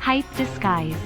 Height disguise.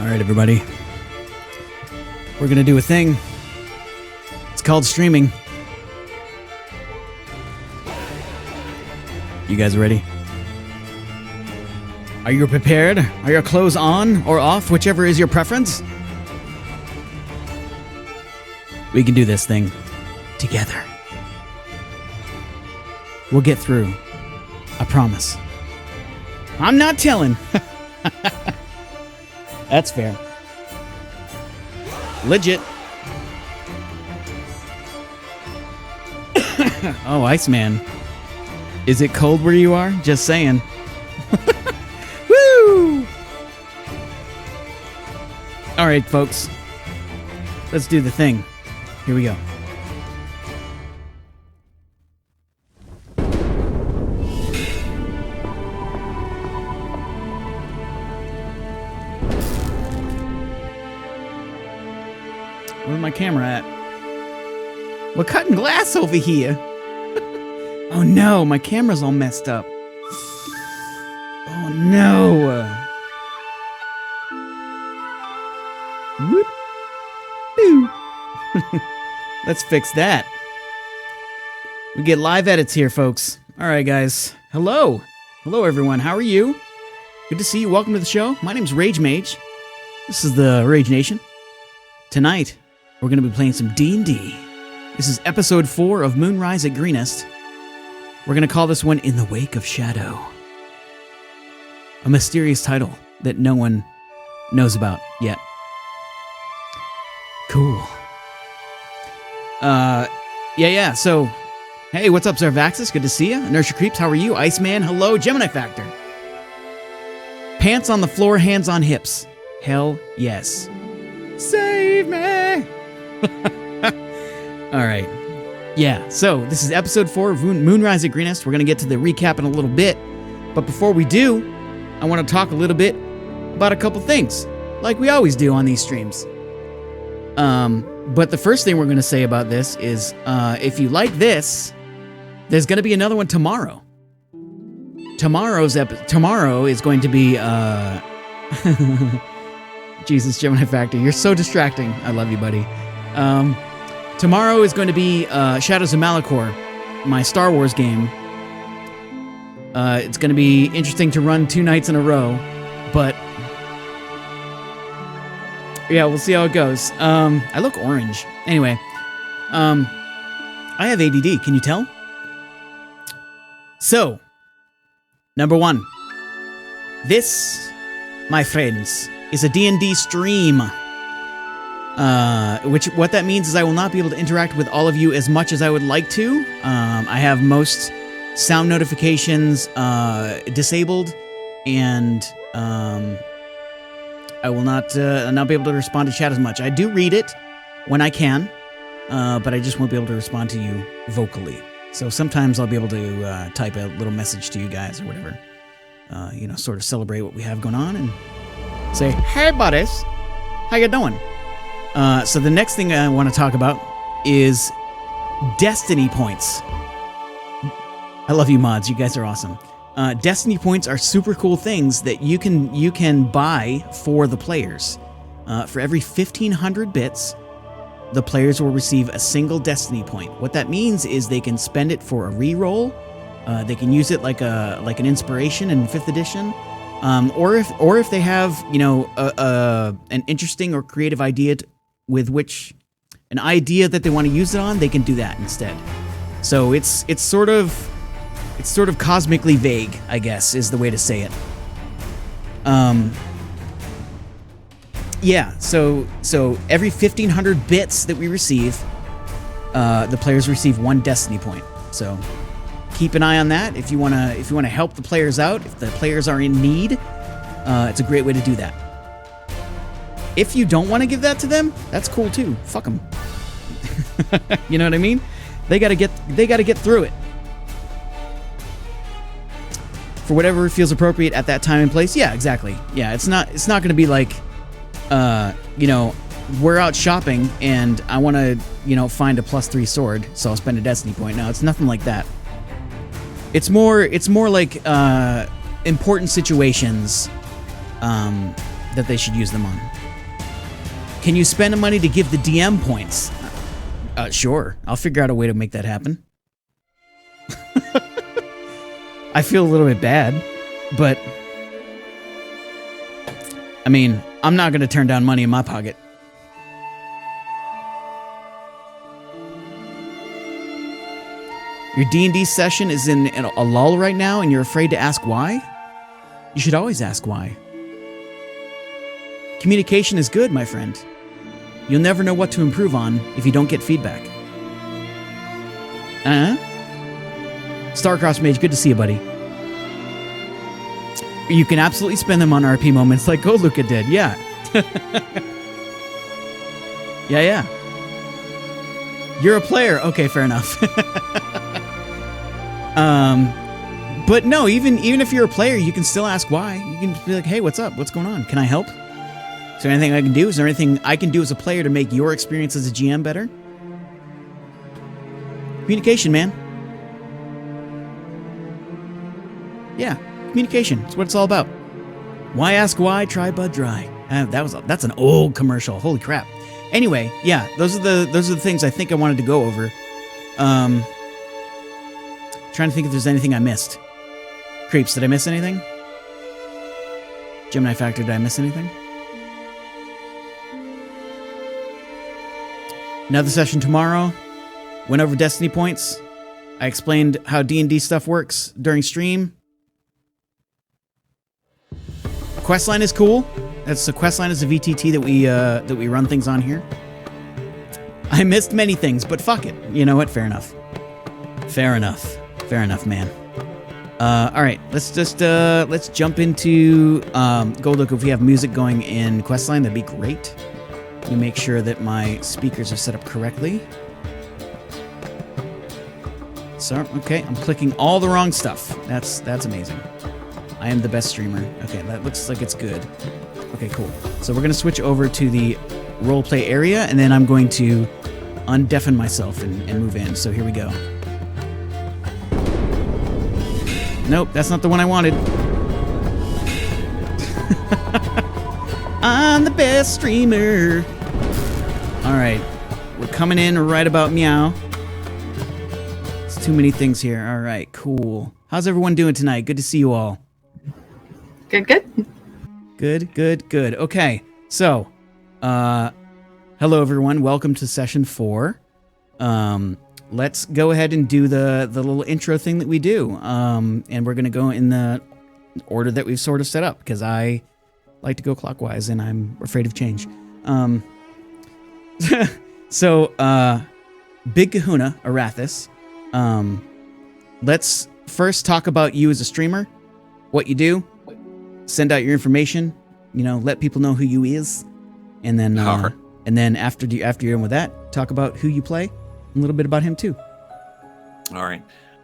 All right, everybody. We're going to do a thing. It's called streaming. You guys ready? Are you prepared? Are your clothes on or off, whichever is your preference? We can do this thing together. We'll get through. I promise. I'm not telling. That's fair. Legit. Oh, Iceman. Is it cold where you are? Just saying. Woo! All right, folks. Let's do the thing. Here we go. Where's my camera at? We're cutting glass over here. Oh no, my camera's all messed up. Oh no. Whoop. Boo. Let's fix that. We get live edits here, folks. All right, guys. Hello. Hello, everyone. How are you? Good to see you. Welcome to the show. My name's Rage Mage. This is the Rage Nation. Tonight, we're going to be playing some D&D. This is episode 4 of Moonrise at Greenest. We're going to call this one In the Wake of Shadow. A mysterious title that no one knows about yet. Cool. Yeah. So, hey, what's up, Zarvaxis? Good to see you. Inertia Creeps, how are you? Iceman, hello. Gemini Factor. Pants on the floor, hands on hips. Hell yes. Save me! All right. Yeah, so this is episode 4 of Moonrise at Greenest. We're going to get to the recap in a little bit. But before we do, I want to talk a little bit about a couple things, like we always do on these streams. But the first thing we're going to say about this is, if you like this, there's going to be another one tomorrow. Tomorrow is going to be, Jesus, Gemini Factor, you're so distracting. I love you, buddy. Tomorrow is going to be Shadows of Malachor, my Star Wars game. It's going to be interesting to run 2 nights in a row, but yeah, we'll see how it goes. I look orange. Anyway, I have ADD. Can you tell? So, number 1. This, my friends, is a D&D stream. What that means is I will not be able to interact with all of you as much as I would like to. I have most sound notifications disabled, and I will not be able to respond to chat as much. I do read it when I can, but I just won't be able to respond to you vocally. So sometimes I'll be able to type a little message to you guys or whatever, sort of celebrate what we have going on and say, "Hey, buddies, how you doing?" So the next thing I want to talk about is Destiny points. I love you, mods. You guys are awesome. Destiny points are super cool things that you can buy for the players. For every 1,500 bits, the players will receive a single Destiny point. What that means is they can spend it for a reroll. They can use it like an inspiration in 5th edition. Or if they have an interesting or creative idea an idea that they want to use it on, they can do that instead. So it's sort of cosmically vague, I guess, is the way to say it. Yeah. So every 1,500 bits that we receive, the players receive 1 Destiny point. So keep an eye on that if you wanna help the players out. If the players are in need, it's a great way to do that. If you don't want to give that to them, that's cool too. Fuck them. You know what I mean? They gotta get through it for whatever feels appropriate at that time and place. Yeah, exactly. Yeah, it's not going to be like, we're out shopping and I want to, find a +3 sword, so I'll spend a Destiny point. No, it's nothing like that. It's more like important situations that they should use them on. Can you spend the money to give the DM points? Sure. I'll figure out a way to make that happen. I feel a little bit bad, but I mean, I'm not going to turn down money in my pocket. Your D&D session is in a lull right now and you're afraid to ask why? You should always ask why. Communication is good, my friend. You'll never know what to improve on if you don't get feedback. Starcross Mage, good to see you, buddy. You can absolutely spend them on RP moments like Goldluca did, yeah. Yeah. You're a player. Okay, fair enough. But no, even if you're a player, you can still ask why. You can be like, hey, what's up? What's going on? Can I help? Is there anything I can do? Is there anything I can do as a player to make your experience as a GM better? Communication, man. Yeah, communication. That's what it's all about. Why ask why? Try Bud Dry. That's an old commercial. Holy crap. Anyway, yeah, those are the things I think I wanted to go over. Trying to think if there's anything I missed. Creeps, did I miss anything? Gemini Factor, did I miss anything? Another session tomorrow. Went over Destiny points. I explained how D&D stuff works during stream. Questline is cool. That's the Questline is a VTT that we run things on here. I missed many things, but fuck it. You know what? Fair enough. Fair enough, man. All right, let's jump into Golduck. If we have music going in Questline, that'd be great. Let me make sure that my speakers are set up correctly. So, okay, I'm clicking all the wrong stuff. That's amazing. I am the best streamer. Okay, that looks like it's good. Okay, cool. So we're going to switch over to the roleplay area, and then I'm going to undeafen myself and move in. So here we go. Nope, that's not the one I wanted. I'm the best streamer. All right, we're coming in right about meow. It's too many things here. All right, cool. How's everyone doing tonight? Good to see you all. Good. Good. Okay, so, hello everyone. Welcome to session 4. Let's go ahead and do the little intro thing that we do. And we're gonna go in the order that we've sort of set up because I like to go clockwise and I'm afraid of change. So, Big Kahuna, Arathis. Let's first talk about you as a streamer, what you do. Send out your information, let people know who you is, and then after you're done with that, talk about who you play, and a little bit about him too. All right,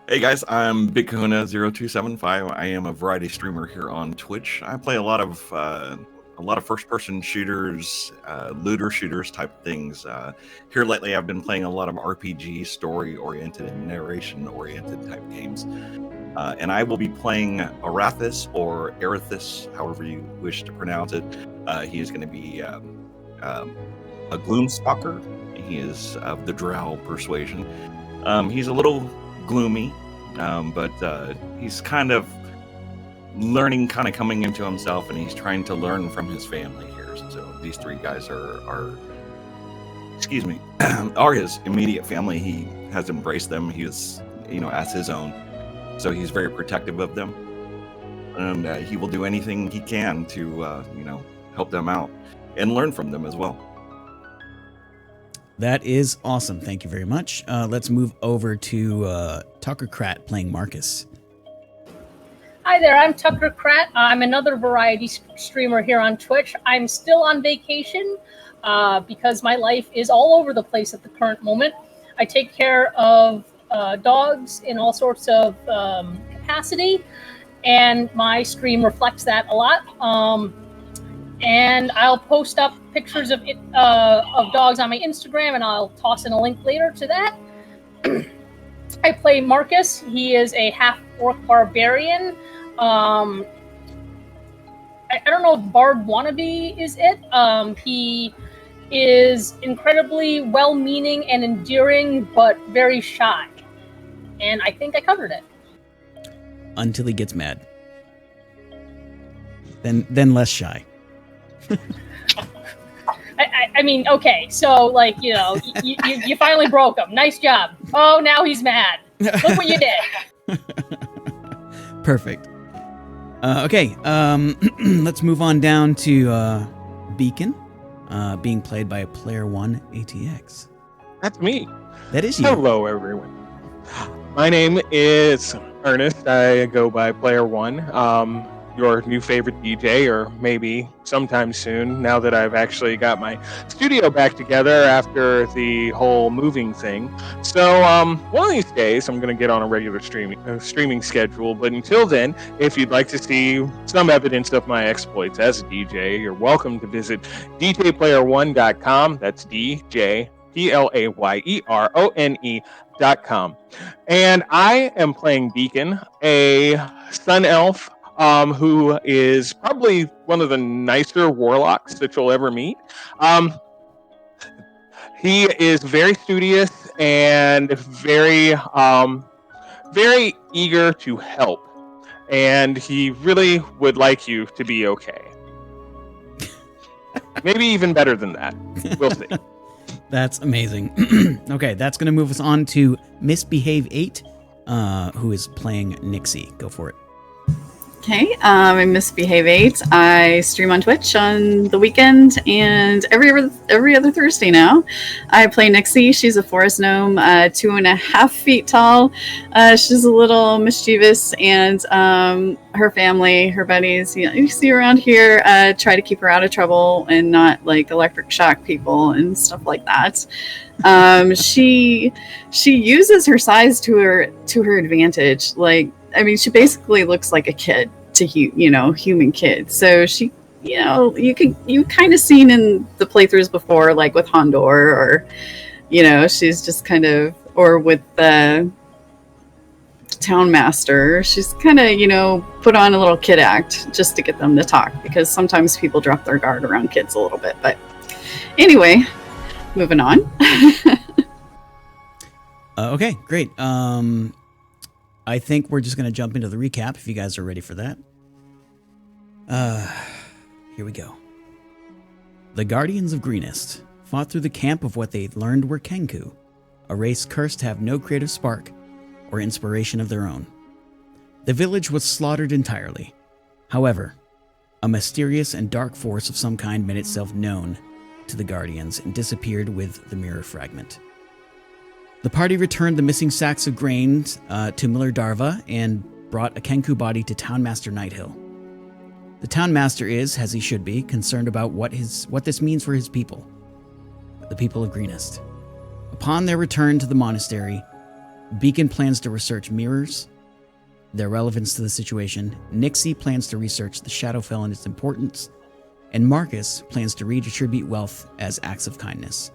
hey guys, I'm Big Kahuna 0275. I am a variety streamer here on Twitch. I play a lot of first-person shooters, looter shooters type things. Here lately, I've been playing a lot of RPG, story-oriented, and narration-oriented type games. And I will be playing Arathis or Arathis, however you wish to pronounce it. He is going to be a Gloomstalker. He is of the Drow persuasion. He's a little gloomy, but he's kind of learning, kind of coming into himself, and he's trying to learn from his family here. So these three guys are his immediate family. He has embraced them. He is, as his own. So he's very protective of them, and he will do anything he can to, help them out and learn from them as well. That is awesome. Thank you very much. Let's move over to Tucker Krat playing Marcus. Hi there, I'm Tucker Krat. I'm another variety streamer here on Twitch. I'm still on vacation because my life is all over the place at the current moment. I take care of dogs in all sorts of capacity, and my stream reflects that a lot. And I'll post up pictures of dogs on my Instagram, and I'll toss in a link later to that. I play Marcus. He is a half-orc barbarian. I don't know if Bard Wannabe is it. He is incredibly well-meaning and endearing, but very shy. And I think I covered it. Until he gets mad. Then less shy. I mean, okay, so, you finally broke him. Nice job. Oh, now he's mad. Look what you did. Perfect. Okay, let's move on down to Beacon, being played by Player 1 ATX. That's me. That is you. Hello, everyone. My name is Ernest. I go by Player 1. Your new favorite DJ, or maybe sometime soon, now that I've actually got my studio back together after the whole moving thing. So one of these days, I'm going to get on a regular streaming schedule. But until then, if you'd like to see some evidence of my exploits as a DJ, you're welcome to visit djplayer1.com. That's DJPlayerone.com. And I am playing Beacon, a sun elf who is probably one of the nicer warlocks that you'll ever meet. He is very studious and very eager to help. And he really would like you to be okay. Maybe even better than that. We'll see. That's amazing. Okay, that's going to move us on to Misbehave 8, who is playing Myxi. Go for it. Okay, I'm Misbehave 8. I stream on Twitch on the weekend and every other Thursday now. I play Myxi. She's a forest gnome, 2.5 feet tall. She's a little mischievous, and her family, her buddies, you see around here, try to keep her out of trouble and not like electric shock people and stuff like that. She uses her size to her advantage. Like, I mean, she basically looks like a kid to human kid. So she, you kind of seen in the playthroughs before, like with Hondor, or she's just kind of, or with the Townmaster, she's kind of put on a little kid act just to get them to talk, because sometimes people drop their guard around kids a little bit. But anyway, moving on. Okay, great. I think we're just going to jump into the recap if you guys are ready for that. Here we go. The Guardians of Greenest fought through the camp of what they learned were Kenku, a race cursed to have no creative spark or inspiration of their own. The village was slaughtered entirely. However, a mysterious and dark force of some kind made itself known to the Guardians and disappeared with the mirror fragment. The party returned the missing sacks of grain to Miller Dharva and brought a Kenku body to Townmaster Nighthill. The Townmaster is, as he should be, concerned about what this means for his people, the people of Greenest. Upon their return to the monastery, Beacon plans to research mirrors, their relevance to the situation. Myxi plans to research the Shadowfell and its importance, and Marcus plans to redistribute wealth as acts of kindness.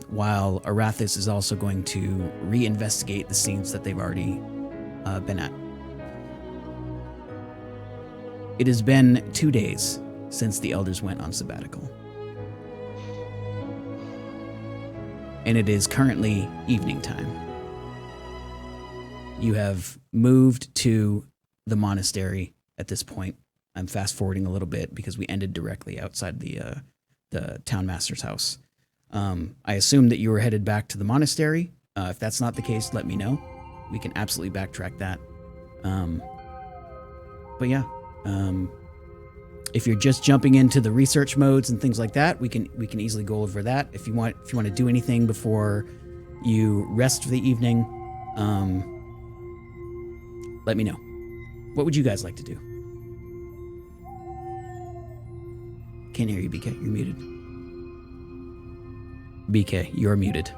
While Arathis is also going to reinvestigate the scenes that they've already been at. It has been 2 days since the elders went on sabbatical. And it is currently evening time. You have moved to the monastery at this point. I'm fast forwarding a little bit because we ended directly outside the Townmaster's house. I assume that you were headed back to the monastery. If that's not the case, let me know. We can absolutely backtrack that. But yeah, if you're just jumping into the research modes and things like that, we can easily go over that. If you want to do anything before you rest for the evening, let me know. What would you guys like to do? Can't hear you, BK. You're muted. BK, you're muted.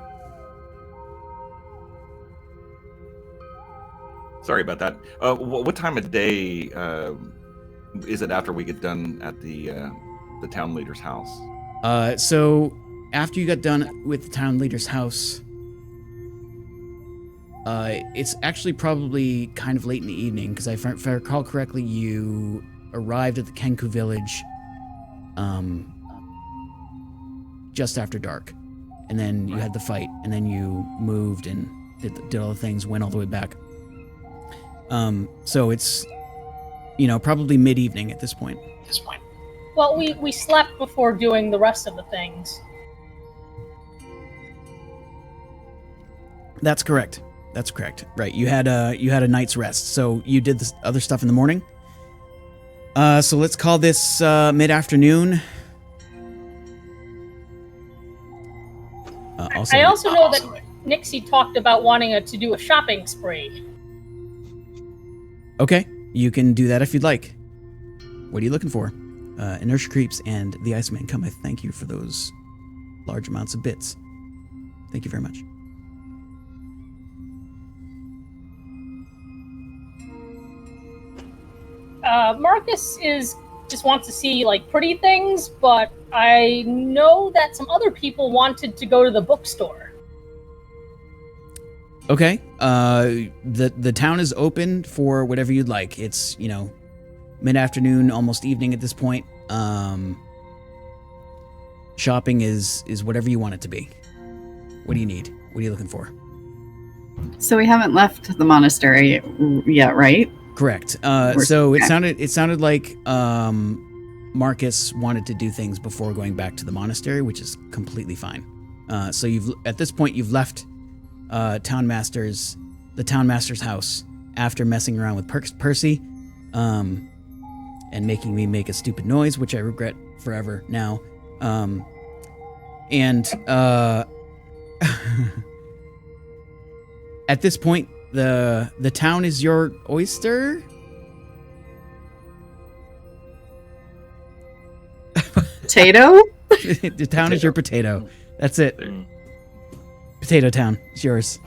Sorry about that. What time of day is it after we get done at the town leader's house? So after you got done with the town leader's house, it's actually probably kind of late in the evening, because if I recall correctly, you arrived at the Kenku village just after dark. And then you had the fight, and then you moved and did all the things, went all the way back. So it's, probably mid-evening at this point. Well, we slept before doing the rest of the things. That's correct. That's correct. Right. You had a night's rest, so you did this other stuff in the morning. So let's call this mid-afternoon. I also know that Myxi talked about wanting to do a shopping spree. Okay, you can do that if you'd like. What are you looking for? Inertia creeps and the Iceman cometh. Thank you for those large amounts of bits. Thank you very much. Marcus just wants to see like pretty things, but I know that some other people wanted to go to the bookstore. Okay. The town is open for whatever you'd like. It's, mid-afternoon, almost evening at this point. Shopping is whatever you want it to be. What do you need? What are you looking for? So we haven't left the monastery yet, right? Correct. So it sounded like Marcus wanted to do things before going back to the monastery, which is completely fine. So at this point you've left the Townmaster's house after messing around with Percy, and making me make a stupid noise, which I regret forever now. At this point, the town is your oyster. Potato? The town is your potato. That's it. Potato Town. It's yours.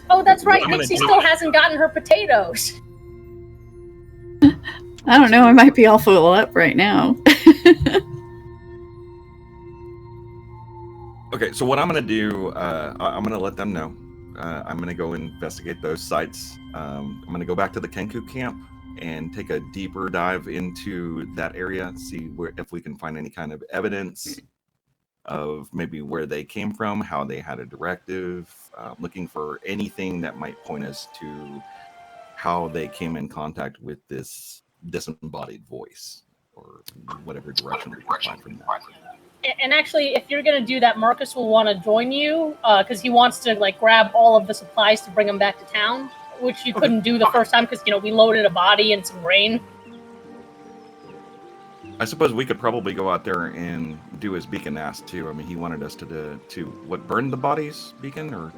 Oh, that's right. Myxi still hasn't gotten her potatoes. I don't know. I might be all full up right now. Okay, so what I'm going to do, I'm going to let them know. I'm going to go investigate those sites. I'm going to go back to the Kenku camp and take a deeper dive into that area, see if we can find any kind of evidence of maybe where they came from, how they had a directive, looking for anything that might point us to how they came in contact with this disembodied voice, or whatever direction we can find from that. And actually, if you're going to do that, Marcus will want to join you, because he wants to grab all of the supplies to bring them back to town, which you couldn't do the first time because, we loaded a body and some rain. I suppose we could probably go out there and do as Beacon asked too. I mean, he wanted us to burn the bodies, Beacon, or?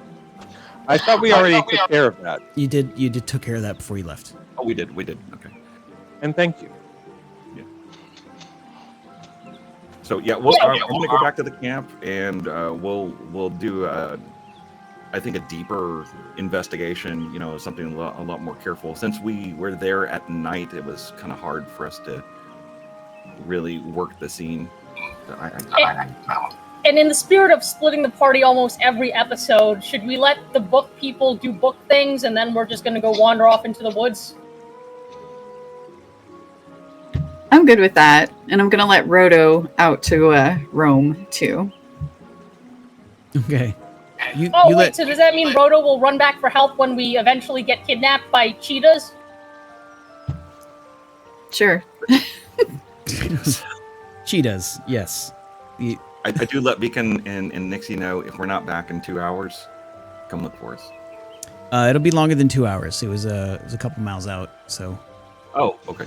I thought we already took care of that. You did took care of that before you left. Oh, we did. Okay. And thank you. Yeah. So yeah, I'm gonna go back to the camp and we'll do I think a deeper investigation. Something a lot more careful. Since we were there at night, it was kind of hard for us to really work the scene. And in the spirit of splitting the party almost every episode, should we let the book people do book things and then we're just going to go wander off into the woods? I'm good with that. And I'm going to let Roto out to roam too. Okay. So does that mean Roto will run back for help when we eventually get kidnapped by cheetahs? Sure. Cheetahs, yes. I do let Beacon and Myxi know if we're not back in 2 hours, come look for us. It'll be longer than 2 hours. It was a couple miles out, so. Oh, okay.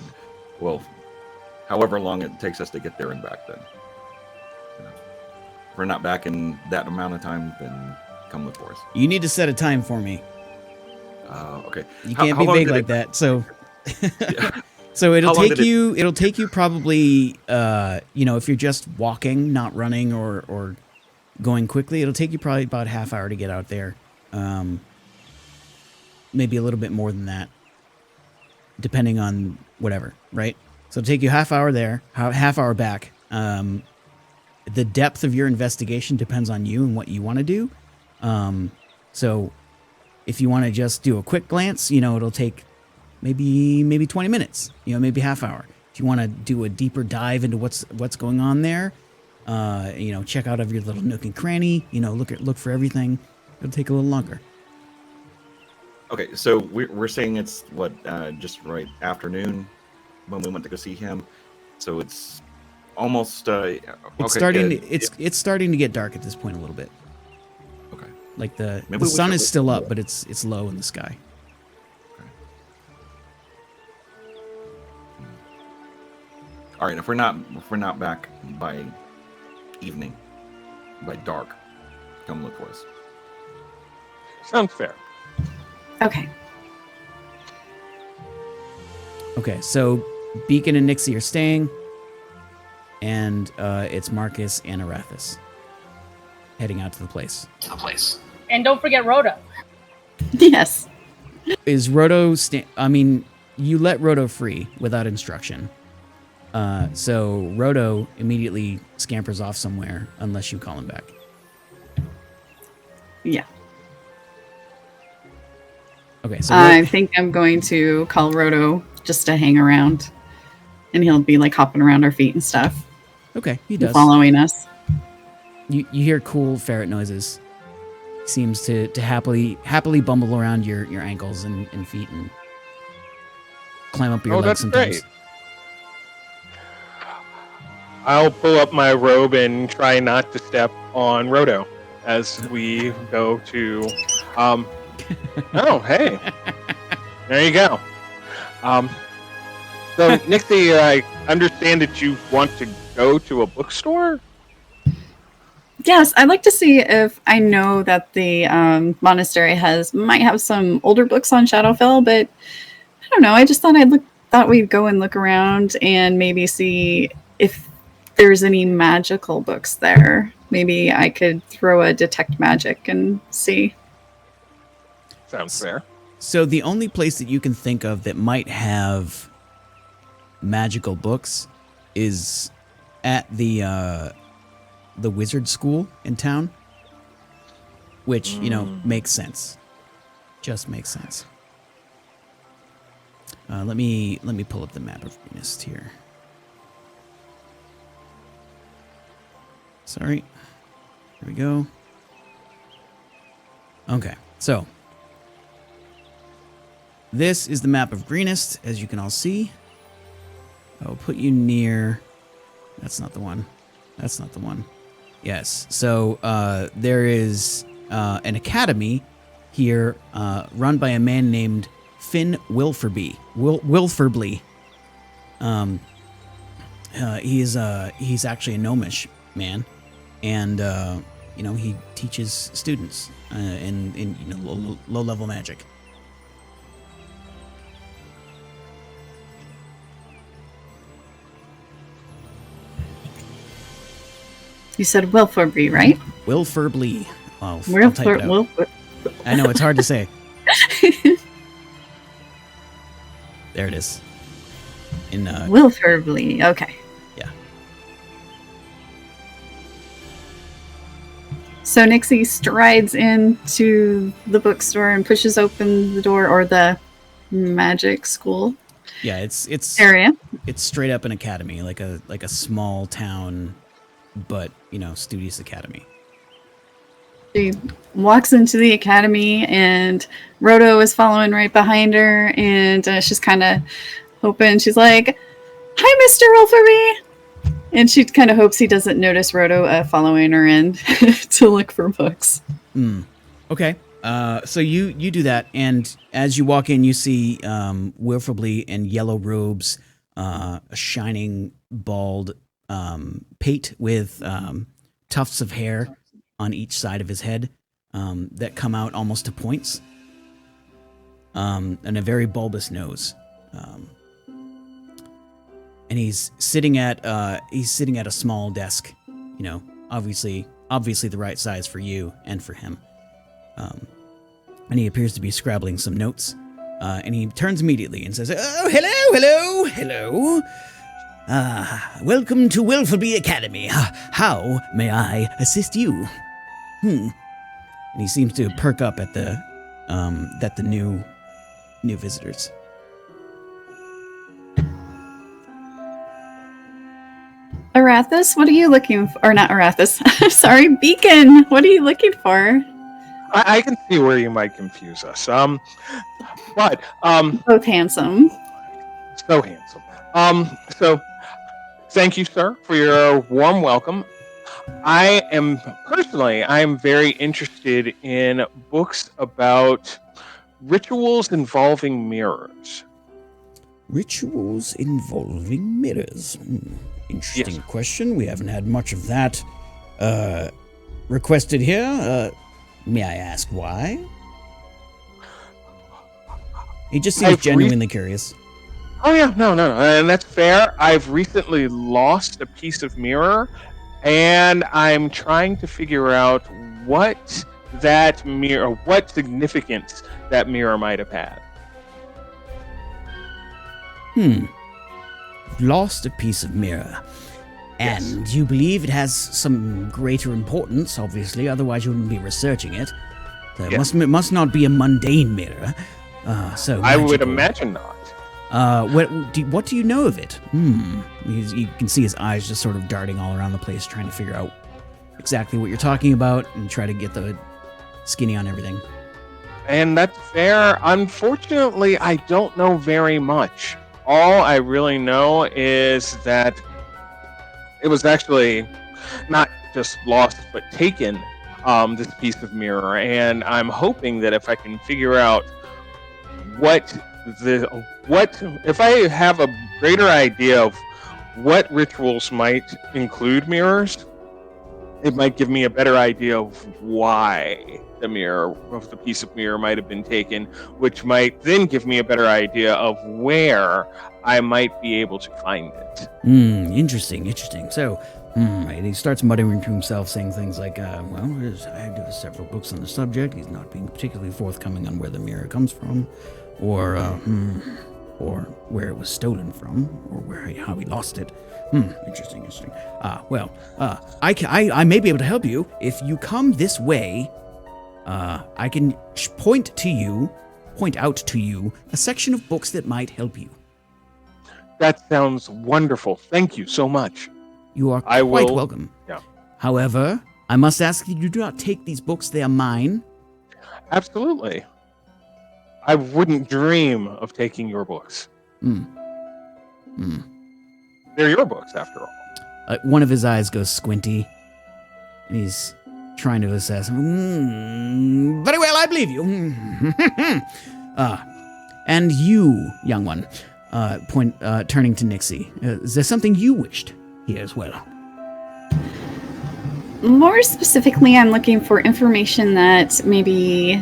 Well, however long it takes us to get there and back, then. If we're not back in that amount of time, then come look for us. You need to set a time for me. Okay. You can't be vague like that. So. Yeah. So it'll take you probably, if you're just walking, not running or going quickly, it'll take you probably about a half hour to get out there. Maybe a little bit more than that, depending on whatever, right? So it'll take you half hour there, half hour back. The depth of your investigation depends on you and what you want to do. So if you want to just do a quick glance, it'll take maybe 20 minutes, maybe half hour. If you want to do a deeper dive into what's going on there, check out every little nook and cranny, look for everything. It'll take a little longer. Okay, so we're saying it's just right afternoon when we went to go see him. So it's almost it's starting to get dark at this point a little bit. Okay. Like the Maybe we sun should is look- still up, but it's low in the sky. All right, if we're not back by evening, by dark, come look for us. Sounds fair. Okay. Okay, so Beacon and Nixie are staying, and it's Marcus and Arathis heading out to the place. And don't forget Rhoda. Yes. Is Roto? I mean, you let Roto free without instruction. So Roto immediately scampers off somewhere unless you call him back. Yeah. Okay, so I think I'm going to call Roto just to hang around, and he'll be like hopping around our feet and stuff, okay, he does. following us. You hear cool ferret noises. Seems to happily bumble around your ankles and feet and climb up your legs That's sometimes. great. I'll pull up my robe and try not to step on Roto as we go to. Oh, hey, there you go. So Nixie, I understand that you want to go to a bookstore. Yes, I'd like to see if I know that the monastery might have some older books on Shadowfell, but I don't know. I just thought we'd go and look around and maybe see if there's any magical books there. Maybe I could throw a detect magic and see. Sounds fair. So the only place that you can think of that might have magical books is at the wizard school in town, which makes sense. Just makes sense. Let me pull up the map of Greenest here. Sorry. Here we go. Okay, so this is the map of Greenest, as you can all see. I'll put you near. That's not the one. That's not the one. Yes. So there is an academy here run by a man named Finn Wilferby. Wilferbly. He's actually a gnomish man, and he teaches students in low level magic. You said Wilferby, right? Wilferbly. I'll type it out. I know, it's hard to say. There it is. In Wilferbly. Okay. Yeah. So Nixie strides into the bookstore and pushes open the door, or the magic school. Yeah, it's area. It's straight up an academy, like a small town, but studious academy. She walks into the academy, and Roto is following right behind her, and she's kind of hoping. She's like, "Hi, Mr. Wilferby," and she kind of hopes he doesn't notice Roto following her in to look for books. Okay. So you do that, and as you walk in, you see Wilferbly in yellow robes, a shining bald pate with tufts of hair on each side of his head that come out almost to points, and a very bulbous nose. And he's sitting at a small desk, obviously the right size for you and for him. And he appears to be scribbling some notes. And he turns immediately and says, "Oh, hello. Welcome to Wilferby Academy. How may I assist you?" And he seems to perk up at the new visitors. Arathis, what are you looking for? Or not Arathis. Sorry, Beacon. What are you looking for? I can see where you might confuse us. But Both handsome. so handsome. So thank you, sir, for your warm welcome. I am very interested in books about rituals involving mirrors. Rituals involving mirrors. Interesting Yes. question. We haven't had much of that requested here. May I ask why? He just seems genuinely curious. Oh yeah, no, and that's fair. I've recently lost a piece of mirror, and I'm trying to figure out what significance that mirror might have had. Lost a piece of mirror. And you believe it has some greater importance, obviously, otherwise you wouldn't be researching it. So it must not be a mundane mirror. So I would magical. imagine not. What do you know of it? You can see his eyes just sort of darting all around the place, trying to figure out exactly what you're talking about and try to get the skinny on everything. And that's fair. Unfortunately, I don't know very much. All I really know is that it was actually not just lost, but taken, this piece of mirror. And I'm hoping that if I can figure out if I have a greater idea of what rituals might include mirrors, it might give me a better idea of why the piece of mirror might have been taken, which might then give me a better idea of where I might be able to find it. Interesting. So, and he starts muttering to himself, saying things like, I do several books on the subject. He's not being particularly forthcoming on where the mirror comes from, or where it was stolen from, or how he lost it. Interesting. I may be able to help you if you come this way. I can point out to you a section of books that might help you. That sounds wonderful. Thank you so much. You are quite welcome. Yeah. However, I must ask that you do not take these books. They are mine. Absolutely. I wouldn't dream of taking your books. They're your books, after all. One of his eyes goes squinty, and he's trying to assess. Very well, I believe you. And you, young one, turning to Myxi, is there something you wished here as well? More specifically, I'm looking for information that maybe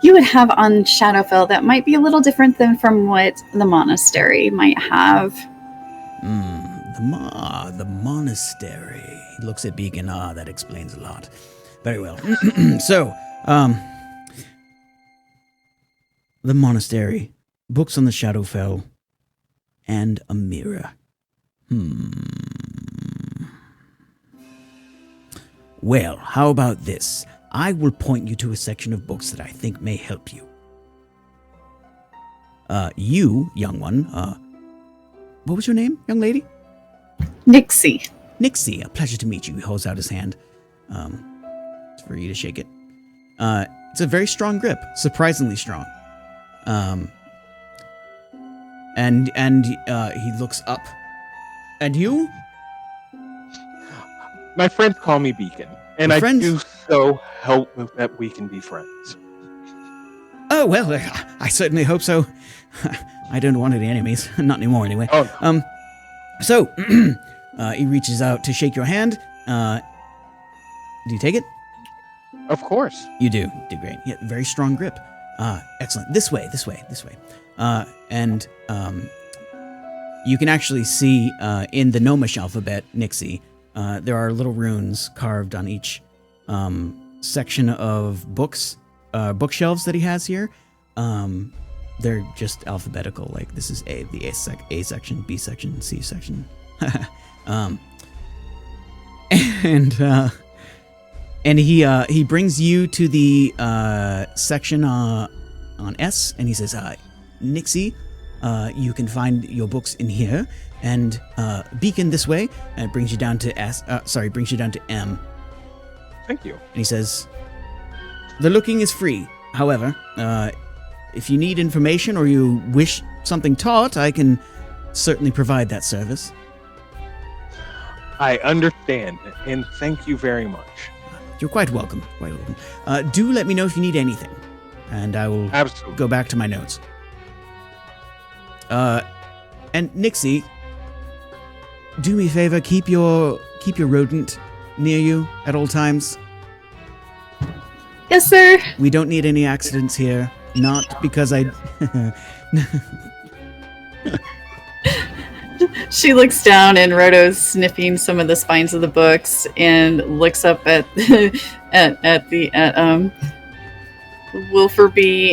you would have on Shadowfell that might be a little different than from what the Monastery might have. The Monastery. He looks at Beacon. That explains a lot. Very well. So, the Monastery, books on the Shadowfell, and a mirror. Well, how about this? I will point you to a section of books that I think may help you. You, young one, what was your name, young lady? Myxi. Myxi, a pleasure to meet you. He holds out his hand. It's for you to shake it. It's a very strong grip, surprisingly strong. And he looks up. And you? My friends call me Beacon, and I do so hope that we can be friends. Oh, well, I certainly hope so. I don't want any enemies. Not anymore, anyway. Oh, no. So, he reaches out to shake your hand. Do you take it? Of course. You do. Do great. Yeah, very strong grip. Excellent. This way. And you can actually see in the Gnomish alphabet, Myxi, there are little runes carved on each section of bookshelves that he has here. They're just alphabetical. Like this is A section, B section, C section. And he brings you to the section on S, and he says, Myxi, you can find your books in here, and Beacon this way, and it brings you down to brings you down to M. Thank you. And he says, the looking is free. However, if you need information or you wish something taught, I can certainly provide that service. I understand, and thank you very much. You're quite welcome. Quite welcome. Do let me know if you need anything, and I will Absolutely. go back to my notes. And Nixie, do me a favor. Keep your rodent near you at all times. Yes, sir. We don't need any accidents here. Not because I. She looks down, and Roto's sniffing some of the spines of the books, and looks up at Wilfur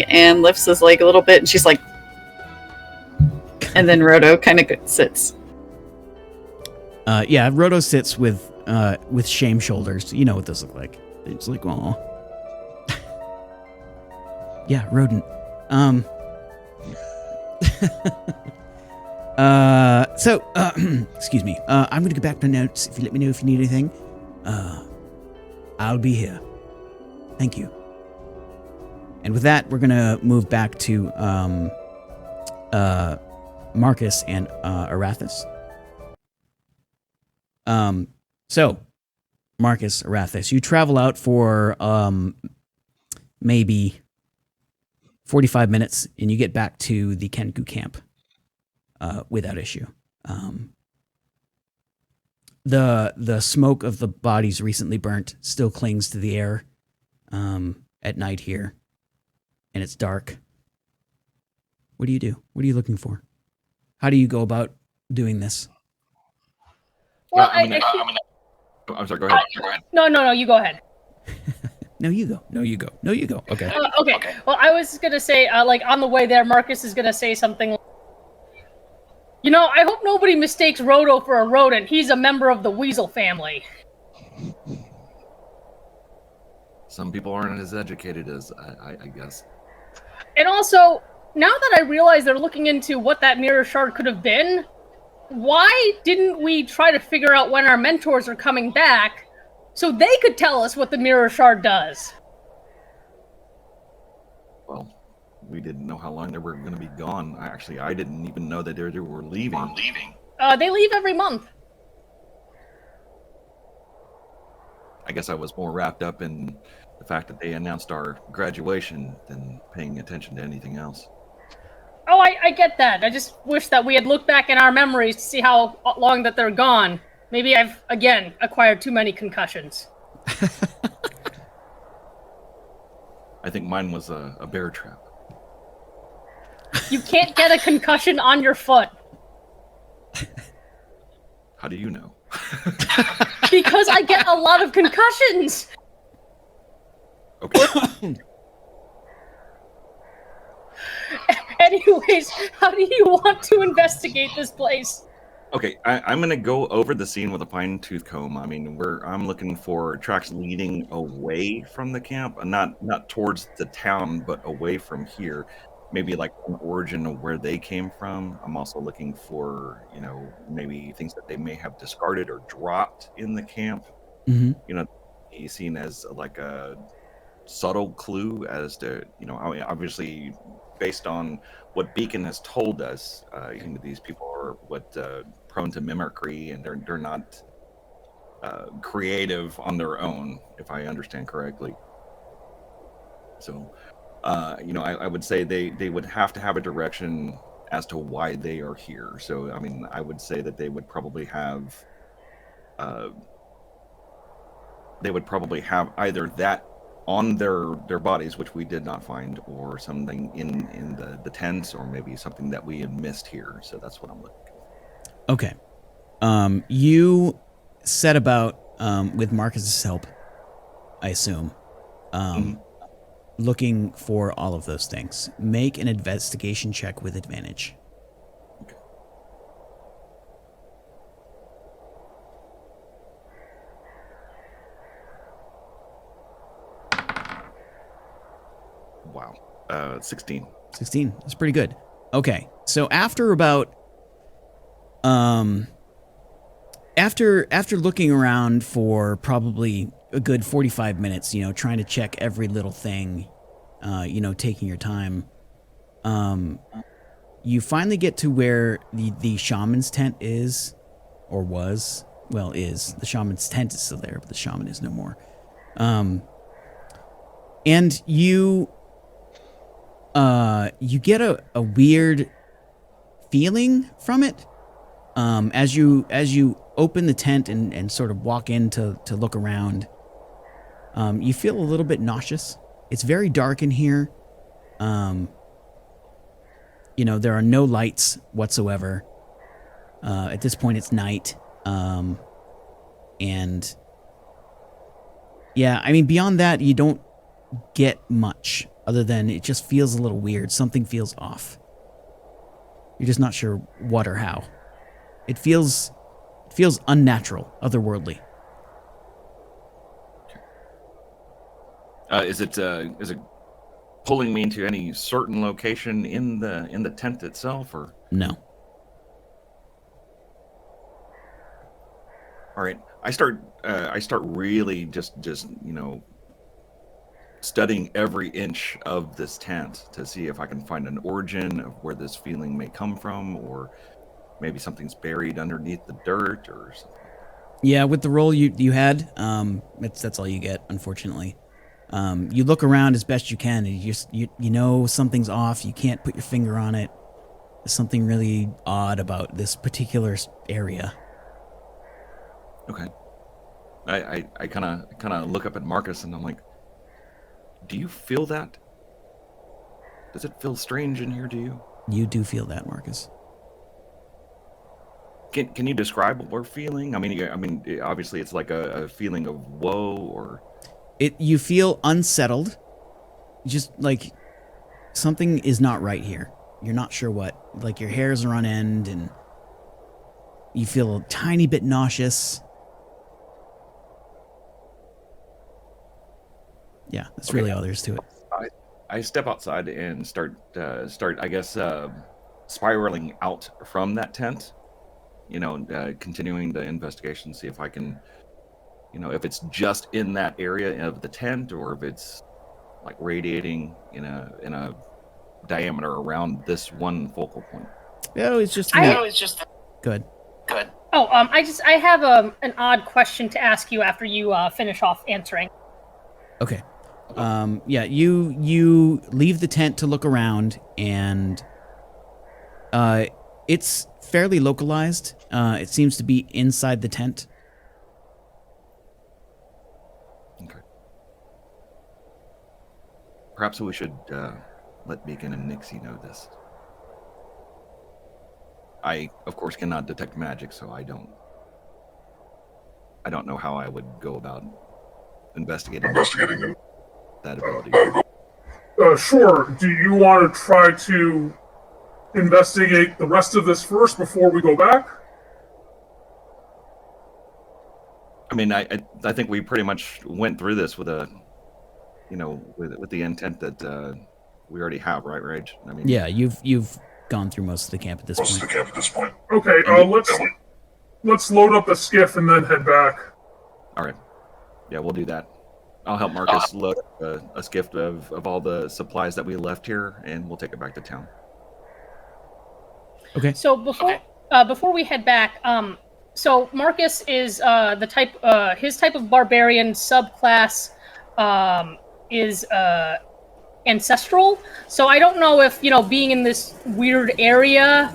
and lifts his leg a little bit, and she's like, and then Roto kind of sits. Yeah, Roto sits with shame shoulders. You know what those look like. It's like, oh. Yeah, rodent. Excuse me. I'm gonna go back to my notes. If you let me know if you need anything, I'll be here. Thank you. And with that, we're gonna move back to Marcus and Arathis. So, Marcus, Arathis, you travel out for maybe 45 minutes, and you get back to the Kenku camp without issue. The smoke of the bodies recently burnt still clings to the air at night here, and it's dark. What do you do? What are you looking for? How do you go about doing this? Well, I'm sorry, go ahead. No, you go ahead. No, you go. No, you go. No, you go. Okay. Okay. Well, I was going to say, like, on the way there, Marcus is going to say something like, you know, I hope nobody mistakes Roto for a rodent. He's a member of the weasel family. Some people aren't as educated as I guess. And also, now that I realize they're looking into what that mirror shard could have been, why didn't we try to figure out when our mentors are coming back so they could tell us what the mirror shard does? Well, we didn't know how long they were going to be gone. I didn't even know that they were leaving. They leave every month. I guess I was more wrapped up in the fact that they announced our graduation than paying attention to anything else. Oh, I get that. I just wish that we had looked back in our memories to see how long that they're gone. Maybe I've, again, acquired too many concussions. I think mine was a bear trap. You can't get a concussion on your foot. How do you know? Because I get a lot of concussions. Okay. Anyways, how do you want to investigate this place? Okay, I'm going to go over the scene with a fine-tooth comb. I mean, I'm looking for tracks leading away from the camp, not towards the town, but away from here. Maybe like an origin of where they came from. I'm also looking for, maybe things that they may have discarded or dropped in the camp. Mm-hmm. He's seen as like a subtle clue as to, obviously based on what Beacon has told us, these people are prone to mimicry, and they're not creative on their own, if I understand correctly. So, I would say they would have to have a direction as to why they are here. So, I mean, I would say that they would probably have either that on their bodies, which we did not find, or something in the tents, or maybe something that we had missed here. So that's what I'm looking for. Okay. You set about, with Marcus's help, I assume, looking for all of those things. Make an investigation check with advantage. Okay. Wow. 16. 16. That's pretty good. Okay. So after about after looking around for probably a good 45 minutes, trying to check every little thing, taking your time, you finally get to where the shaman's tent is, or was, well, is. The shaman's tent is still there, but the shaman is no more. And you get a weird feeling from it. As you open the tent and sort of walk in to look around, you feel a little bit nauseous. It's very dark in here. There are no lights whatsoever. At this point, it's night. And yeah, I mean, beyond that, you don't get much other than it just feels a little weird. Something feels off. You're just not sure what or how. It feels unnatural, otherworldly. Is it pulling me into any certain location in the tent itself, or no? All right, I start really just studying every inch of this tent to see if I can find an origin of where this feeling may come from, or maybe something's buried underneath the dirt or something. Yeah, with the roll you had, that's all you get, unfortunately. You look around as best you can, and you know something's off. You can't put your finger on it. There's something really odd about this particular area. Okay. I kind of look up at Marcus and I'm like, do you feel that? Does it feel strange in here to you? You do feel that, Marcus. Can you describe what we're feeling? I mean, obviously it's like a feeling of woe, or you feel unsettled. Just like something is not right here. You're not sure what. Like your hairs are on end and you feel a tiny bit nauseous. Yeah, that's really all there is to it. I step outside and start I guess spiraling out from that tent. Continuing the investigation, see if I can, if it's just in that area of the tent, or if it's like radiating in a diameter around this one focal point. Yeah, it's just. Good. Oh, I have an odd question to ask you after you finish off answering. Okay. Yeah, you leave the tent to look around, and it's fairly localized. It seems to be inside the tent. Okay. Perhaps we should let Beacon and Myxi know this. I, of course, cannot detect magic, so I don't know how I would go about investigating that ability. Sure. Do you want to try to investigate the rest of this first before we go back? I mean, I think we pretty much went through this with with the intent that we already have, right, Rage? I mean, yeah, you've gone through most of the camp at this point. Okay, let's load up the skiff and then head back. All right. Yeah, we'll do that. I'll help Marcus load a skiff of all the supplies that we left here, and we'll take it back to town. Okay. So before we head back, so Marcus is the type. His type of barbarian subclass is ancestral. So I don't know if being in this weird area,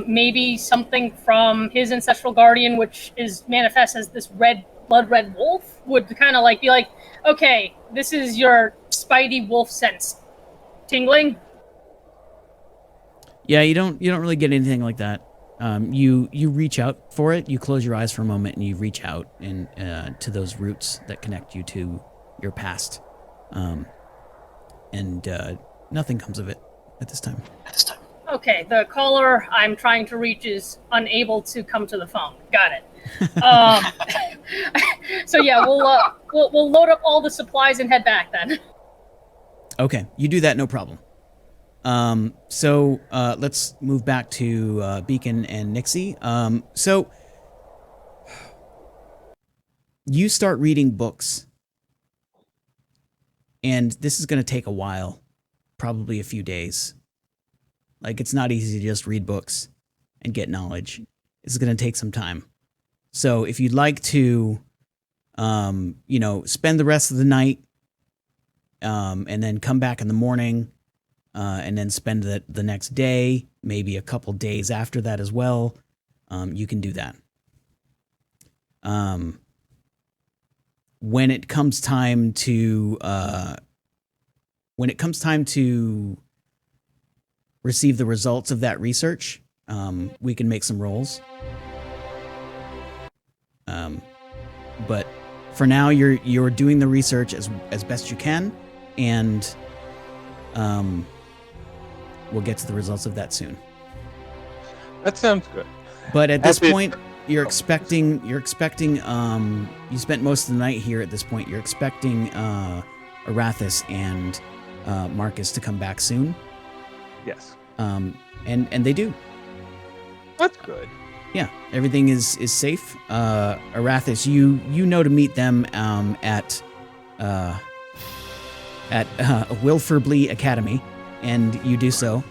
maybe something from his ancestral guardian, which is manifest as this blood red wolf, would kind of be like, okay, this is your spidey wolf sense tingling. Yeah, you don't really get anything like that. You reach out for it. You close your eyes for a moment and you reach out and to those roots that connect you to your past, and nothing comes of it at this time. Okay, the caller I'm trying to reach is unable to come to the phone. Got it. So yeah, we'll load up all the supplies and head back then. Okay, you do that, no problem. So let's move back to Beacon and Myxi. So you start reading books, and this is going to take a while, probably a few days. Like, it's not easy to just read books and get knowledge. This is going to take some time. So if you'd like to, spend the rest of the night, and then come back in the morning, and then spend the next day, maybe a couple days after that as well, you can do that. When it comes time to receive the results of that research, we can make some rolls. But for now, you're doing the research as best you can, and we'll get to the results of that soon. That sounds good. But at this point, you're expecting. You spent most of the night here. At this point, you're expecting Arathis and Marcus to come back soon. Yes. And they do. That's good. Yeah, everything is safe. Arathis, you know to meet them at Wilferbly Academy, and you do so.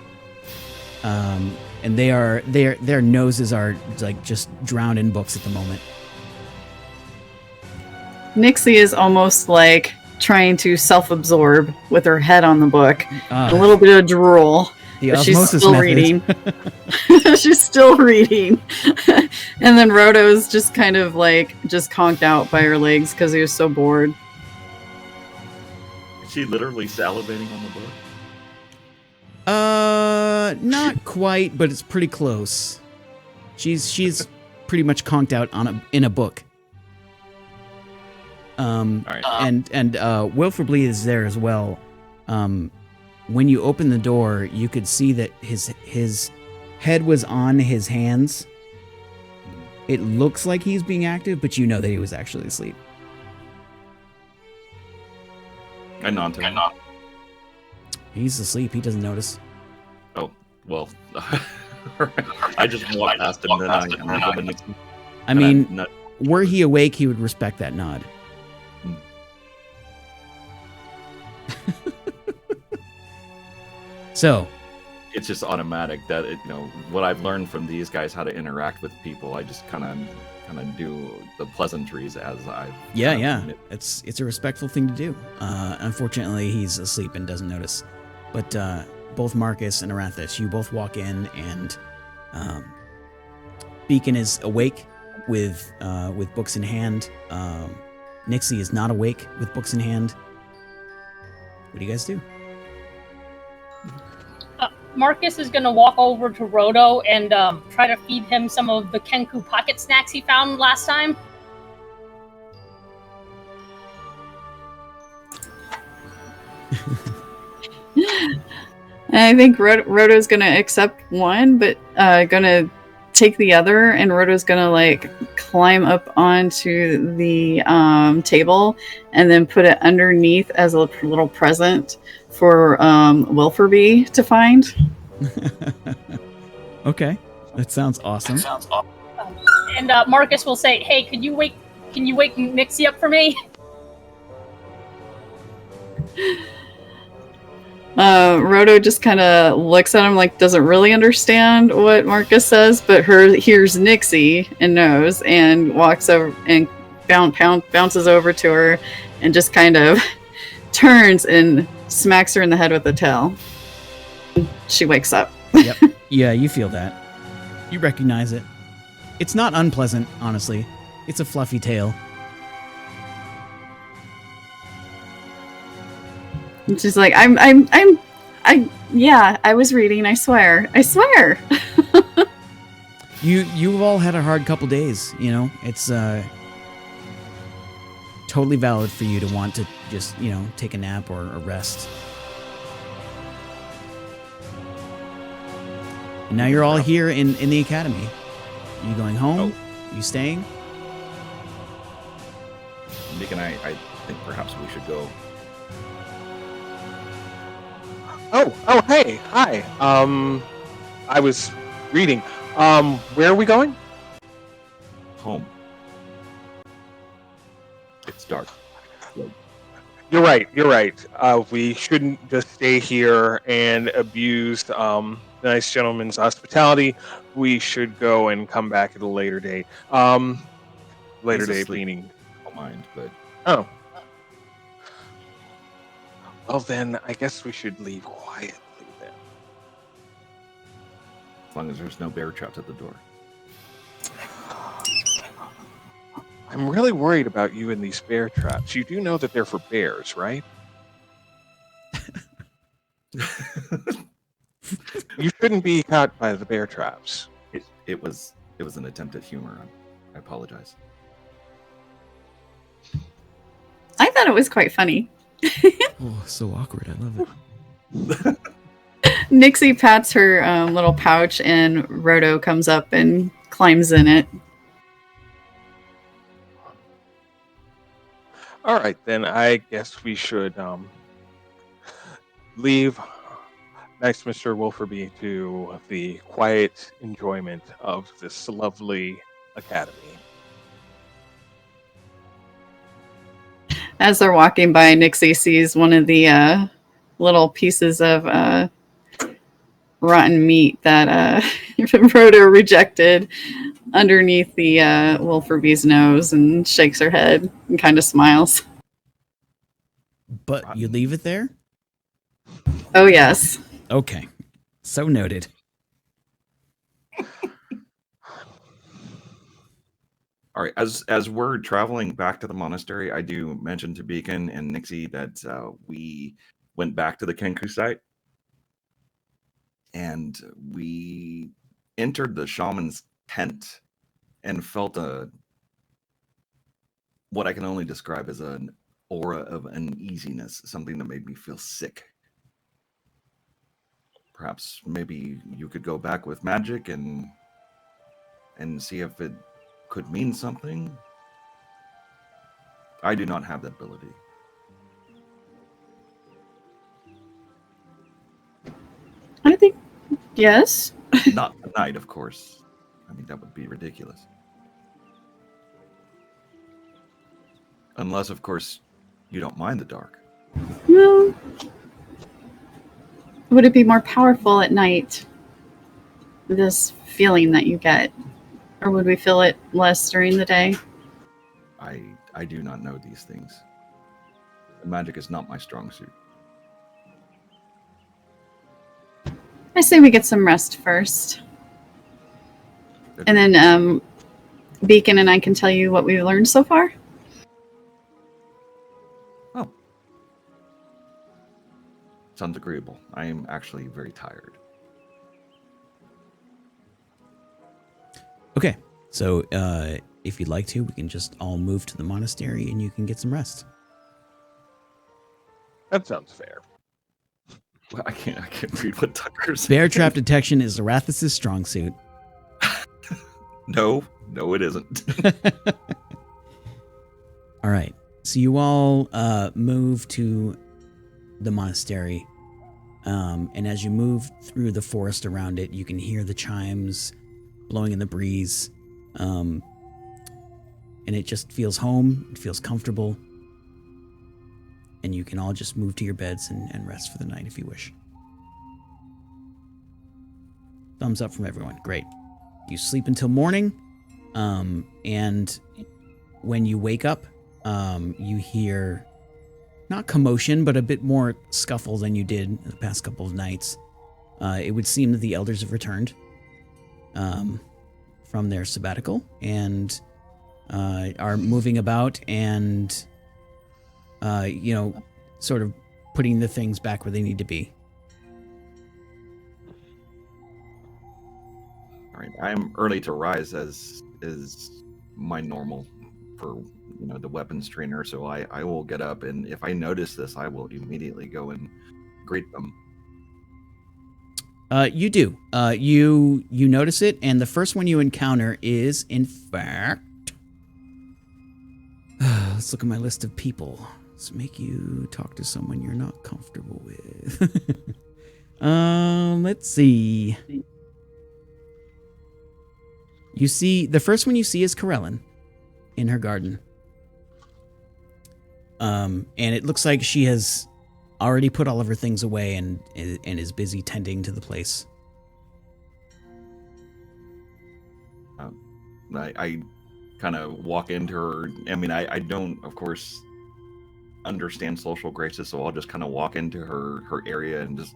And their noses are like just drowned in books at the moment. Myxi is almost like trying to self-absorb with her head on the book. A little bit of drool. But she's still reading. She's still reading. And then Roto's just kind of like just conked out by her legs because he was so bored. Is she literally salivating on the book? Not quite, but it's pretty close. She's pretty much conked out in a book. All right. And Wilferbly is there as well. When you open the door, you could see that his head was on his hands. It looks like he's being active, but you know that he was actually asleep. I nod to him. He's asleep. He doesn't notice. Oh, well. I just walked past him, then I mean, were he awake, he would respect that nod. So, it's just automatic that what I've learned from these guys, how to interact with people. I just kind of do the pleasantries as I. Yeah. It's a respectful thing to do. Unfortunately, he's asleep and doesn't notice. But both Marcus and Arathis, you both walk in, and Beacon is awake with books in hand. Nixie is not awake with books in hand. What do you guys do? Marcus is going to walk over to Roto and try to feed him some of the Kenku pocket snacks he found last time. I think Roto's going to accept one, but going to take the other, and Roto's going to like climb up onto the table and then put it underneath as a little present for Wilferby to find. Okay, that sounds awesome. And Marcus will say, "Hey, can you wake Myxi up for me?" Roto just kind of looks at him like doesn't really understand what Marcus says, but hears Nixie and knows, and walks over and bounces over to her and just kind of turns and smacks her in the head with the tail. She wakes up. Yep. Yeah, you feel that. You recognize it. It's not unpleasant, honestly. It's a fluffy tail. And she's like, I was reading, I swear. You've all had a hard couple days, It's totally valid for you to want to just, take a nap or a rest. And now you're all here in the academy. Are you going home? Are you staying? Nick and I think perhaps we should go. Oh, hey, hi. I was reading. Where are we going? Home. It's dark. You're right. We shouldn't just stay here and abuse the nice gentleman's hospitality. We should go and come back at a later date. later He's day asleep. meaning. Don't mind, but Oh. Well, then I guess we should leave quietly then. as long as there's no bear trapped at the door. I'm really worried about you and these bear traps. You do know that they're for bears, right? You shouldn't be caught by the bear traps. It was an attempt at humor. I apologize. I thought it was quite funny. Oh, so awkward. I love it. Nixie pats her little pouch, and Roto comes up and climbs in it. All right, then I guess we should leave nice Mr. Wolferby to the quiet enjoyment of this lovely academy. As they're walking by, Nixie sees one of the little pieces of rotten meat that Roto rejected underneath the Wolferby's nose, and shakes her head and kind of smiles. But you leave it there? Oh, yes. Okay. So noted. All right, as we're traveling back to the monastery, I do mention to Beacon and Nixie that we went back to the Kenku site, and we entered the shaman's tent and felt what I can only describe as an aura of uneasiness, something that made me feel sick. Perhaps maybe you could go back with magic and see if it could mean something. I do not have that ability. I think, yes. Not tonight, of course. I mean, that would be ridiculous. Unless, of course, you don't mind the dark. Well, would it be more powerful at night? This feeling that you get? Or would we feel it less during the day? I do not know these things. Magic is not my strong suit. I say we get some rest first. And then Beacon and I can tell you what we've learned so far. Oh. Sounds agreeable. I am actually very tired. Okay. So if you'd like to, we can just all move to the monastery and you can get some rest. That sounds fair. Well, I can't read what Tucker's saying. Bear trap detection is Arathis' strong suit. No, it isn't. All right. So you all move to the monastery. And as you move through the forest around it, you can hear the chimes blowing in the breeze. And it just feels home. It feels comfortable. And you can all just move to your beds and rest for the night if you wish. Thumbs up from everyone. Great. You sleep until morning. And when you wake up, you hear not commotion, but a bit more scuffle than you did the past couple of nights. It would seem that the elders have returned from their sabbatical and are moving about and sort of putting the things back where they need to be. All right, I'm early to rise as is my normal for the weapons trainer, so I will get up, and if I notice this, I will immediately go and greet them. You do. You notice it, and the first one you encounter is, in fact, let's look at my list of people. Let's make you talk to someone you're not comfortable with. Let's see. You see, the first one you see is Corellin in her garden. And it looks like she has already put all of her things away and is busy tending to the place. I kind of walk into her. I mean, I don't, of course, understand social graces, so I'll just kind of walk into her area and just.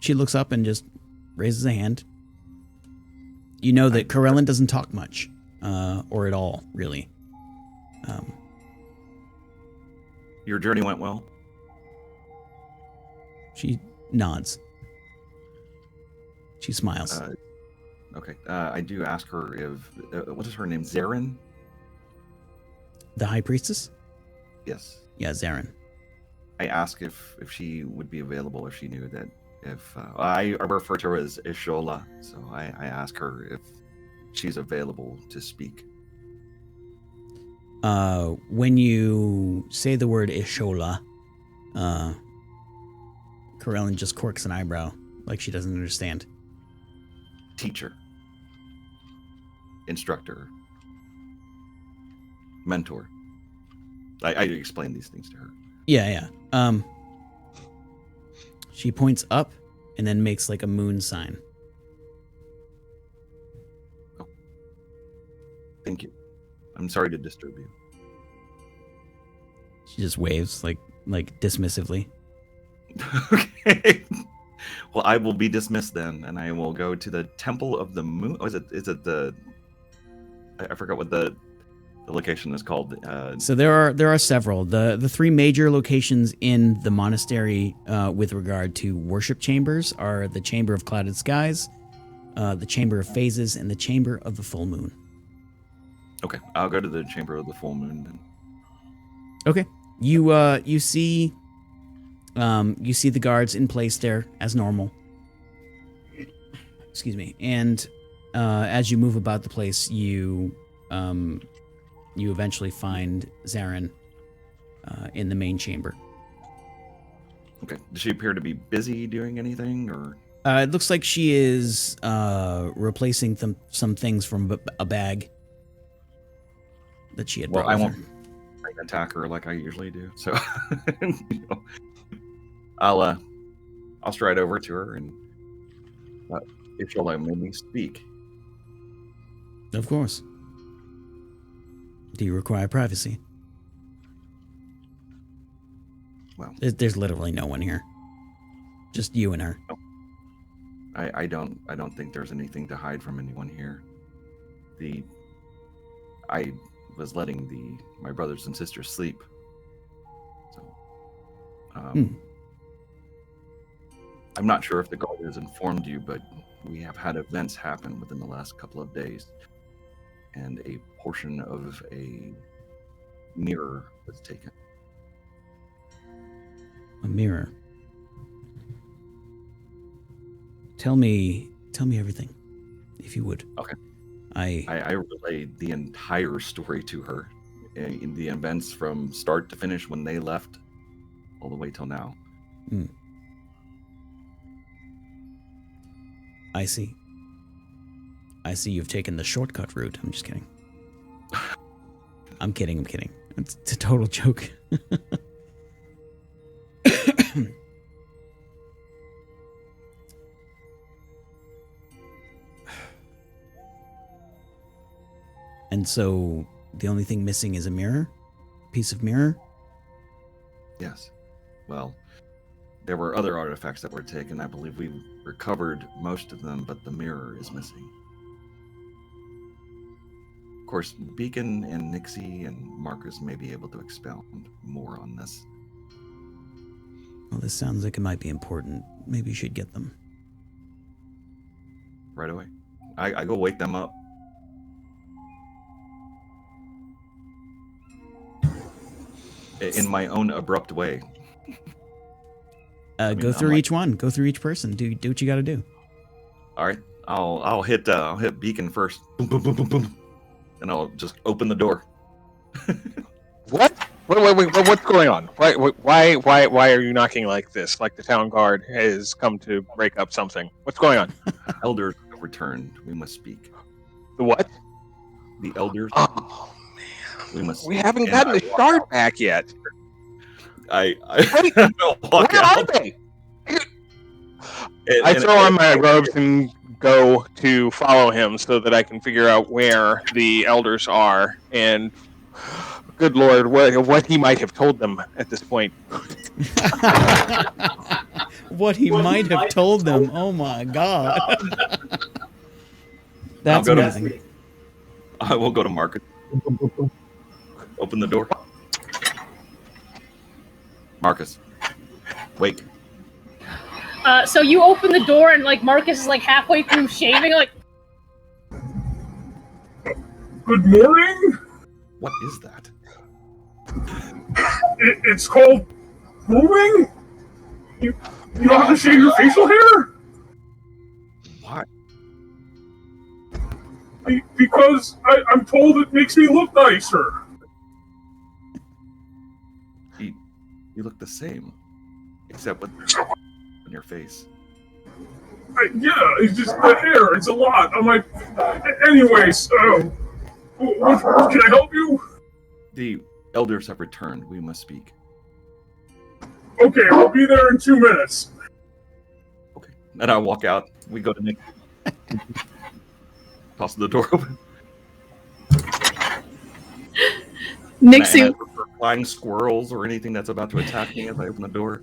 She looks up and just raises a hand. You know that Corellin doesn't talk much, or at all, really. Your journey went well? She nods. She smiles. Okay. I do ask her if... what is her name? Zarin? The High Priestess? Yes. Yeah, Zarin. I ask if she would be available, if she knew that... If I refer to her as Ishola, so I ask her if she's available to speak. When you say the word Ishola, Corellin just quirks an eyebrow, like she doesn't understand. Teacher. Instructor. Mentor. I explain these things to her. Yeah. She points up and then makes like a moon sign. Oh. Thank you. I'm sorry to disturb you. She just waves like dismissively. Okay. Well, I will be dismissed then, and I will go to the Temple of the Moon. Oh, is it the? I forgot what the location is called. So there are several. The three major locations in the monastery with regard to worship chambers are the Chamber of Clouded Skies, the Chamber of Phases, and the Chamber of the Full Moon. Okay, I'll go to the Chamber of the Full Moon then. Okay, you see the guards in place there as normal. Excuse me, and as you move about the place, you eventually find Zarin in the main chamber. Okay. Does she appear to be busy doing anything, or? It looks like she is replacing some things from a bag that she had brought with I won't her. attack her like I usually do. So I'll stride over to her and if she'll let me speak. Of course. Do you require privacy? Well, there's literally no one here. Just you and her. No. I don't think there's anything to hide from anyone here. I was letting my brothers and sisters sleep. So I'm not sure if the guard has informed you, but we have had events happen within the last couple of days. And a portion of a mirror was taken. A mirror. Tell me everything, if you would. Okay. I relayed the entire story to her, in the events from start to finish when they left, all the way till now. I see. You've taken the shortcut route. I'm just kidding. I'm kidding. It's a total joke. And so the only thing missing is a mirror? Piece of mirror? Yes. Well, there were other artifacts that were taken. I believe we recovered most of them, but the mirror is missing. Of course, Beacon and Myxi and Marcus may be able to expound more on this. Well, this sounds like it might be important. Maybe you should get them. Right away. I go wake them up. In my own abrupt way. Go through each one. Go through each person. Do what you got to do. All right. I'll hit Beacon first. Boom, boom, boom, boom, boom. And I'll just open the door. What? Wait, what's going on? Why are you knocking like this? Like the town guard has come to break up something. What's going on? Elders have returned. We must speak. The what? The elders. Oh man, we haven't gotten the shard back yet. I where are they? I throw on my robes and go to follow him so that I can figure out where the elders are and, good lord, what he might have told them at this point. What he might have told them. Oh my god. That's I'll go amazing. I will go to Marcus. Open the door. Marcus, wait. So you open the door and like Marcus is like halfway through shaving, like. Good morning. What is that? It's called grooming. You don't have to shave your facial hair? Why? Because I'm told it makes me look nicer. You look the same, except with on your face. Yeah, it's just the hair. It's a lot. I'm like, anyways, what can I help you? The elders have returned. We must speak. Okay, we'll be there in 2 minutes. Okay. And I walk out. We go to Nick. Toss the door open. Myxi. And I flying squirrels or anything that's about to attack me as I open the door.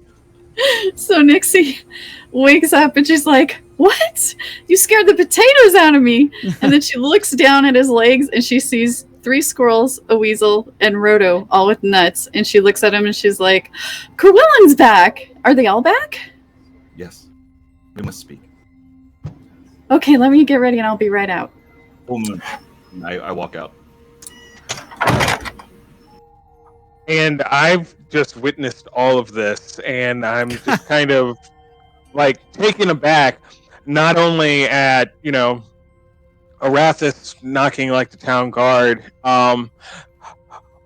So Myxi wakes up and she's like, "What? You scared the potatoes out of me!" And then she looks down at his legs and she sees 3 squirrels, a weasel, and Roto, all with nuts. And she looks at him and she's like, "Corwillan's back. Are they all back?" Yes. We must speak. Okay, let me get ready and I'll be right out. Full moon. I walk out. And I've just witnessed all of this, and I'm just kind of like taken aback, not only at, Arathis knocking like the town guard,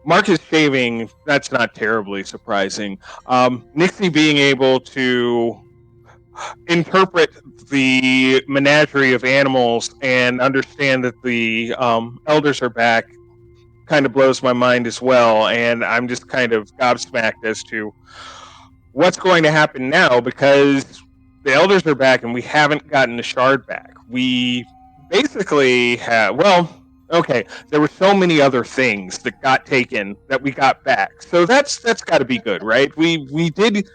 Marcus shaving, that's not terribly surprising. Myxi being able to interpret the menagerie of animals and understand that the elders are back kind of blows my mind as well, and I'm just kind of gobsmacked as to what's going to happen now, because the elders are back and we haven't gotten the shard back. We basically have, there were so many other things that got taken that we got back, so that's got to be good, right? We did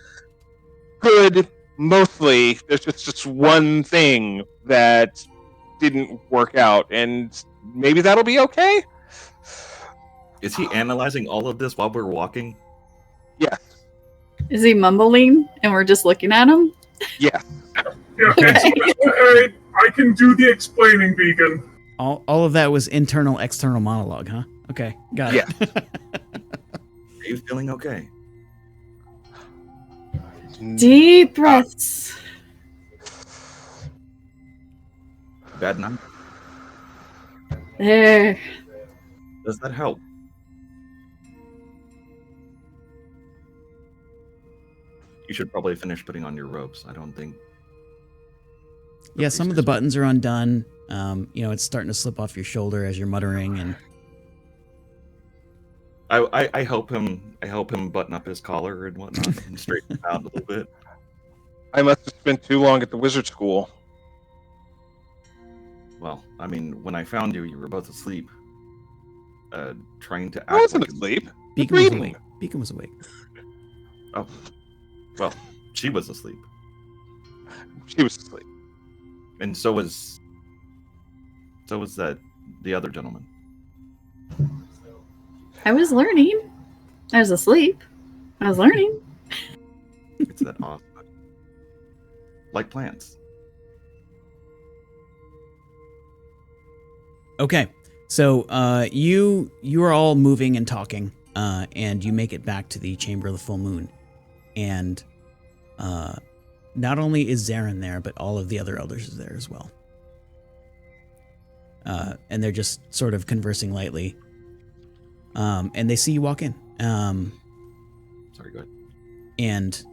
good mostly. There's just one thing that didn't work out, and maybe that'll be okay. Is he analyzing all of this while we're walking? Yes. Is he mumbling and we're just looking at him? Yes. Yeah, okay. I can do the explaining, Beacon. All of that was internal, external monologue, huh? Okay, got it. Are you feeling okay? Deep breaths. Bad night? There. Does that help? You should probably finish putting on your robes. I don't think... Yeah, some of the buttons are undone. It's starting to slip off your shoulder as you're muttering, and I help him button up his collar and whatnot and straighten him out a little bit. I must have spent too long at the wizard school. Well, I mean, when I found you, you were both asleep. Trying to act I wasn't like asleep. Beacon was awake. Beacon was awake. Oh. Well, she was asleep. She was asleep. And so was that the other gentleman. I was learning. I was asleep. I was learning. It's that off. Like plants. Okay, so you are all moving and talking, and you make it back to the Chamber of the Full Moon, and not only is Zarin there, but all of the other elders is there as well, and they're just sort of conversing lightly, and they see you walk in. Sorry, go ahead. And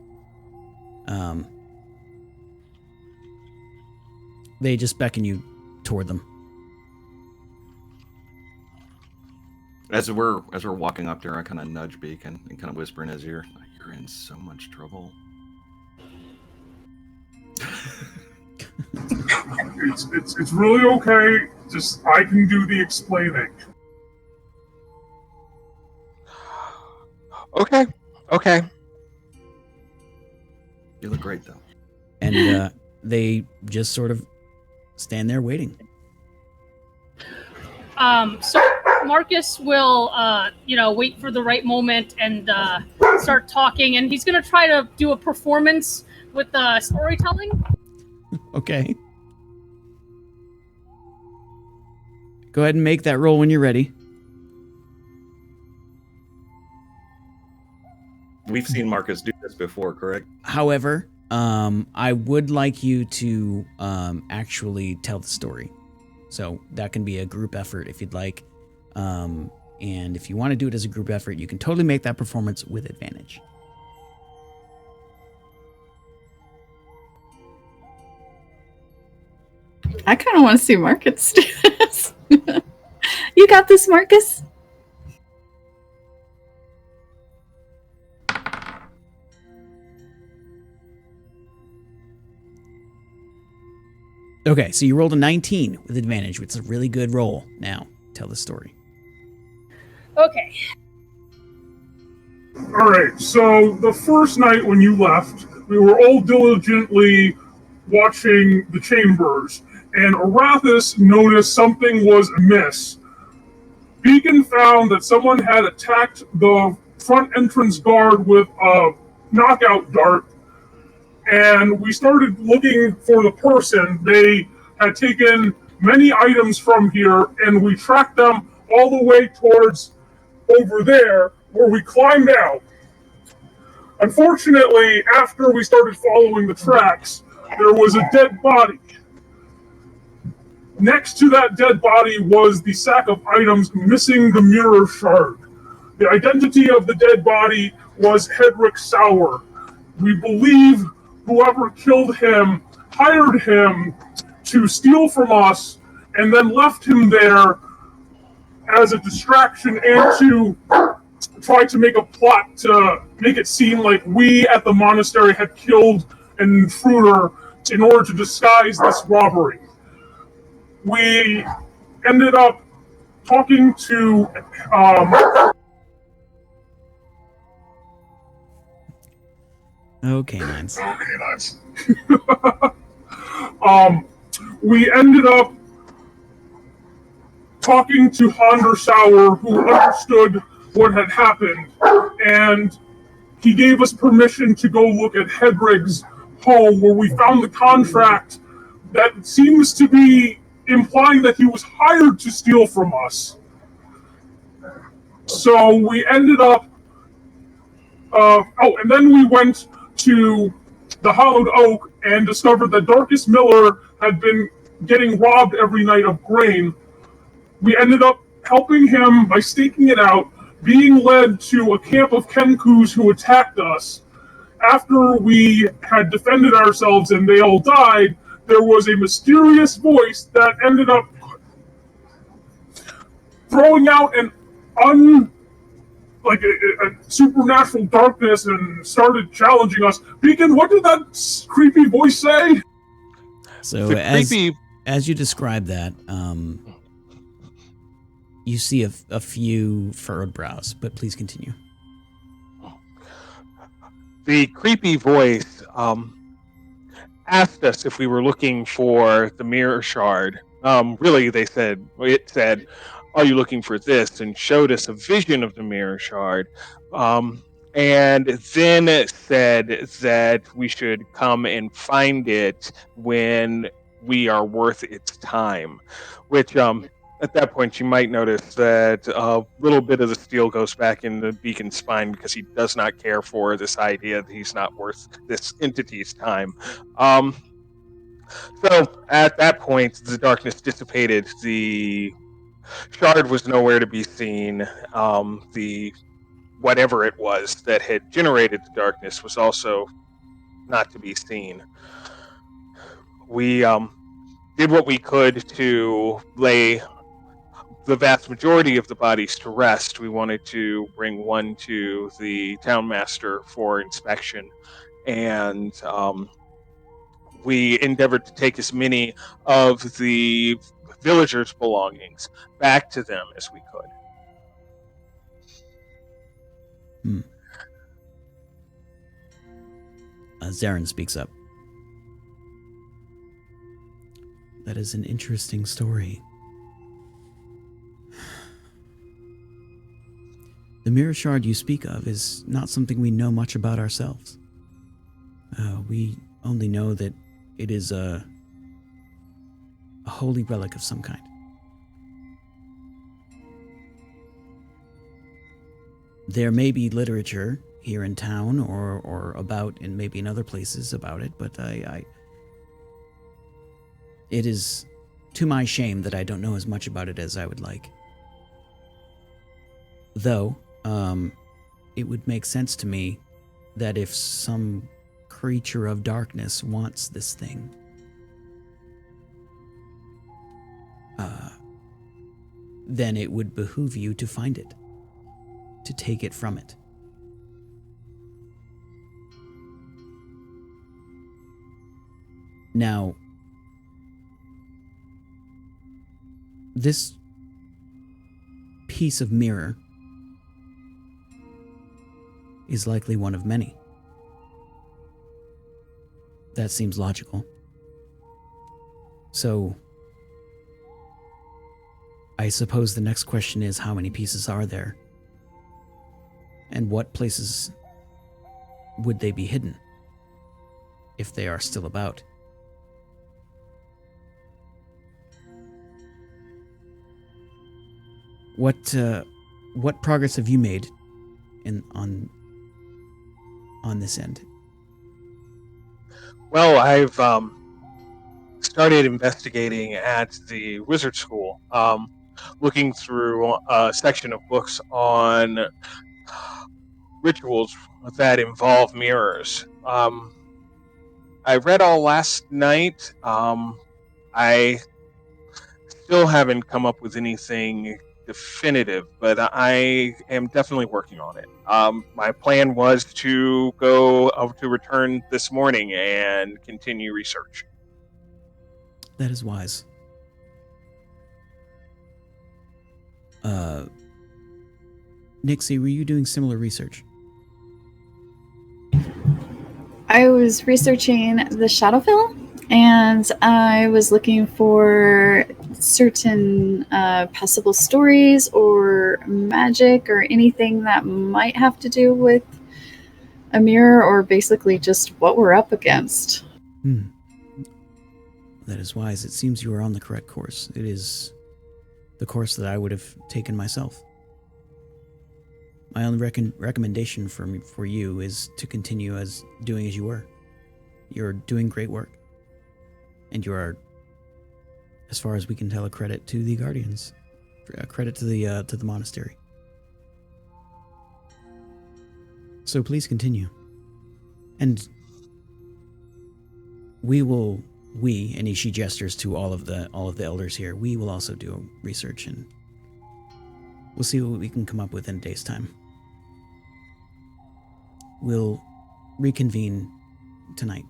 they just beckon you toward them. As we're walking up there, I kind of nudge Beacon and kind of whisper in his ear, "You're in so much trouble." It's really okay. Just I can do the explaining. Okay. You look great, though. And they just sort of stand there waiting. So Marcus will, wait for the right moment and start talking, and he's going to try to do a performance with storytelling. Okay. Go ahead and make that roll when you're ready. We've seen Marcus do this before, correct? However, I would like you to actually tell the story. So that can be a group effort if you'd like. And if you want to do it as a group effort, you can totally make that performance with advantage. I kind of want to see Marcus do this. You got this, Marcus? Okay, so you rolled a 19 with advantage, which is a really good roll. Now, tell the story. Okay. All right. So the first night when you left, we were all diligently watching the chambers, and Arathis noticed something was amiss. Beacon found that someone had attacked the front entrance guard with a knockout dart, and we started looking for the person. They had taken many items from here, and we tracked them all the way towards over there, where we climbed out. Unfortunately, after we started following the tracks, there was a dead body. Next to that dead body was the sack of items missing the mirror shard. The identity of the dead body was Hedrick Sauer. We believe whoever killed him hired him to steal from us and then left him there as a distraction and to try to make a plot to make it seem like we at the monastery had killed an intruder in order to disguise this robbery. We ended up talking to Okay, nice. We ended up talking to Honder Sauer, who understood what had happened, and he gave us permission to go look at Hedrig's home, where we found the contract that seems to be implying that he was hired to steal from us. So we ended up and then we went to the Hollowed Oak and discovered that Darkus Miller had been getting robbed every night of grain. We ended up helping him by staking it out, being led to a camp of Kenkus who attacked us. After we had defended ourselves and they all died, there was a mysterious voice that ended up throwing out a supernatural darkness and started challenging us. Beacon, what did that creepy voice say? So as you describe that, you see a few furrowed brows, but please continue. The creepy voice asked us if we were looking for the mirror shard. Really, it said, "Are you looking for this?" and showed us a vision of the mirror shard. And then it said that we should come and find it when we are worth its time, which at that point you might notice that a little bit of the steel goes back in the Beacon's spine because he does not care for this idea that he's not worth this entity's time. So at that point, the darkness dissipated. The shard was nowhere to be seen. The whatever it was that had generated the darkness was also not to be seen. We did what we could to lay the vast majority of the bodies to rest. We wanted to bring one to the Townmaster for inspection, and we endeavored to take as many of the villagers' belongings back to them as we could. Zarin speaks up. That is an interesting story. The mirror shard you speak of is not something we know much about ourselves. We only know that it is a holy relic of some kind. There may be literature here in town or about and maybe in other places about it, but it is to my shame that I don't know as much about it as I would like. Though, it would make sense to me that if some creature of darkness wants this thing, then it would behoove you to find it, to take it from it. Now, this piece of mirror is likely one of many. That seems logical. So, I suppose the next question is, how many pieces are there? And what places would they be hidden, if they are still about? What progress have you made on this end? Well, I've started investigating at the wizard school, looking through a section of books on rituals that involve mirrors. I read all last night. I still haven't come up with anything definitive, but I am definitely working on it. My plan was to return this morning and continue research. That is wise. Myxi, were you doing similar research? I was researching the Shadowfell, and I was looking for certain possible stories or magic or anything that might have to do with a mirror, or basically just what we're up against. That is wise. It seems you are on the correct course. It is the course that I would have taken myself. My only recommendation for you is to continue doing as you were. You're doing great work. And you are, as far as we can tell, a credit to the Guardians. A credit to the Monastery. So please continue. And and she gestures to all of the elders here, we will also do research, and we'll see what we can come up with in a day's time. We'll reconvene tonight.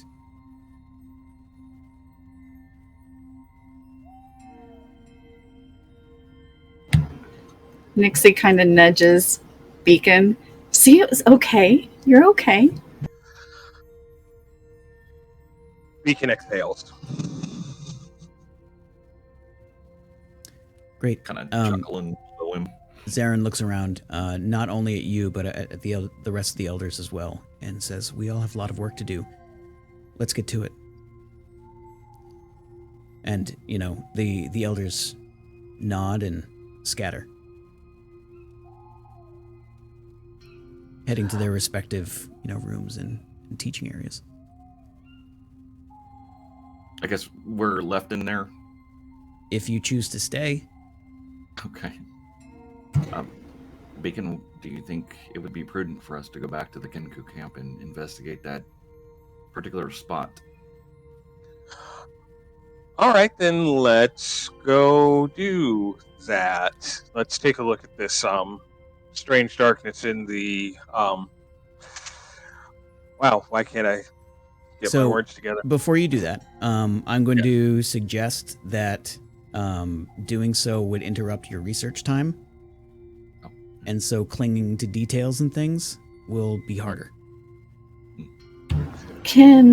Myxi kind of nudges Beacon. See, it was okay. You're okay. Beacon exhales. Great. Kind of chuckle and show him. Zarin looks around, not only at you, but at the rest of the elders as well, and says, we all have a lot of work to do. Let's get to it. And, the elders nod and scatter, heading to their respective, rooms and teaching areas. I guess we're left in there. If you choose to stay. Okay. Beacon, do you think it would be prudent for us to go back to the Kenku camp and investigate that particular spot? All right, then let's go do that. Let's take a look at this strange darkness in the wow, why can't I get my words together. Before you do that, I'm going to suggest that doing so would interrupt your research time. And so clinging to details and things will be harder. Can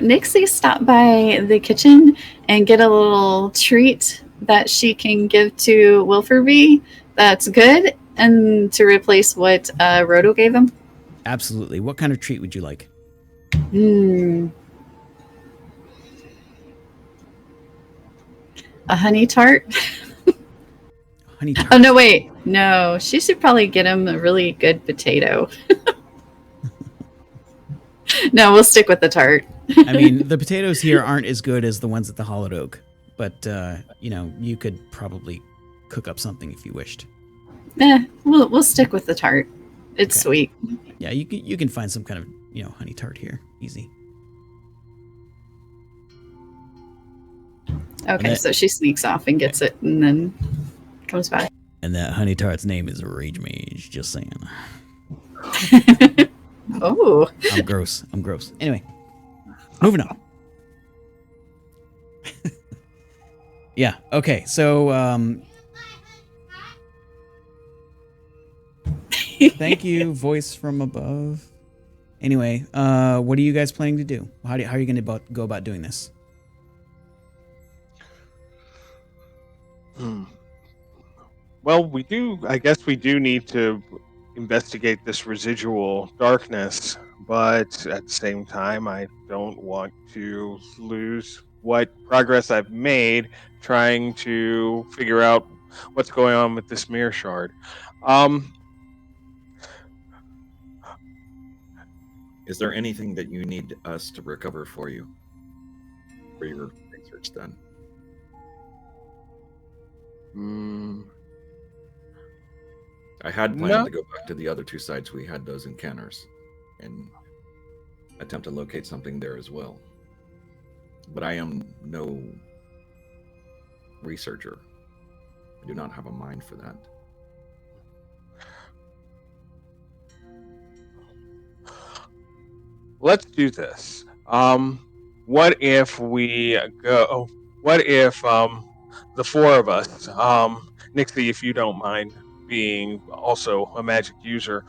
Nixie stop by the kitchen and get a little treat that she can give to Wilferby that's good and to replace what Roto gave him? Absolutely. What kind of treat would you like? A honey tart? Honey tart. Oh, no, wait. No, she should probably get him a really good potato. No, we'll stick with the tart. I mean, the potatoes here aren't as good as the ones at the Hollowed Oak, but, you could probably cook up something if you wished. We'll stick with the tart. It's sweet. Yeah, you can find some kind of, honey tart here. Easy. Okay, so she sneaks off and gets it and then comes back. And that honey tart's name is Rage Mage, just saying. Oh. I'm gross. Anyway, moving on. Yeah, okay, so, thank you, voice from above. Anyway, what are you guys planning to do? How are you going to go about doing this? Well, I guess we do need to investigate this residual darkness, but at the same time, I don't want to lose what progress I've made trying to figure out what's going on with this mirror shard. Is there anything that you need us to recover for you? For your research done? I had planned to go back to the other two sites we had those encounters and attempt to locate something there as well. But I am no researcher. I do not have a mind for that. Let's do this. What if we go? What if the four of us, Nixie, if you don't mind being also a magic user,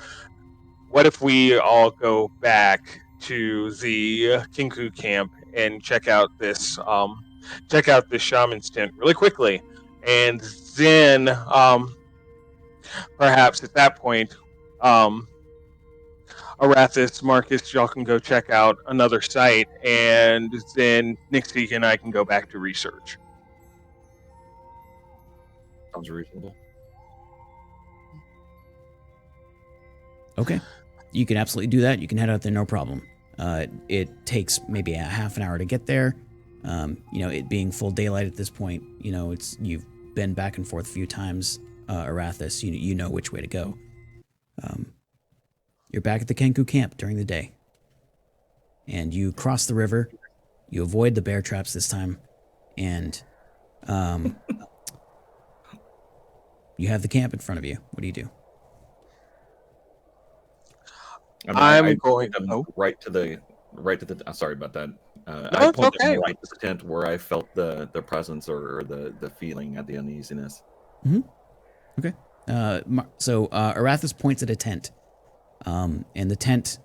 what if we all go back to the Kenku camp and check out this shaman's tent really quickly, and then perhaps at that point, Arathis, Marcus, y'all can go check out another site, and then Nixie and I can go back to research. Sounds reasonable. Okay. You can absolutely do that. You can head out there, no problem. It takes maybe a half an hour to get there. It being full daylight at this point, you've been back and forth a few times, Arathis, you know which way to go. You're back at the Kenku camp during the day. And you cross the river. You avoid the bear traps this time. And you have the camp in front of you. What do you do? I'm going right to the. Sorry about that. No, I it's pointed okay. right to the tent where I felt the presence or the feeling at the uneasiness. Mm-hmm. Okay. So Arathis points at a tent. And the tent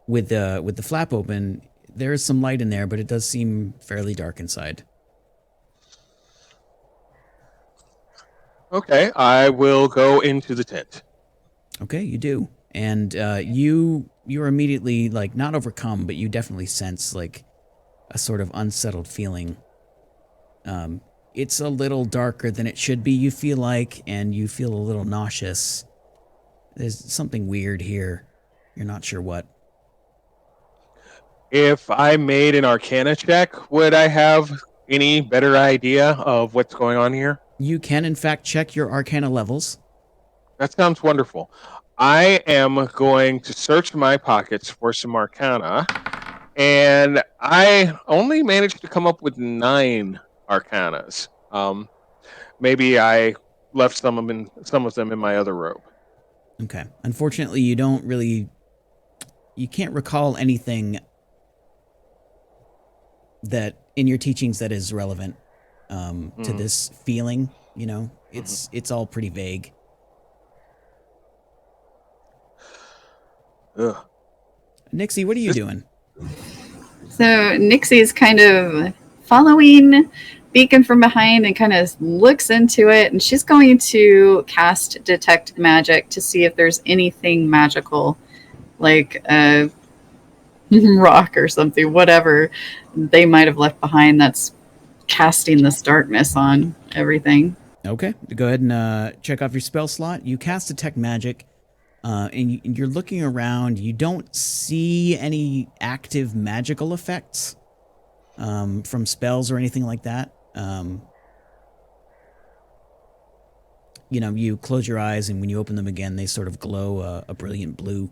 with the flap open, there is some light in there, but it does seem fairly dark inside. Okay, I will go into the tent. Okay, you do. And you're immediately not overcome, but you definitely sense a sort of unsettled feeling. It's a little darker than it should be, you feel like, and you feel a little nauseous. There's something weird here. You're not sure what. If I made an Arcana check, would I have any better idea of what's going on here? You can, in fact, check your Arcana levels. That sounds wonderful. I am going to search my pockets for some Arcana, and I only managed to come up with 9 Arcanas. Maybe I left some of them in my other robe. Okay. Unfortunately, you can't recall anything that in your teachings that is relevant to this feeling. You know, it's all pretty vague. Ugh. Nixie, what are you doing? So Nixie is kind of following Beacon from behind and kind of looks into it, and she's going to cast Detect Magic to see if there's anything magical, like a rock or something, whatever they might have left behind that's casting this darkness on everything. Okay, go ahead and check off your spell slot. You cast Detect Magic. And you're looking around. You don't see any active magical effects from spells or anything like that. You know, you close your eyes, and when you open them again, they sort of glow a brilliant blue.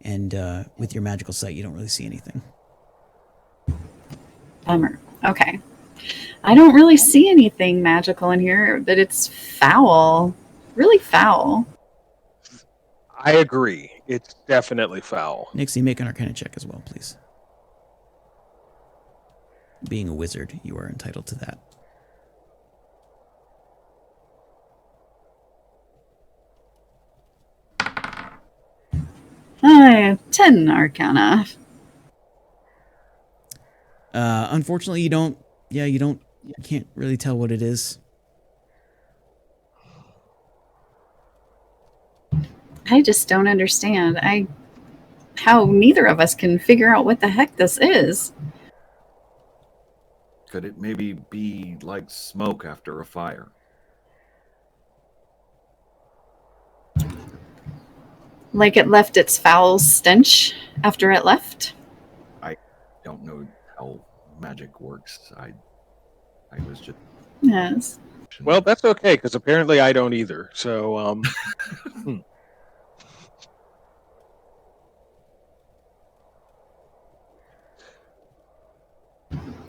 And with your magical sight, you don't really see anything. Bummer. Okay. I don't really see anything magical in here, but it's foul. Really foul. I agree. It's definitely foul. Nixie, make an Arcana check as well, please. Being a wizard, you are entitled to that. I have 10 Arcana. Unfortunately, you can't really tell what it is. I just don't understand. How neither of us can figure out what the heck this is. Could it maybe be like smoke after a fire? Like it left its foul stench after it left? I don't know how magic works. I was just... Yes. Well, that's okay, because apparently I don't either. So,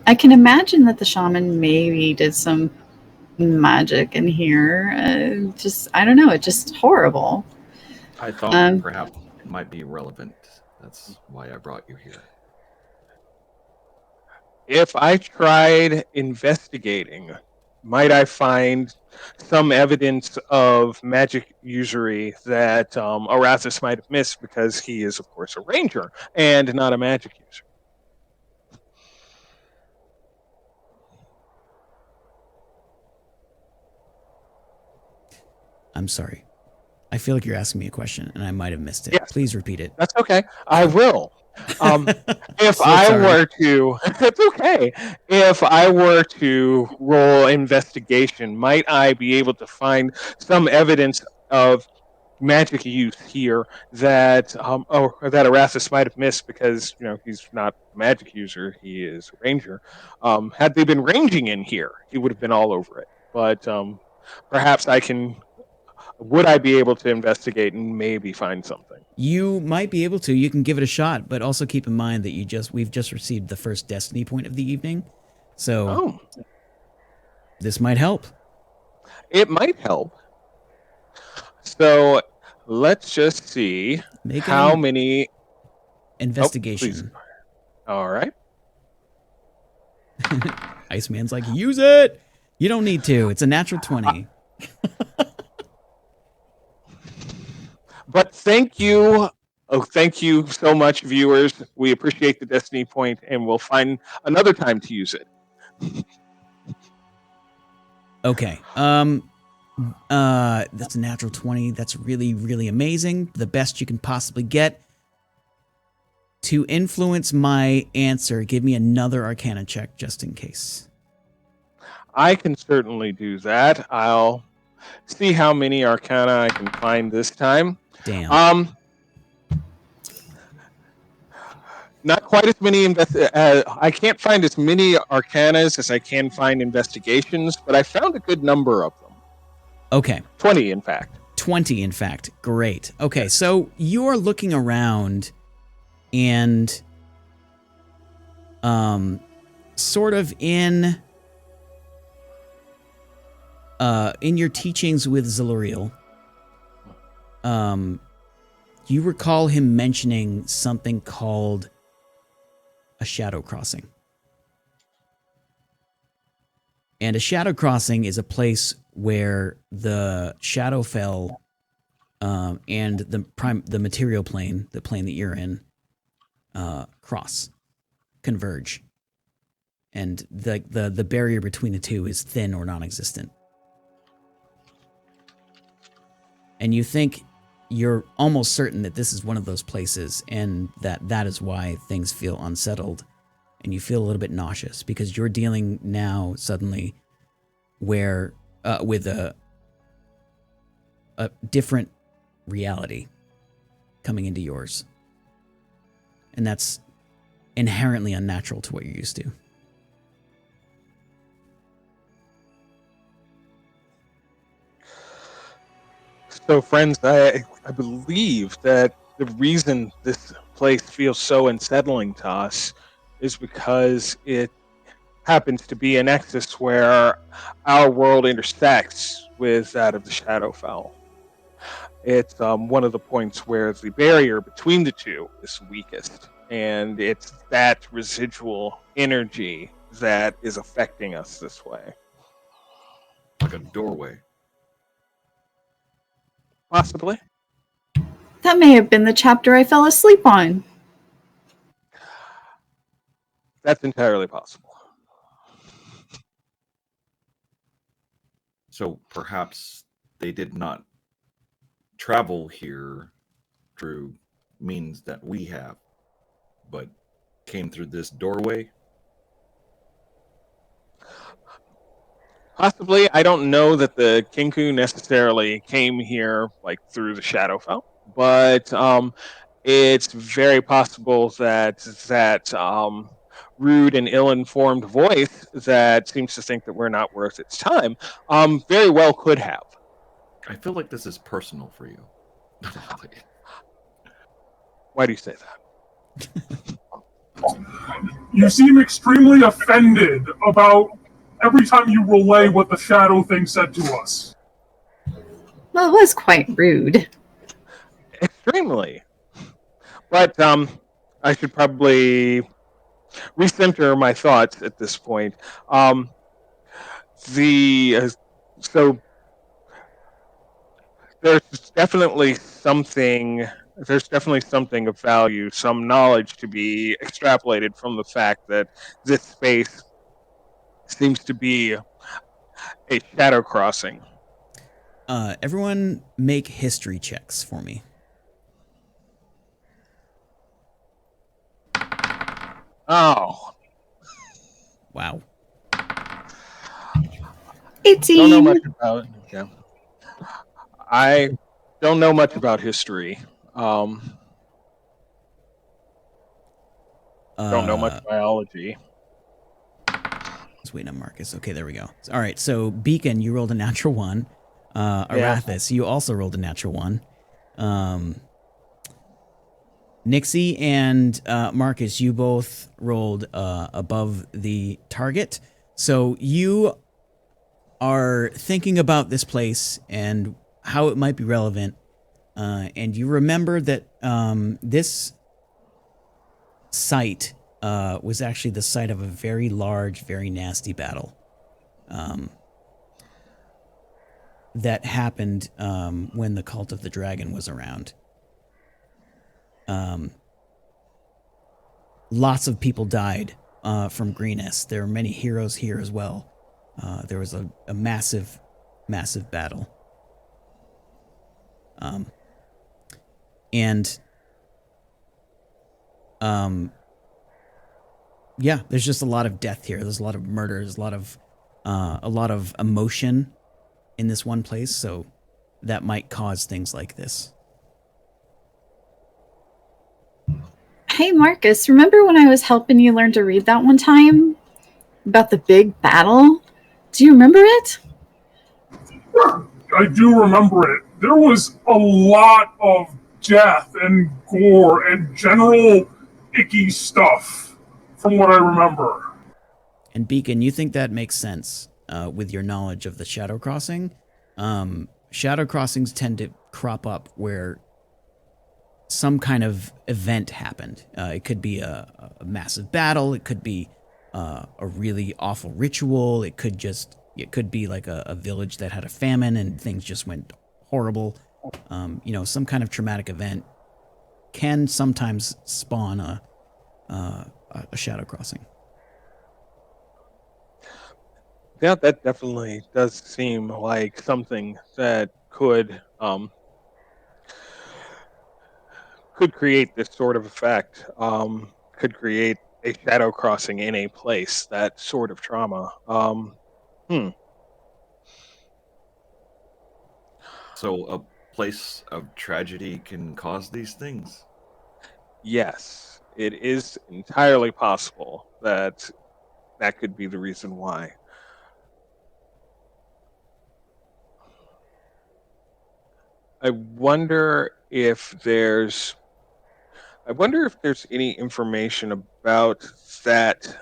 I can imagine that the shaman maybe did some magic in here. I don't know. It's just horrible. I thought perhaps it might be relevant. That's why I brought you here. if I tried investigating, might I find some evidence of magic usury that Arathis might have missed because he is, of course, a ranger and not a magic user? I'm sorry. I feel like you're asking me a question, and I might have missed it. Yes. Please repeat it. That's okay. I will. If So I sorry. were to, it's okay. If I were to roll investigation, might I be able to find some evidence of magic use here that that Arathis might have missed because he's not a magic user, he is a ranger. Had they been ranging in here, he would have been all over it. But perhaps would I be able to investigate and maybe find something? You might be able to. You can give it a shot, but also keep in mind that we've just received the first destiny point of the evening. So this might help. It might help. So let's just see how many investigation. All right. Iceman's like, use it. You don't need to. It's a natural 20. But thank you. Oh, thank you so much, viewers. We appreciate the destiny point, and we'll find another time to use it. Okay. That's a natural 20. That's really, really amazing. The best you can possibly get. To influence my answer, give me another Arcana check just in case. I can certainly do that. I'll see how many Arcana I can find this time. Damn. Not quite as many. I can't find as many Arcanas as I can find investigations, but I found a good number of them. Okay. 20, in fact. 20, in fact. Great. Okay, so you're looking around and sort of in your teachings with Ziluriel, you recall him mentioning something called a shadow crossing. And a shadow crossing is a place where the Shadowfell and the material plane, the plane that you're in, converge. And the barrier between the two is thin or non-existent. And you think you're almost certain that this is one of those places, and that is why things feel unsettled, and you feel a little bit nauseous because you're dealing now suddenly with a different reality coming into yours, and that's inherently unnatural to what you're used to. So, friends, I believe that the reason this place feels so unsettling to us is because it happens to be a nexus where our world intersects with that of the Shadowfell. It's one of the points where the barrier between the two is weakest, and it's that residual energy that is affecting us this way. Like a doorway. Possibly. That may have been the chapter I fell asleep on. That's entirely possible. So perhaps they did not travel here through means that we have, but came through this doorway. Possibly. I don't know that the Kenku necessarily came here like through the Shadowfell, but it's very possible that rude and ill-informed voice that seems to think that we're not worth its time very well could have. I feel like this is personal for you. Why do you say that? You seem extremely offended about every time you relay what the shadow thing said to us. Well, it was quite rude. Extremely. But I should probably recenter my thoughts at this point. So there's definitely something of value, some knowledge to be extrapolated from the fact that this space seems to be a shadow crossing. Everyone make history checks for me. Oh. Wow. 18. Don't know much about it. Yeah. I don't know much about history. Don't know much biology. Let's wait on Marcus. Okay, there we go. All right, so Beacon, you rolled a natural 1. Arathis, you also rolled a natural 1. Nixie and Marcus, you both rolled above the target. So you are thinking about this place and how it might be relevant. And you remember that this site was actually the site of a very large, very nasty battle that happened when the Cult of the Dragon was around. Lots of people died from Greenest. There are many heroes here as well. There was a massive, massive battle. Yeah, there's just a lot of death here. There's a lot of murder. There's a lot of emotion in this one place. So that might cause things like this. Hey, Marcus, remember when I was helping you learn to read that one time? About the big battle? Do you remember it? I do remember it. There was a lot of death and gore and general icky stuff, from what I remember. And Beacon, you think that makes sense with your knowledge of the Shadow Crossing? Shadow Crossings tend to crop up where some kind of event happened. It could be a massive battle. It could be a really awful ritual. It could be like a village that had a famine and things just went horrible. Some kind of traumatic event can sometimes spawn a shadow crossing. Yeah, that definitely does seem like something that could create this sort of effect. Could create a shadow crossing in a place. That sort of trauma. So a place of tragedy can cause these things. Yes, it is entirely possible that that could be the reason why. I wonder if there's any information about that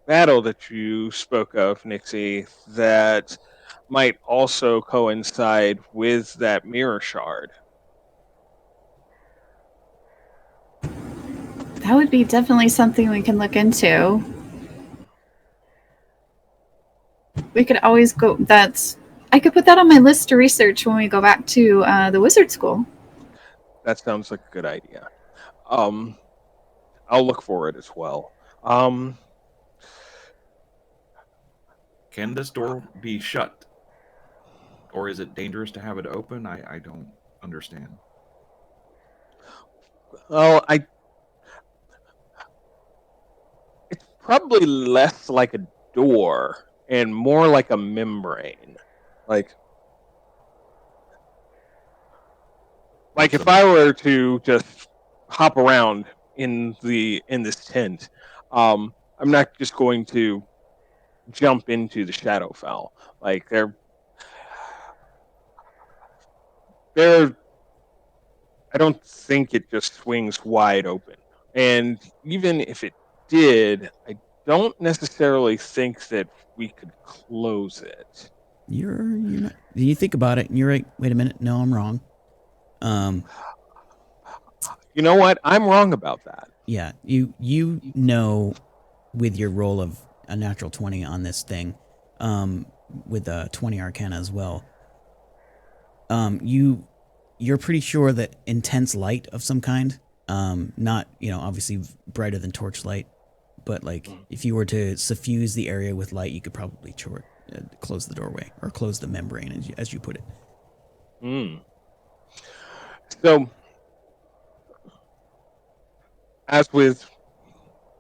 battle that you spoke of, Nixie, that might also coincide with that mirror shard. That would be definitely something we can look into. We could always go. I could put that on my list to research when we go back to the wizard school. That sounds like a good idea. I'll look for it as well. Can this door be shut? Or is it dangerous to have it open? I don't understand. Oh, it's probably less like a door and more like a membrane. Like if I were to just hop around in this tent, I'm not just going to jump into the Shadowfell. Like they're I don't think it just swings wide open. And even if it did, I don't necessarily think that we could close it. You're not. You think about it, and you're like, wait a minute, no, I'm wrong. You know what? I'm wrong about that. Yeah, you know, with your roll of a natural 20 on this thing, with a 20 Arcana as well, you're pretty sure that intense light of some kind, not, obviously brighter than torchlight, but like if you were to suffuse the area with light, you could probably close the doorway or close the membrane, as you put it. So, as with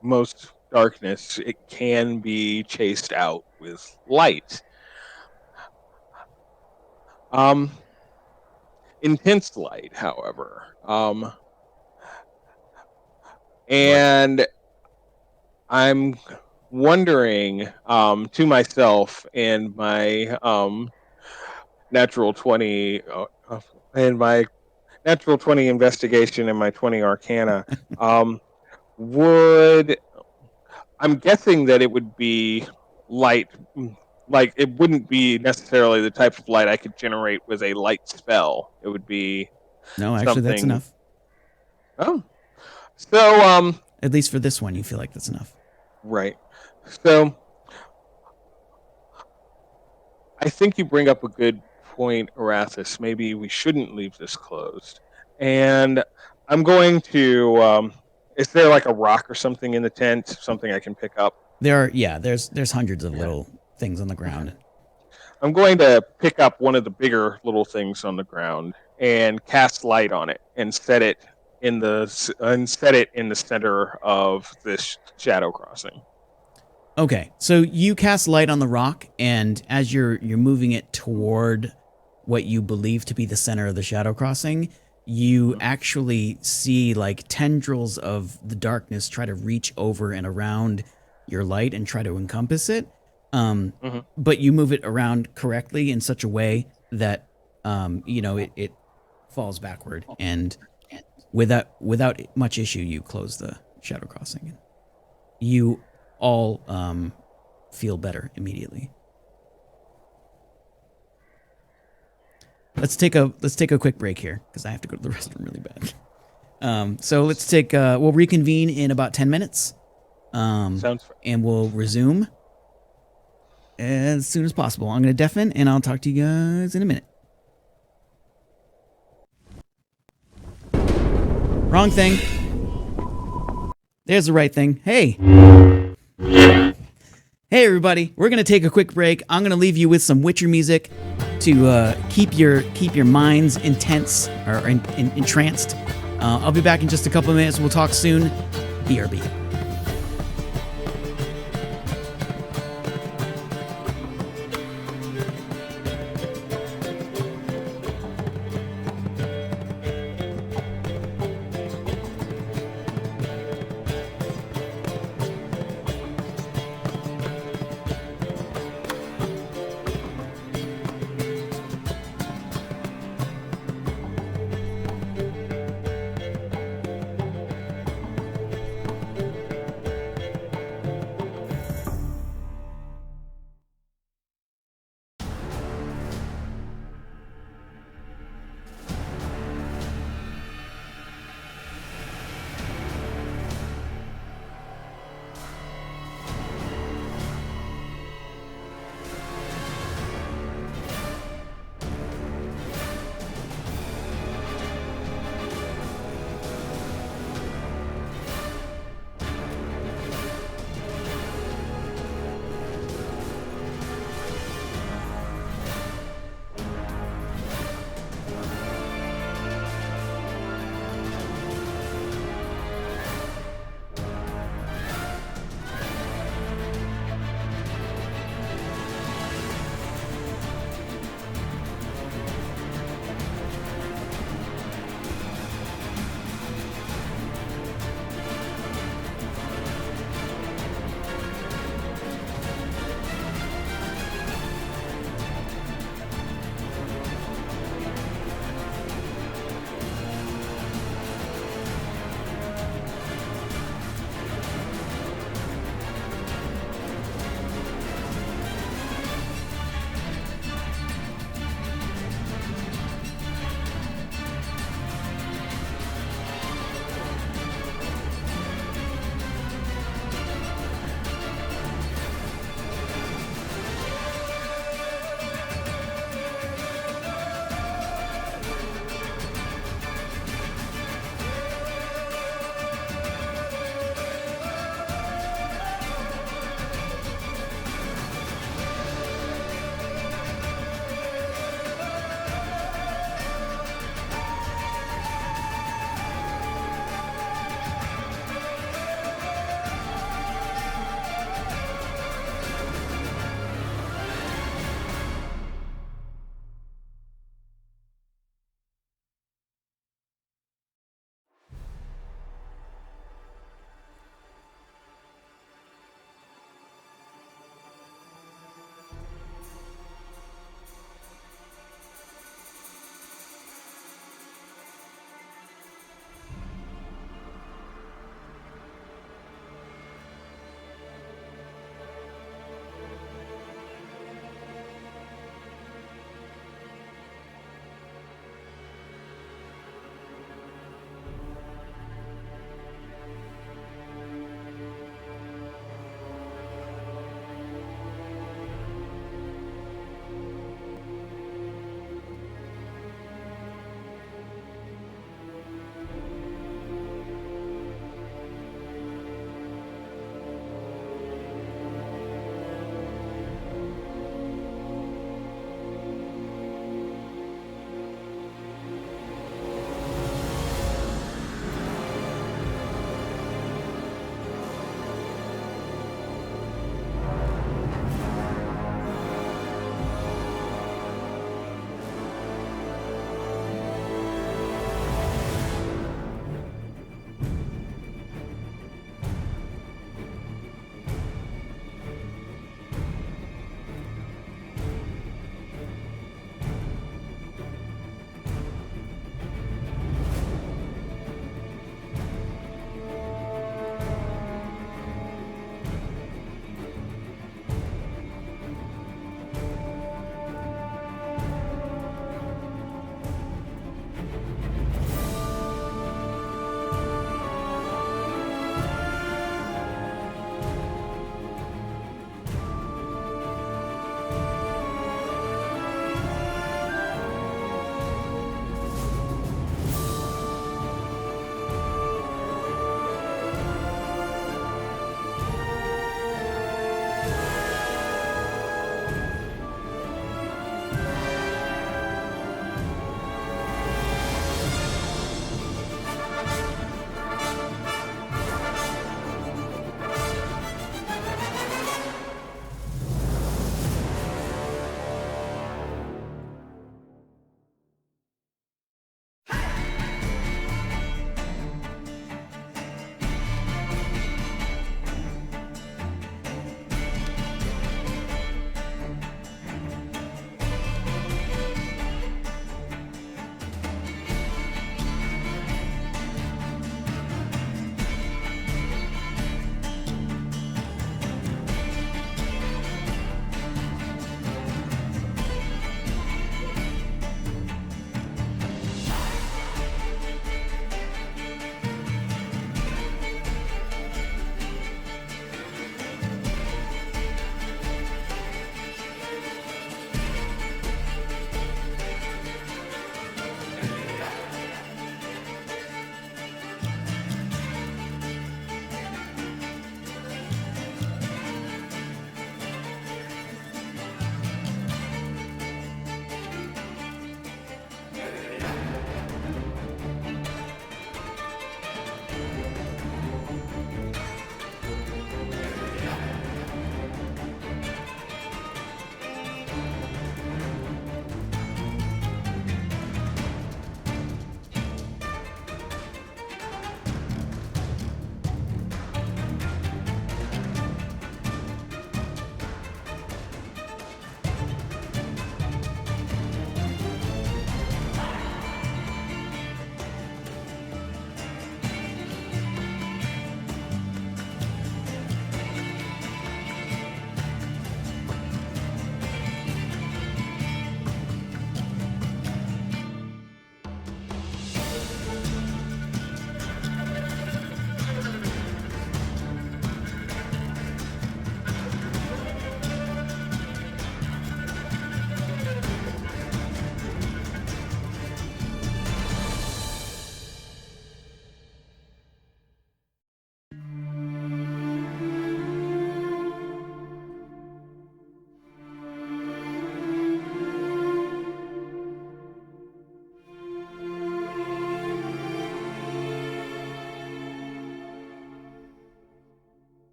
most darkness, it can be chased out with light. Intense light, however. And I'm wondering to myself and my natural 20 and my natural 20 investigation and my 20 Arcana, I'm guessing that it would be light. Like, it wouldn't be necessarily the type of light I could generate with a light spell. It would be No, actually, that's enough. Oh. So, at least for this one, you feel like that's enough. Right. So, I think you bring up a good point, Arathis. Maybe we shouldn't leave this closed. And I'm going to... is there like a rock or something in the tent? Something I can pick up? There's hundreds of little things on the ground. I'm going to pick up one of the bigger little things on the ground and cast light on it and set it in the center of this shadow crossing. Okay, so you cast light on the rock, and as you're moving it toward what you believe to be the center of the shadow crossing, you actually see like tendrils of the darkness try to reach over and around your light and try to encompass it. But you move it around correctly in such a way that it falls backward, and without much issue, you close the shadow crossing. You all feel better immediately. Let's take a quick break here because I have to go to the restroom really bad. So let's take we'll reconvene in about 10 minutes. Sounds fun. And we'll resume as soon as possible. I'm going to deafen, and I'll talk to you guys in a minute. Wrong thing. There's the right thing. Hey. Hey, everybody. We're going to take a quick break. I'm going to leave you with some Witcher music to keep your minds intense or entranced. I'll be back in just a couple of minutes. We'll talk soon. BRB.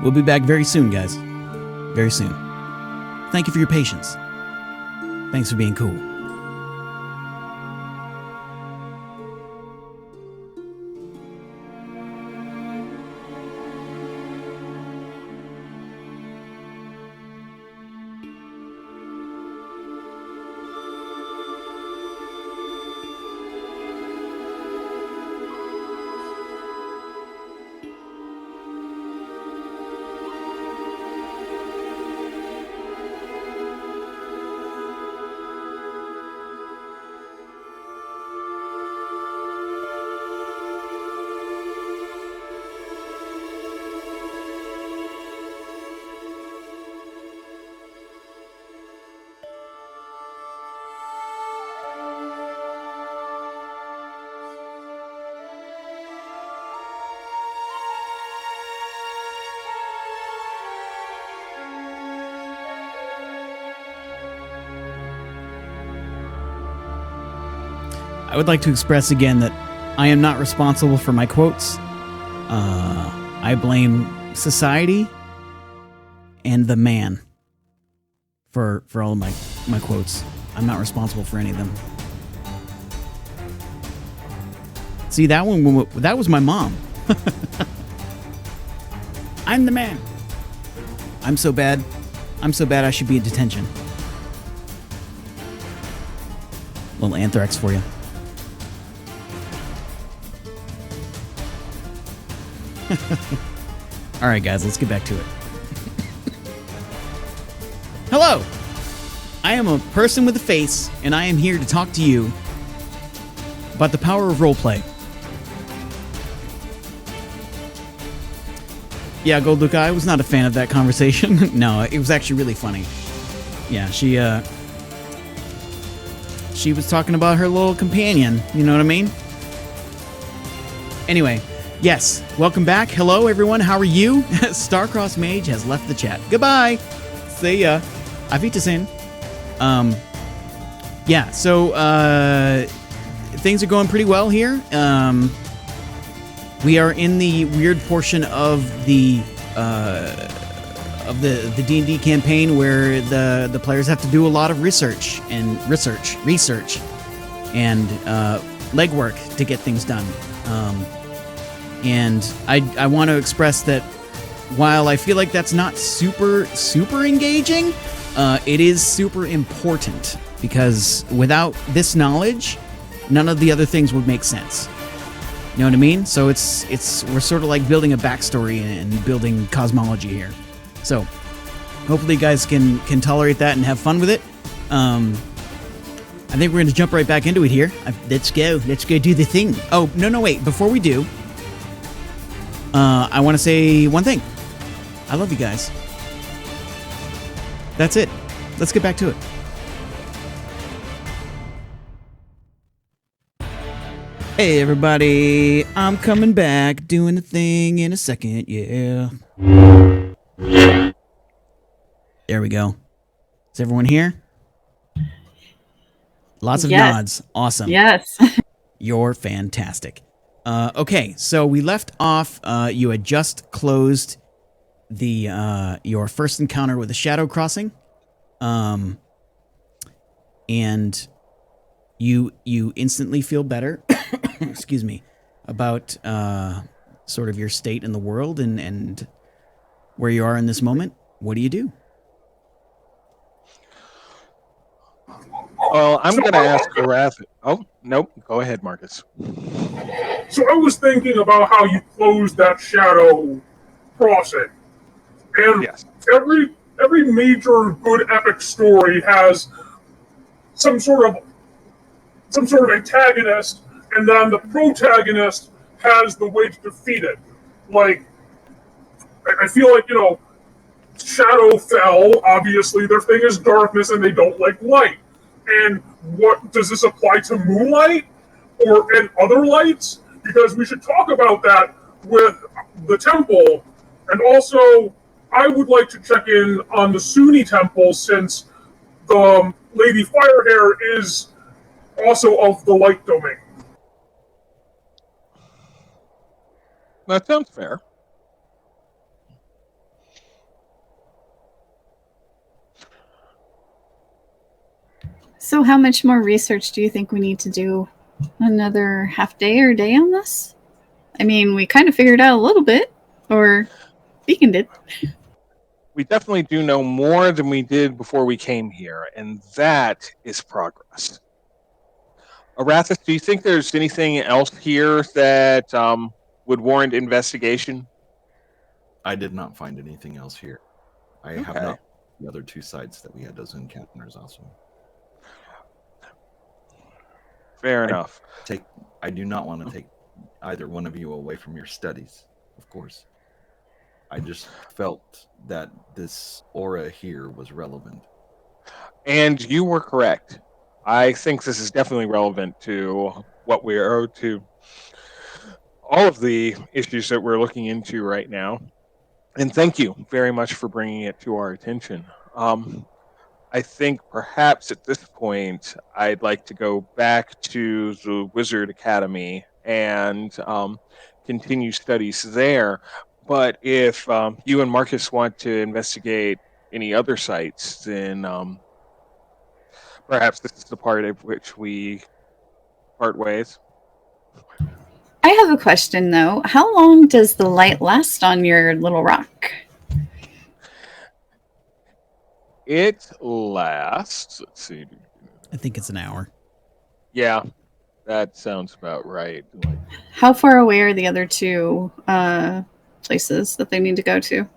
We'll be back very soon, guys. Very soon. Thank you for your patience. Thanks for being cool. I would like to express again that I am not responsible for my quotes. I blame society and the man for all of my quotes. I'm not responsible for any of them. See, that one, that was my mom. I'm the man. I'm so bad I should be in detention. Little anthrax for you. All right, guys, let's get back to it. Hello! I am a person with a face, and I am here to talk to you about the power of roleplay. Yeah, Gold I was not a fan of that conversation. No, it was actually really funny. Yeah, she was talking about her little companion, you know what I mean? Anyway, yes, welcome back. Hello, everyone. How are you? Starcross Mage has left the chat. Goodbye. See ya. Auf Wiedersehen. Yeah, so things are going pretty well here. We are in the weird portion of the D&D campaign where the players have to do a lot of research and legwork to get things done. And I want to express that while I feel like that's not super engaging, it is super important, because without this knowledge, none of the other things would make sense. You know what I mean? So we're sort of like building a backstory and building cosmology here. So hopefully you guys can tolerate that and have fun with it. I think we're going to jump right back into it here. Let's go do the thing. Oh, no, wait. Before we do, I want to say one thing. I love you guys. That's it. Let's get back to it. Hey everybody, I'm coming back, doing a thing in a second, yeah. There we go. Is everyone here? Lots of nods. Awesome. Yes. You're fantastic. Okay, so we left off, you had just closed the your first encounter with the Shadow Crossing. And you instantly feel better, excuse me, about sort of your state in the world and where you are in this moment. What do you do? Well, I'm going to ask Arath. Oh, nope. Go ahead, Marcus. So I was thinking about how you closed that Shadow Crossing. And Yes. every major good epic story has some sort of antagonist, and then the protagonist has the way to defeat it. Like, I feel like, Shadowfell, obviously their thing is darkness and they don't like light. And what does this apply to Moonlight and other lights? Because we should talk about that with the temple. And also, I would like to check in on the Sunni temple, since the Lady Firehair is also of the light domain. That sounds fair. So how much more research do you think we need to do? Another half day or day on this? I mean, we kind of figured out a little bit, or Beacon did. We definitely do know more than we did before we came here, and that is progress. Arathis, do you think there's anything else here that would warrant investigation? I did not find anything else here. I have Okay. not the other two sites that we had those encounters also. Fair enough. I do not want to take either one of you away from your studies, of course. I just felt that this aura here was relevant. And you were correct. I think this is definitely relevant to what we are to all of the issues that we're looking into right now. And thank you very much for bringing it to our attention. I think perhaps at this point, I'd like to go back to the Wizard Academy and continue studies there. But if you and Marcus want to investigate any other sites, then perhaps this is the part at which we part ways. I have a question, though. How long does the light last on your little rock? It lasts, let's see. I think it's an hour. Yeah, that sounds about right. How far away are the other two places that they need to go to?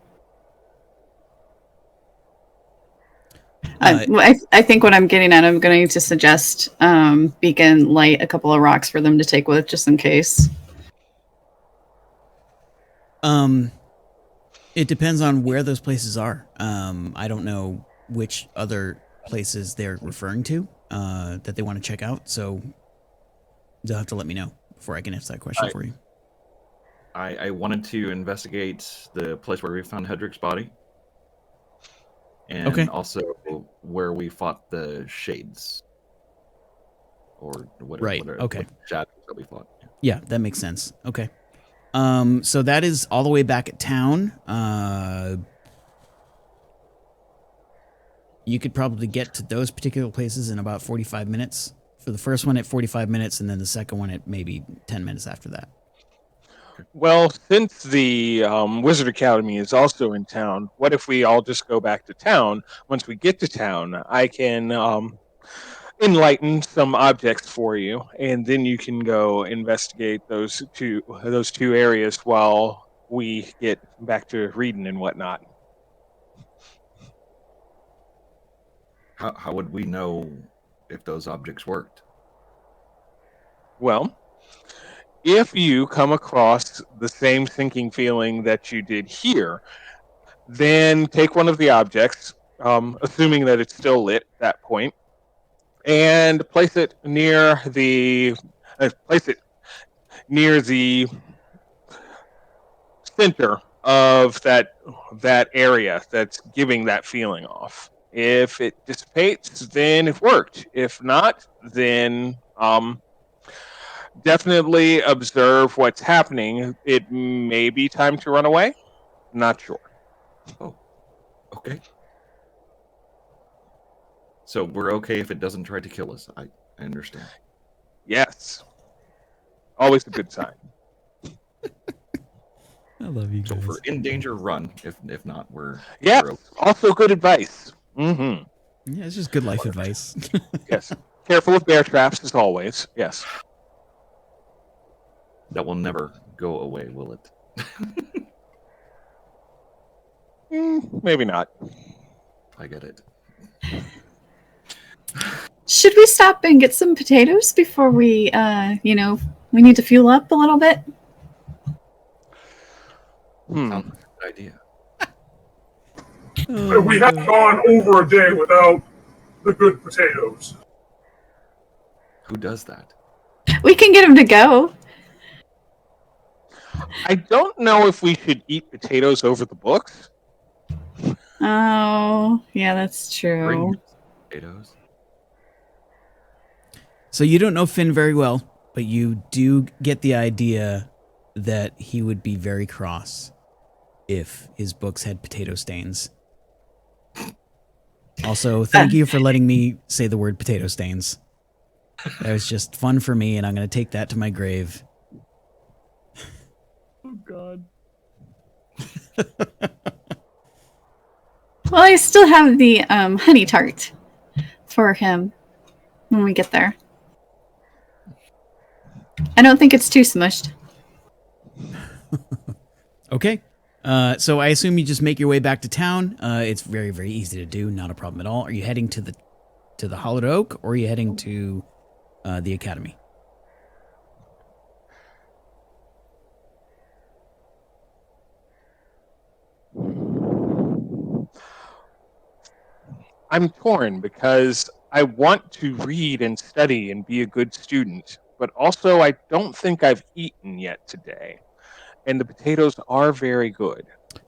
I think what I'm getting at, I'm going to suggest Beacon light a couple of rocks for them to take with, just in case. It depends on where those places are. I don't know which other places they're referring to that they want to check out, so they'll have to let me know before I can answer that question for you. I wanted to investigate the place where we found Hedrick's body. And also where we fought the shades. Or whatever. Okay. Shadows that we fought. Yeah, that makes sense. Okay. So that is all the way back at town. You could probably get to those particular places in about 45 minutes. For the first one at 45 minutes, and then the second one at maybe 10 minutes after that. Well, since the Wizard Academy is also in town, what if we all just go back to town? Once we get to town, I can enlighten some objects for you, and then you can go investigate those two areas while we get back to reading and whatnot. How would we know if those objects worked? Well, if you come across the same thinking feeling that you did here, then take one of the objects, assuming that it's still lit at that point, and place it near the center of that area that's giving that feeling off. If it dissipates, then it worked. If not, then definitely observe what's happening. It may be time to run away. Not sure. Oh, okay. So we're okay if it doesn't try to kill us. I understand. Yes. Always a good sign. I love you guys. So if we're in danger, run. If not, we're okay. Also good advice. Yeah, it's just good life advice. Yes. Careful with bear traps, as always. Yes. That will never go away, will it? Maybe not. I get it. Should we stop and get some potatoes before we, we need to fuel up a little bit? Sounds like a good idea. We have gone over a day without the good potatoes. Who does that? We can get them to go. I don't know if we should eat potatoes over the books. Oh, yeah, that's true. Bring potatoes. So you don't know Finn very well, but you do get the idea that he would be very cross if his books had potato stains. Also, thank you for letting me say the word potato stains. That was just fun for me, and I'm going to take that to my grave. Oh, God. Well, I still have the honey tart for him when we get there. I don't think it's too smushed. Okay. So I assume you just make your way back to town. It's very, very easy to do. Not a problem at all. Are you heading to the Hollowed Oak, or are you heading to the Academy? I'm torn because I want to read and study and be a good student, but also I don't think I've eaten yet today. And the potatoes are very good.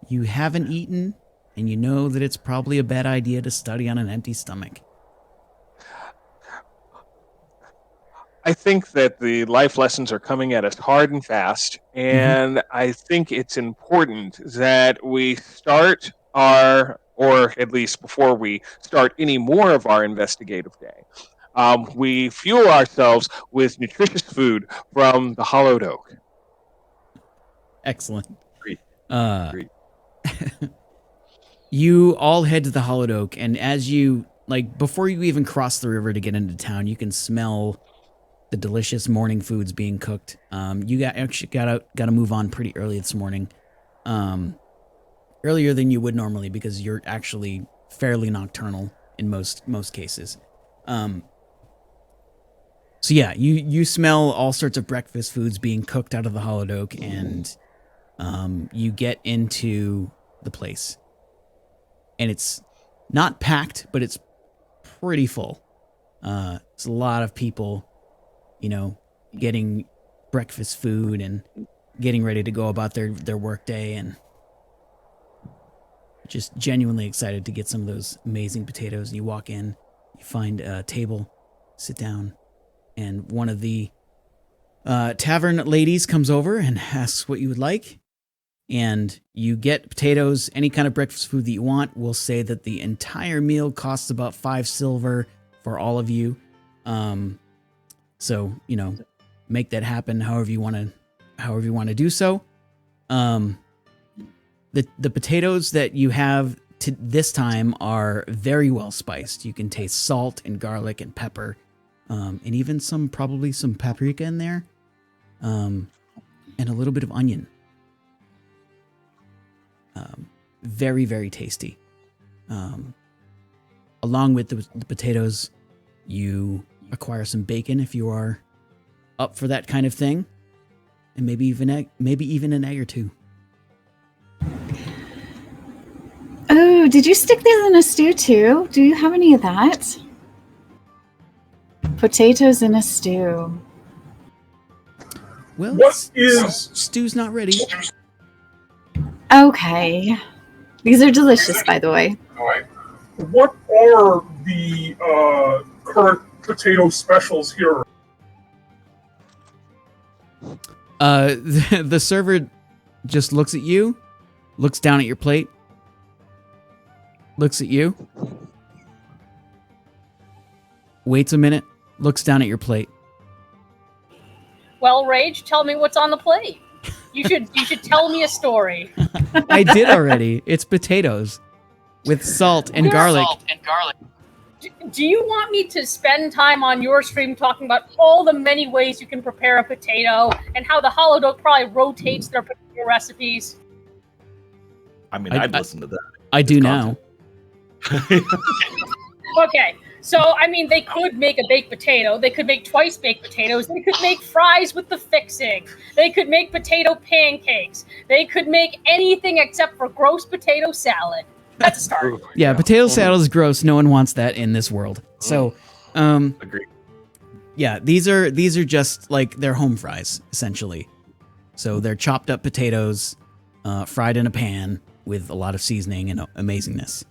You haven't eaten, and you know that it's probably a bad idea to study on an empty stomach. I think that the life lessons are coming at us hard and fast, and I think it's important that we start or at least before we start any more of our investigative day, we fuel ourselves with nutritious food from the Hollowed Oak. Excellent. Great. Great. You all head to the Hollowed Oak, and as you, before you even cross the river to get into town, you can smell the delicious morning foods being cooked. You actually got to move on pretty early this morning, earlier than you would normally because you're actually fairly nocturnal in most cases. So yeah, you smell all sorts of breakfast foods being cooked out of the Hollowed Oak, and you get into the place, and it's not packed, but it's pretty full. It's a lot of people, getting breakfast food and getting ready to go about their work day, and just genuinely excited to get some of those amazing potatoes. And you walk in, you find a table, sit down, and one of the tavern ladies comes over and asks what you would like. And you get potatoes, any kind of breakfast food that you want. We'll say that the entire meal costs about 5 silver for all of you. So, make that happen however you want to do so. The potatoes that you have this time are very well spiced. You can taste salt and garlic and pepper, and even probably some paprika in there, and a little bit of onion. Very, very tasty. Along with the potatoes, you acquire some bacon if you are up for that kind of thing, and maybe even an egg or two. Oh, did you stick these in a stew too? Do you have any of that? Potatoes in a stew. Well, stew's not ready. Okay. These are delicious, by the way. What are the current potato specials here? The server just looks at you, looks down at your plate, looks at you, waits a minute, looks down at your plate. Well, Rage, tell me what's on the plate. You should tell me a story. I did already. It's potatoes with salt and garlic. Do you want me to spend time on your stream talking about all the many ways you can prepare a potato and how the Hollowed Oak probably rotates their potato recipes? I mean, I'd listen to that. I do now. Okay, so, I mean, they could make a baked potato. They could make twice baked potatoes. They could make fries with the fixing. They could make potato pancakes. They could make anything except for gross potato salad. That's a start. Yeah, potato salad is gross. No one wants that in this world. So, Agreed. yeah, these are just like they're home fries, essentially. So they're chopped up potatoes, fried in a pan with a lot of seasoning and amazingness.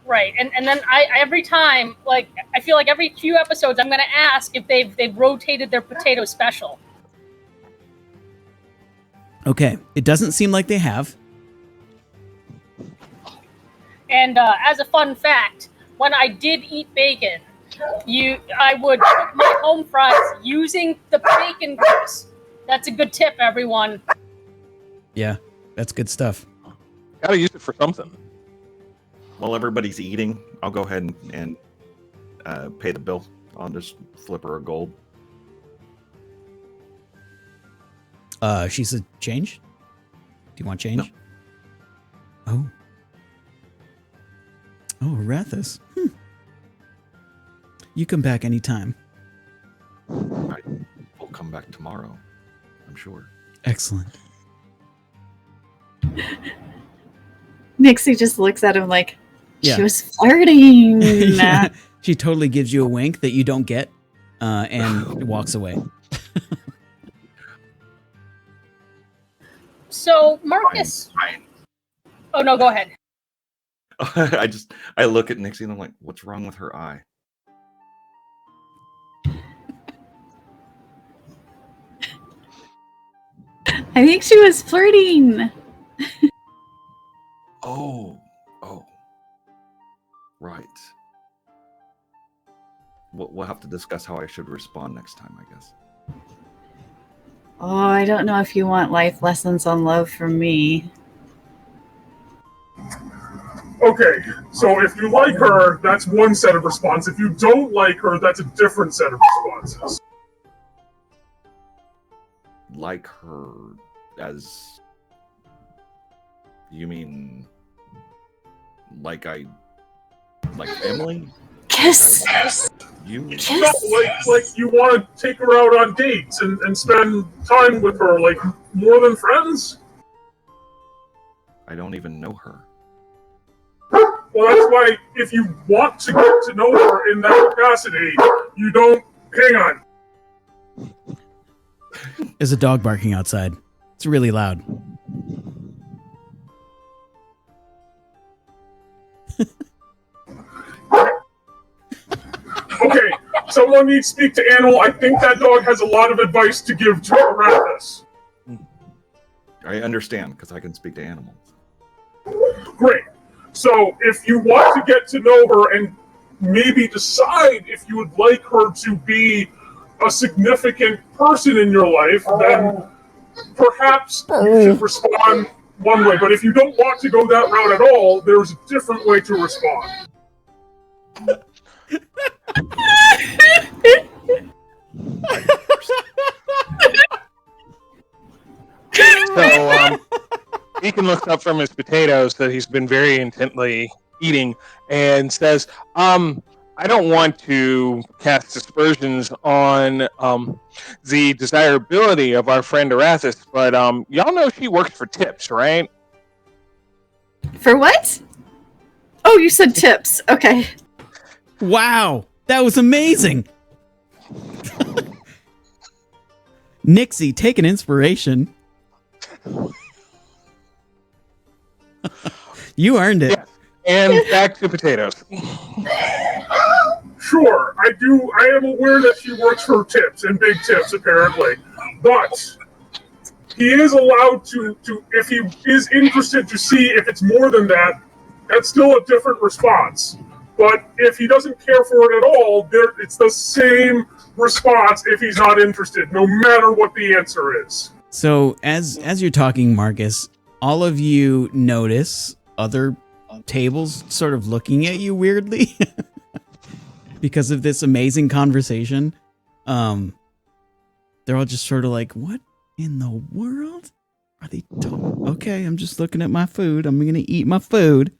Right, and then every time, I feel like every few episodes, I'm going to ask if they've rotated their potato special. Okay, it doesn't seem like they have. And as a fun fact, when I did eat bacon, I would cook my home fries using the bacon grease. That's a good tip, everyone. Yeah, that's good stuff. Gotta use it for something. While everybody's eating, I'll go ahead and pay the bill. I'll just flip her a gold. She said change? Do you want change? No. Oh, Arathis. You come back anytime. I will come back tomorrow, I'm sure. Excellent. Myxi just looks at him like, Yeah. she was flirting. Yeah, she totally gives you a wink that you don't get, and walks away. So, Marcus... Oh, no, go ahead. I look at Nixie and I'm like, what's wrong with her eye? I think she was flirting. Oh. Right. We'll have to discuss how I should respond next time, I guess. Oh, I don't know if you want life lessons on love from me. Okay, so if you like her, that's one set of responses. If you don't like her, that's a different set of responses. Like her as... You mean... Like family? Kiss! You... Kiss! No, like you want to take her out on dates and spend time with her, like more than friends? I don't even know her. Well, that's why if you want to get to know her in that capacity, you don't... Hang on. There's a dog barking outside. It's really loud. Okay, someone needs to speak to Animal. I think that dog has a lot of advice to give to Arathis. I understand, because I can speak to animals. Great. So, if you want to get to know her and maybe decide if you would like her to be a significant person in your life, then perhaps you should respond one way. But if you don't want to go that route at all, there's a different way to respond. So, Deacon looks up from his potatoes that he's been very intently eating and says, I don't want to cast aspersions on the desirability of our friend Arathis, but y'all know she works for tips, right? For what? Oh, you said tips. Okay. Wow, that was amazing. Nixie, take an inspiration. You earned it. Yes. And back to potatoes. Sure, I am aware that she works for tips, and big tips, apparently. But he is allowed to, if he is interested to see if it's more than that, that's still a different response. But if he doesn't care for it at all, it's the same response if he's not interested, no matter what the answer is. So as you're talking, Marcus, all of you notice other tables sort of looking at you weirdly because of this amazing conversation. They're all just sort of like, what in the world are they talking? Okay, I'm just looking at my food. I'm going to eat my food.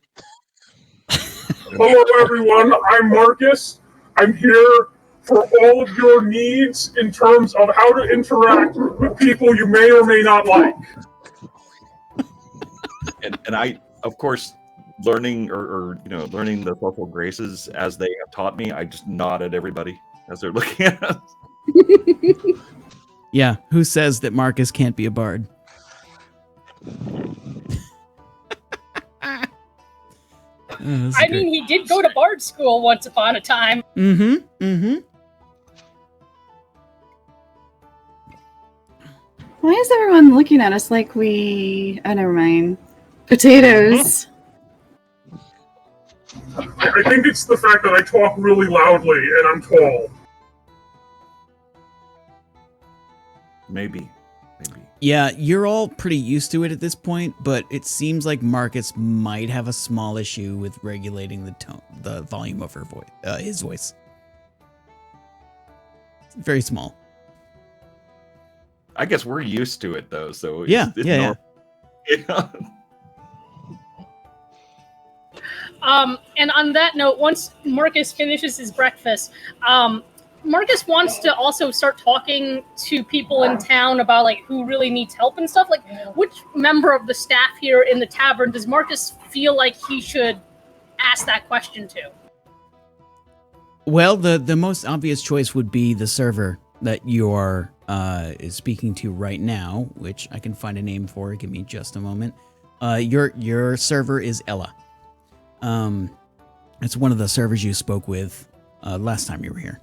Hello, everyone. I'm Marcus. I'm here for all of your needs in terms of how to interact with people you may or may not like. And I, of course, learning learning the social graces as they have taught me, I just nod at everybody as they're looking at us. Yeah, who says that Marcus can't be a bard? I mean, he did go to bard school once upon a time. Mm-hmm. Why is everyone looking at us like we... Oh, never mind. Potatoes. I think it's the fact that I talk really loudly and I'm tall. Maybe. Yeah, you're all pretty used to it at this point, but it seems like Marcus might have a small issue with regulating the volume of his voice. It's very small. I guess we're used to it though, so Yeah. normal. And on that note, once Marcus finishes his breakfast, Marcus wants to also start talking to people in town about like who really needs help and stuff. Like, which member of the staff here in the tavern does Marcus feel like he should ask that question to? Well, the most obvious choice would be the server that you're speaking to right now, which I can find a name for. Give me just a moment. Your server is Ella. It's one of the servers you spoke with last time you were here.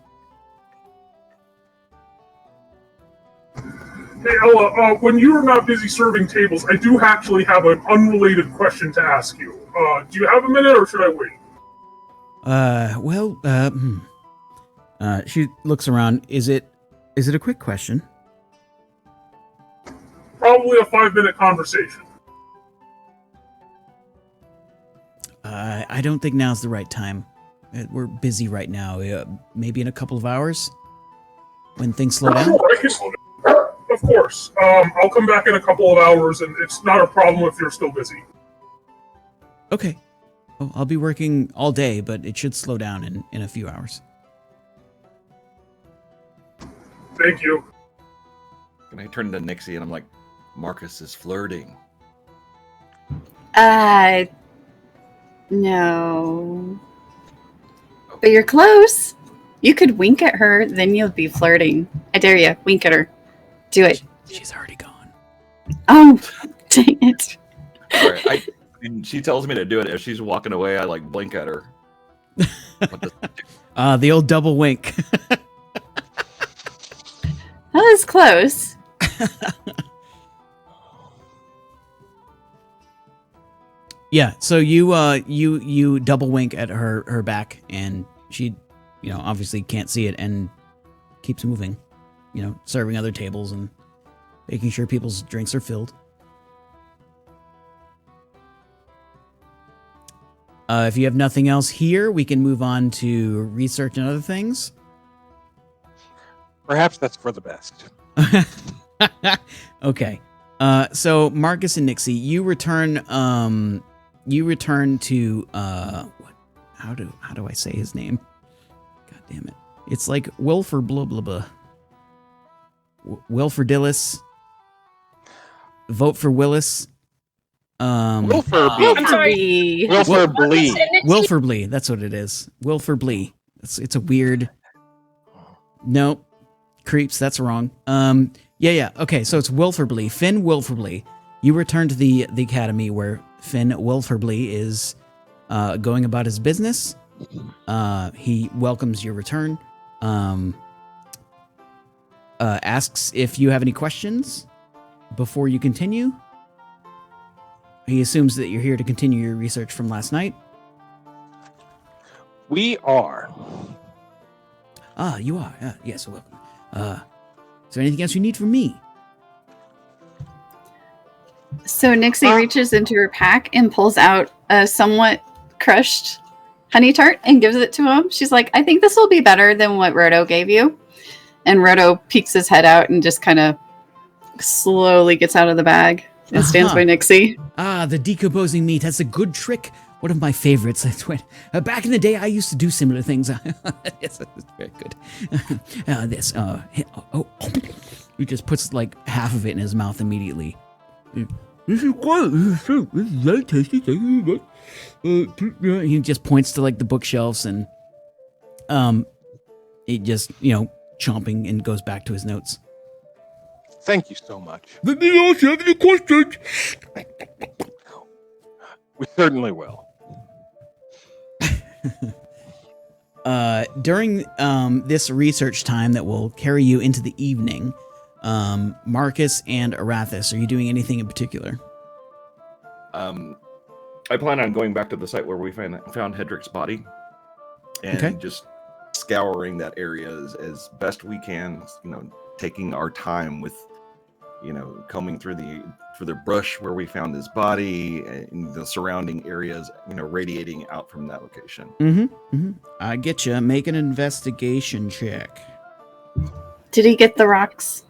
Hey, Ella, when you are not busy serving tables, I do actually have an unrelated question to ask you. Do you have a minute, or should I wait? She looks around. Is it a quick question? Probably a 5-minute conversation. I don't think now's the right time. We're busy right now. Maybe in a couple of hours when things slow down. Sure, I can slow down. Of course. I'll come back in a couple of hours, and it's not a problem if you're still busy. Okay. Well, I'll be working all day, but it should slow down in a few hours. Thank you. And I turn to Nixie and I'm like, Marcus is flirting. No. But you're close. You could wink at her, then you'll be flirting. I dare you. Wink at her. Do it. She's already gone. Oh, dang it. Right, and she tells me to do it. As she's walking away, I like blink at her. The old double wink. That was close. Yeah, so you double wink at her back, and she, obviously can't see it and keeps moving, serving other tables and making sure people's drinks are filled. If you have nothing else here, we can move on to research and other things. Perhaps that's for the best. Okay. So Marcus and Nixie, you return to what? How do I say his name? God damn it! It's like Wilford blah blah blah. Wilfordillis. Vote for Willis. I'm sorry. Wilford Blee. Wilford Blee. That's what it is. Wilford Blee. It's a weird. Nope. Creeps. That's wrong. Yeah. Okay, so it's Wilford Blee. Finn Wilford Blee. You return to the academy where Finn Wilford Blee is going about his business. He welcomes your return. Asks if you have any questions before you continue. He assumes that you're here to continue your research from last night. We are. Ah, you are. Yes, welcome. Is there anything else you need from me? So Nixie reaches into her pack and pulls out a somewhat crushed honey tart and gives it to him. She's like, I think this will be better than what Roto gave you. And Roto peeks his head out and just kind of slowly gets out of the bag and stands by Nixie. Ah, the decomposing meat. That's a good trick. One of my favorites. Back in the day, I used to do similar things. Yes, that's very good. He just puts like half of it in his mouth immediately. This is very tasty. He just points to like the bookshelves and he just chomping and goes back to his notes. Thank you so much. Let me know if you have any questions. We certainly will. During this research time that will carry you into the evening, Marcus and Arathis, are you doing anything in particular? I plan on going back to the site where we found Hedrick's body and Okay. just scouring that area as best we can. Taking our time with, combing through the brush where we found his body and the surrounding areas, radiating out from that location. I get you. Make an investigation check. Did he get the rocks?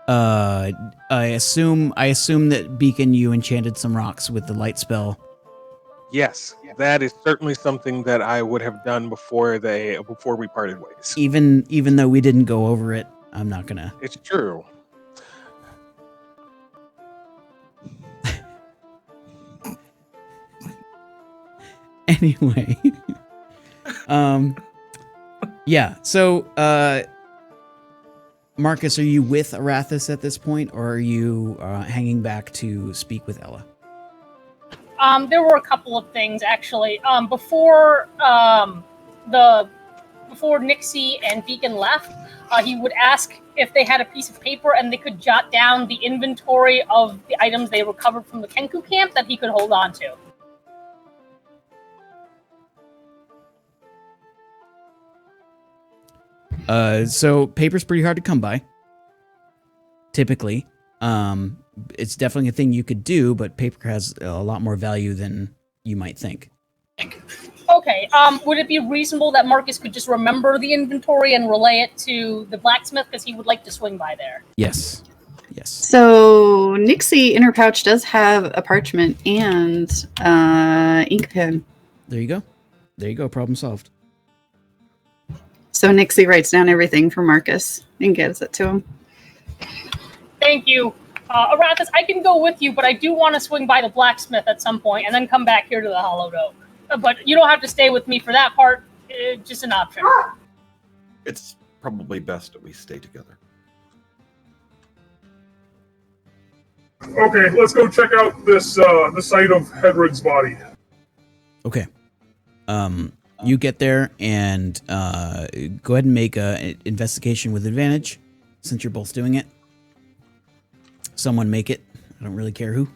I assume that Beacon, you enchanted some rocks with the light spell. Yes, that is certainly something that I would have done before we parted ways. Even though we didn't go over it, I'm not gonna. It's true. Anyway. Yeah. So, Marcus, are you with Arathis at this point, or are you hanging back to speak with Ella? There were a couple of things actually. Before Myxi and Beacon left, he would ask if they had a piece of paper and they could jot down the inventory of the items they recovered from the Kenku camp that he could hold on to. So paper's pretty hard to come by. Typically, it's definitely a thing you could do, but paper has a lot more value than you might think. Okay. Would it be reasonable that Marcus could just remember the inventory and relay it to the blacksmith because he would like to swing by there? Yes. So Nixie in her pouch does have a parchment and ink pen. There you go. Problem solved. So Nixie writes down everything for Marcus and gives it to him. Thank you. Arathis, I can go with you, but I do want to swing by the blacksmith at some point and then come back here to the Hollowed Oak. But you don't have to stay with me for that part. Just an option. It's probably best that we stay together. Okay, let's go check out this the site of Hedrig's body. Okay. You get there and go ahead and make an investigation with advantage, since you're both doing it. Someone make it. I don't really care who.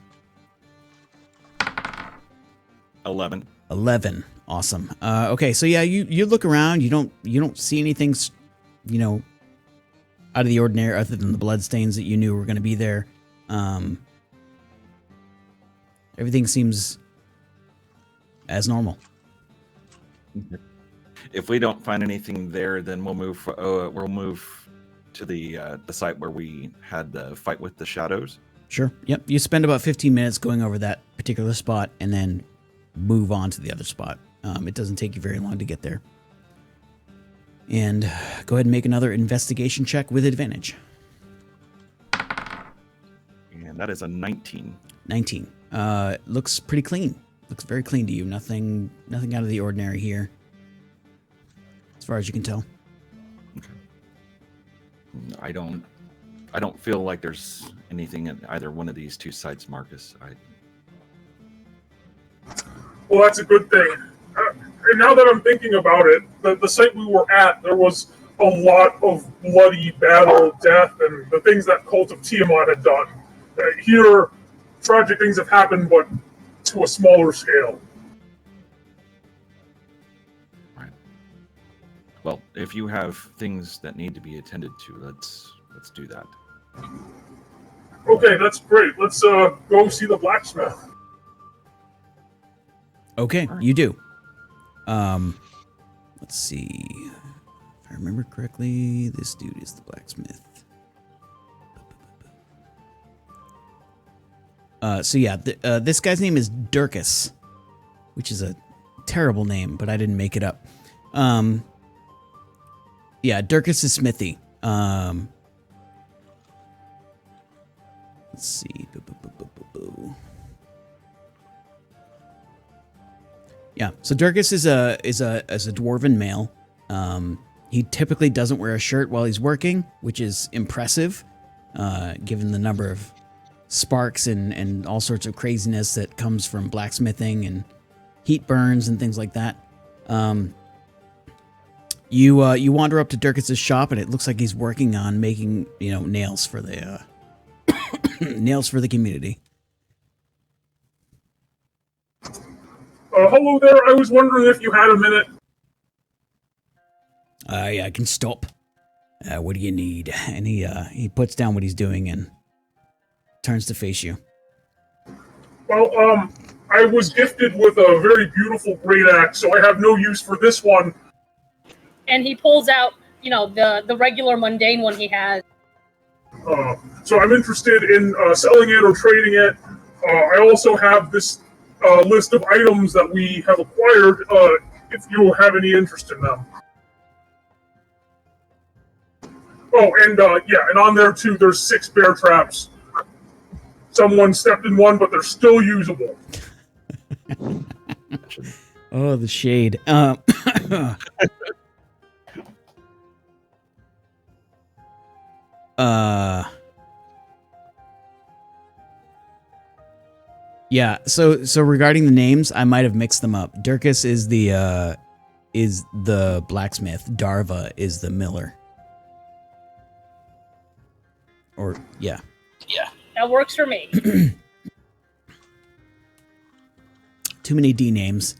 11. 11. Awesome. Okay, so yeah, you look around. You don't see anything, out of the ordinary other than the bloodstains that you knew were going to be there. Everything seems as normal. If we don't find anything there, then we'll move to the site where we had the fight with the shadows. Sure. Yep. You spend about 15 minutes going over that particular spot and then move on to the other spot. It doesn't take you very long to get there. And go ahead and make another investigation check with advantage. And that is a 19. 19. Looks pretty clean. Looks very clean to you. Nothing out of the ordinary here, as far as you can tell. Okay. I don't feel like there's anything at either one of these two sites, Marcus. Well, that's a good thing. And now that I'm thinking about it, the site we were at, there was a lot of bloody battle, death, and the things that Cult of Tiamat had done. Here, tragic things have happened, but to a smaller scale. Right. Well, if you have things that need to be attended to, let's do that. Okay, that's great. Let's go see the blacksmith. Okay, you do. Let's see. If I remember correctly, this dude is the blacksmith. So yeah, this guy's name is Durkus, which is a terrible name, but I didn't make it up. Yeah, Durkus' smithy. Let's see. Yeah, so Durkus is a dwarven male. He typically doesn't wear a shirt while he's working, which is impressive, given the number of sparks and all sorts of craziness that comes from blacksmithing and heat burns and things like that. You wander up to Durkus' shop, and it looks like he's working on making nails for the nails for the community. Hello there. I was wondering if you had a minute. I can stop. What do you need? And he puts down what he's doing and turns to face you. Well, I was gifted with a very beautiful great axe, so I have no use for this one. And he pulls out, the regular mundane one he has. So I'm interested in selling it or trading it. I also have this list of items that we have acquired, if you have any interest in them. Oh, and and on there too, there's 6 bear traps. Someone stepped in one, but they're still usable. Oh, the shade. Yeah, so regarding the names, I might have mixed them up. Dirkus is the blacksmith. Dharva is the miller. Or yeah. That works for me. Too many D names.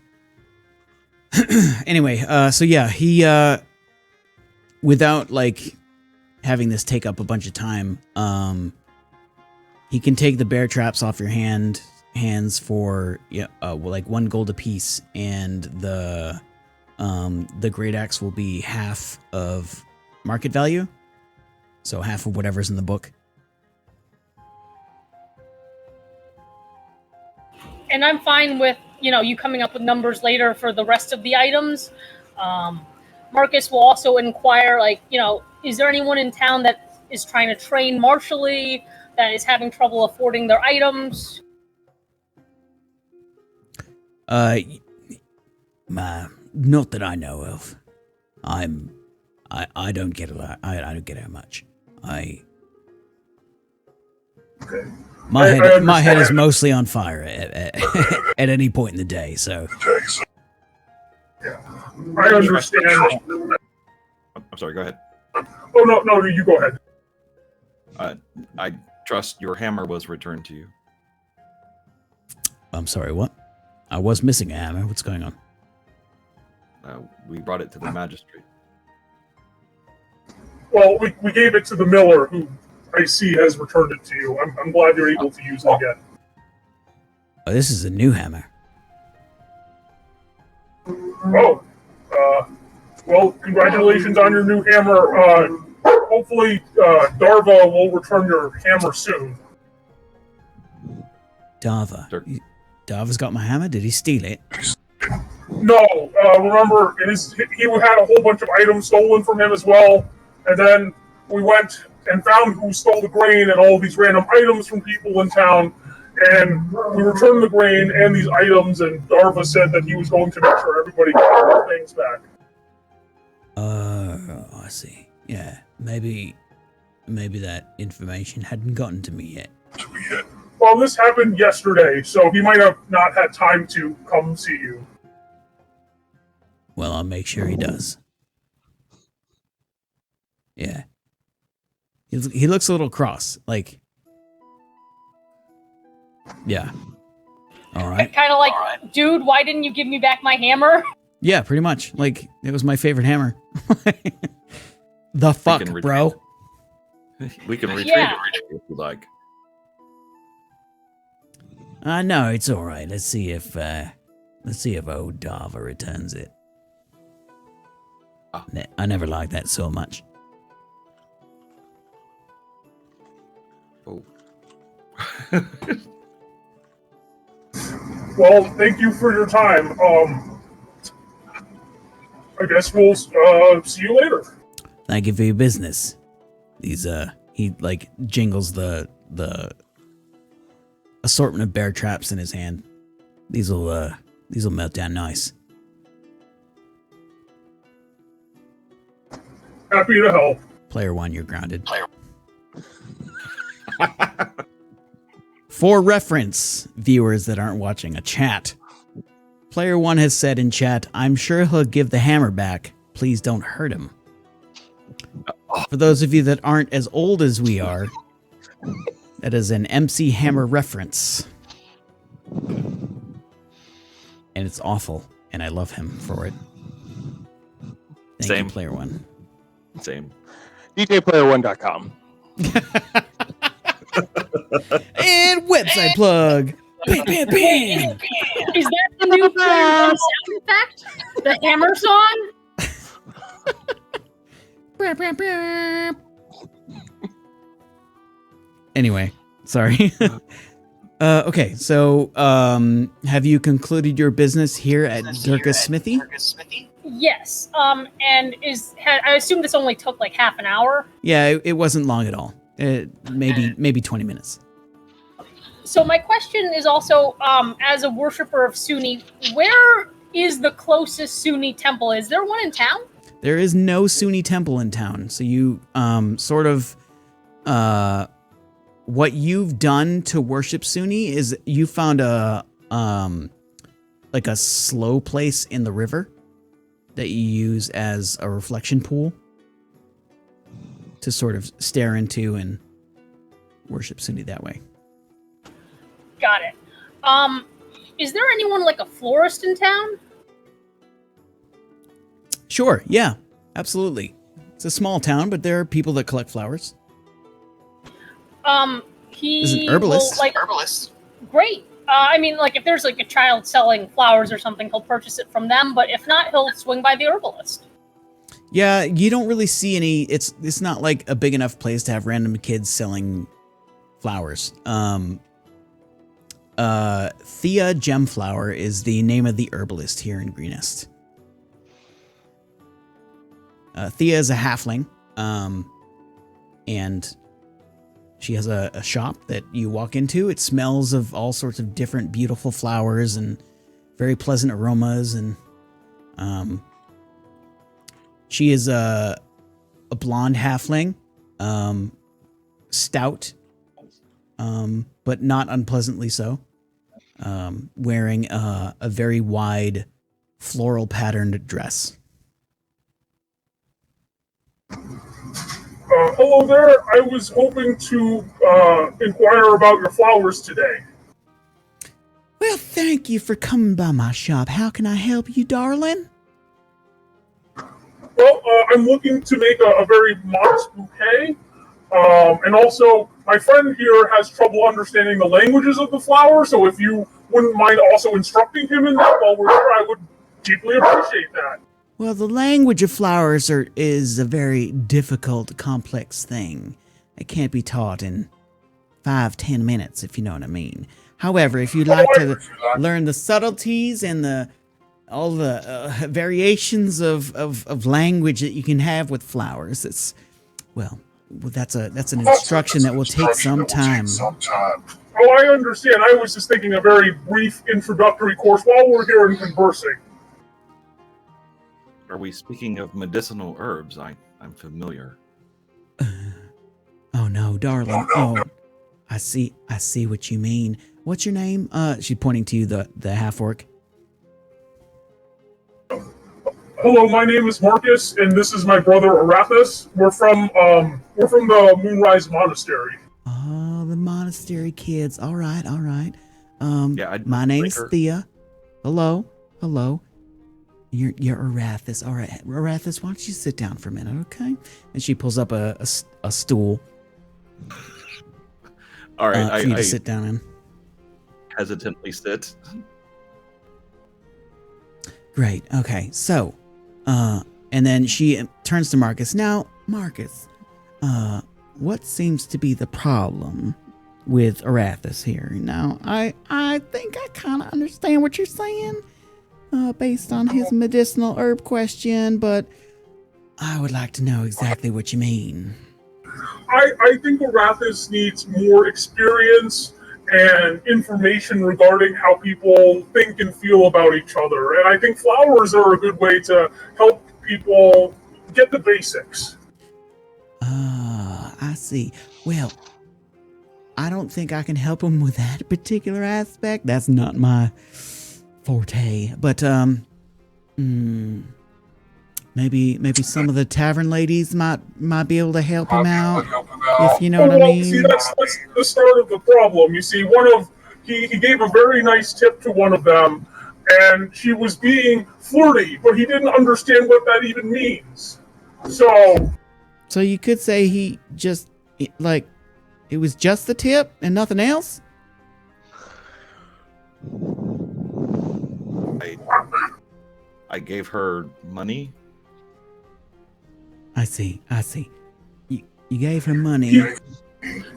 Anyway, so yeah, he without like having this take up a bunch of time, he can take the bear traps off your hands for like 1 gold apiece, and the great axe will be half of market value, so half of whatever's in the book. And I'm fine with, you coming up with numbers later for the rest of the items. Marcus will also inquire, is there anyone in town that is trying to train martially, that is having trouble affording their items? Not that I know of. I don't get a lot. I don't get how much. Okay. My head is mostly on fire at any point in the day. So. Yeah, I understand. I'm sorry. Go ahead. Oh no, you go ahead. I trust your hammer was returned to you. I'm sorry. What? I was missing a hammer. What's going on? We brought it to the magistrate. Well, we gave it to the miller, who I see has returned it to you. I'm glad you're able to use it again. Oh, this is a new hammer. Oh, well, congratulations on your new hammer. Hopefully, Dharva will return your hammer soon. Dharva? Dharva's got my hammer? Did he steal it? No, remember, he had a whole bunch of items stolen from him as well, and then we went and found who stole the grain and all these random items from people in town, and we returned the grain and these items, and Dharva said that he was going to make sure everybody got their things back. I see. Yeah, maybe that information hadn't gotten to me yet. Well, this happened yesterday, so he might have not had time to come see you. Well, I'll make sure he does. Yeah. He looks a little cross, like... Yeah. All right. Kind of like, dude, why didn't you give me back my hammer? Yeah, pretty much. Like, it was my favorite hammer. The fuck, bro? We can retrieve it if you like. No, it's all right. Let's see if old Dharva returns it. I never liked that so much. Oh. Well, thank you for your time. I guess we'll see you later. Thank you for your business. These he like jingles the assortment of bear traps in his hand. These'll melt down nice. Happy to help. Player 1, you're grounded. For reference, viewers that aren't watching, a chat. Player 1 has said in chat, I'm sure he'll give the hammer back. Please don't hurt him. For those of you that aren't as old as we are, that is an MC Hammer reference. and it's awful, and I love him for it. Thank Same. you, Player One. Same. DJPlayer1.com. And website plug. Bam, bam, bam. Is that the new sound effect? The hammer song? Anyway, sorry. Okay, so have you concluded your business here at Durka's Smithy? Yes. And I assume this only took like half an hour. Yeah, it wasn't long at all. Maybe 20 minutes. So my question is also, as a worshiper of Sunni, where is the closest Sunni temple? Is there one in town? There is no Sunni temple in town, so you sort of what you've done to worship Sunni is you found a like a slow place in the river that you use as a reflection pool to sort of stare into and worship Sunni that way. Got it. Is there anyone like a florist in town? Sure, yeah, absolutely. It's a small town, but there are people that collect flowers. He is an herbalist. Herbalist. Great. I mean, like, if there's like a child selling flowers or something, he'll purchase it from them. But if not, he'll swing by the herbalist. Yeah, you don't really see any. It's not like a big enough place to have random kids selling flowers. Thea Gemflower is the name of the herbalist here in Greenest. Thea is a halfling, and she has a shop that you walk into. It smells of all sorts of different beautiful flowers and very pleasant aromas, and she is a blonde halfling, stout, but not unpleasantly so, wearing a very wide floral patterned dress. Hello there. I was hoping to inquire about your flowers today. Well, thank you for coming by my shop. How can I help you, darling? Well, I'm looking to make a very modest bouquet. And also, my friend here has trouble understanding the languages of the flower, so if you wouldn't mind also instructing him in that while we're there, I would deeply appreciate that. Well, the language of flowers is a very difficult, complex thing. It can't be taught in 5-10 minutes, if you know what I mean. However, if you'd like to learn the subtleties and all the variations of language that you can have with flowers, that's an instruction that will take some time. Oh, I understand. I was just thinking a very brief introductory course while we're here and conversing. Are we speaking of medicinal herbs? I'm familiar. Oh no, darling. Oh, I see what you mean. What's your name? She's pointing to you, the half orc. Hello, my name is Marcus, and this is my brother Arathis. We're from the Moonrise Monastery. Oh, the monastery kids. All right. Yeah, my name's Thea. Hello. You're Arathis. All right, Arathis, why don't you sit down for a minute, okay? And she pulls up a stool. All right, for you to sit down in. Hesitantly sit. Great. Okay. So, and then she turns to Marcus. Now, Marcus, what seems to be the problem with Arathis here? Now, I think I kind of understand what you're saying, based on his medicinal herb question, but I would like to know exactly what you mean. I think Arathis needs more experience and information regarding how people think and feel about each other. And I think flowers are a good way to help people get the basics. I see. Well, I don't think I can help him with that particular aspect. That's not my forte. But, maybe some of the tavern ladies might be able to help him out, if you know what I mean. See, that's the start of the problem. You see, he gave a very nice tip to one of them, and she was being flirty, but he didn't understand what that even means. So you could say he just, like, it was just the tip and nothing else? I gave her money. I see. You gave her money.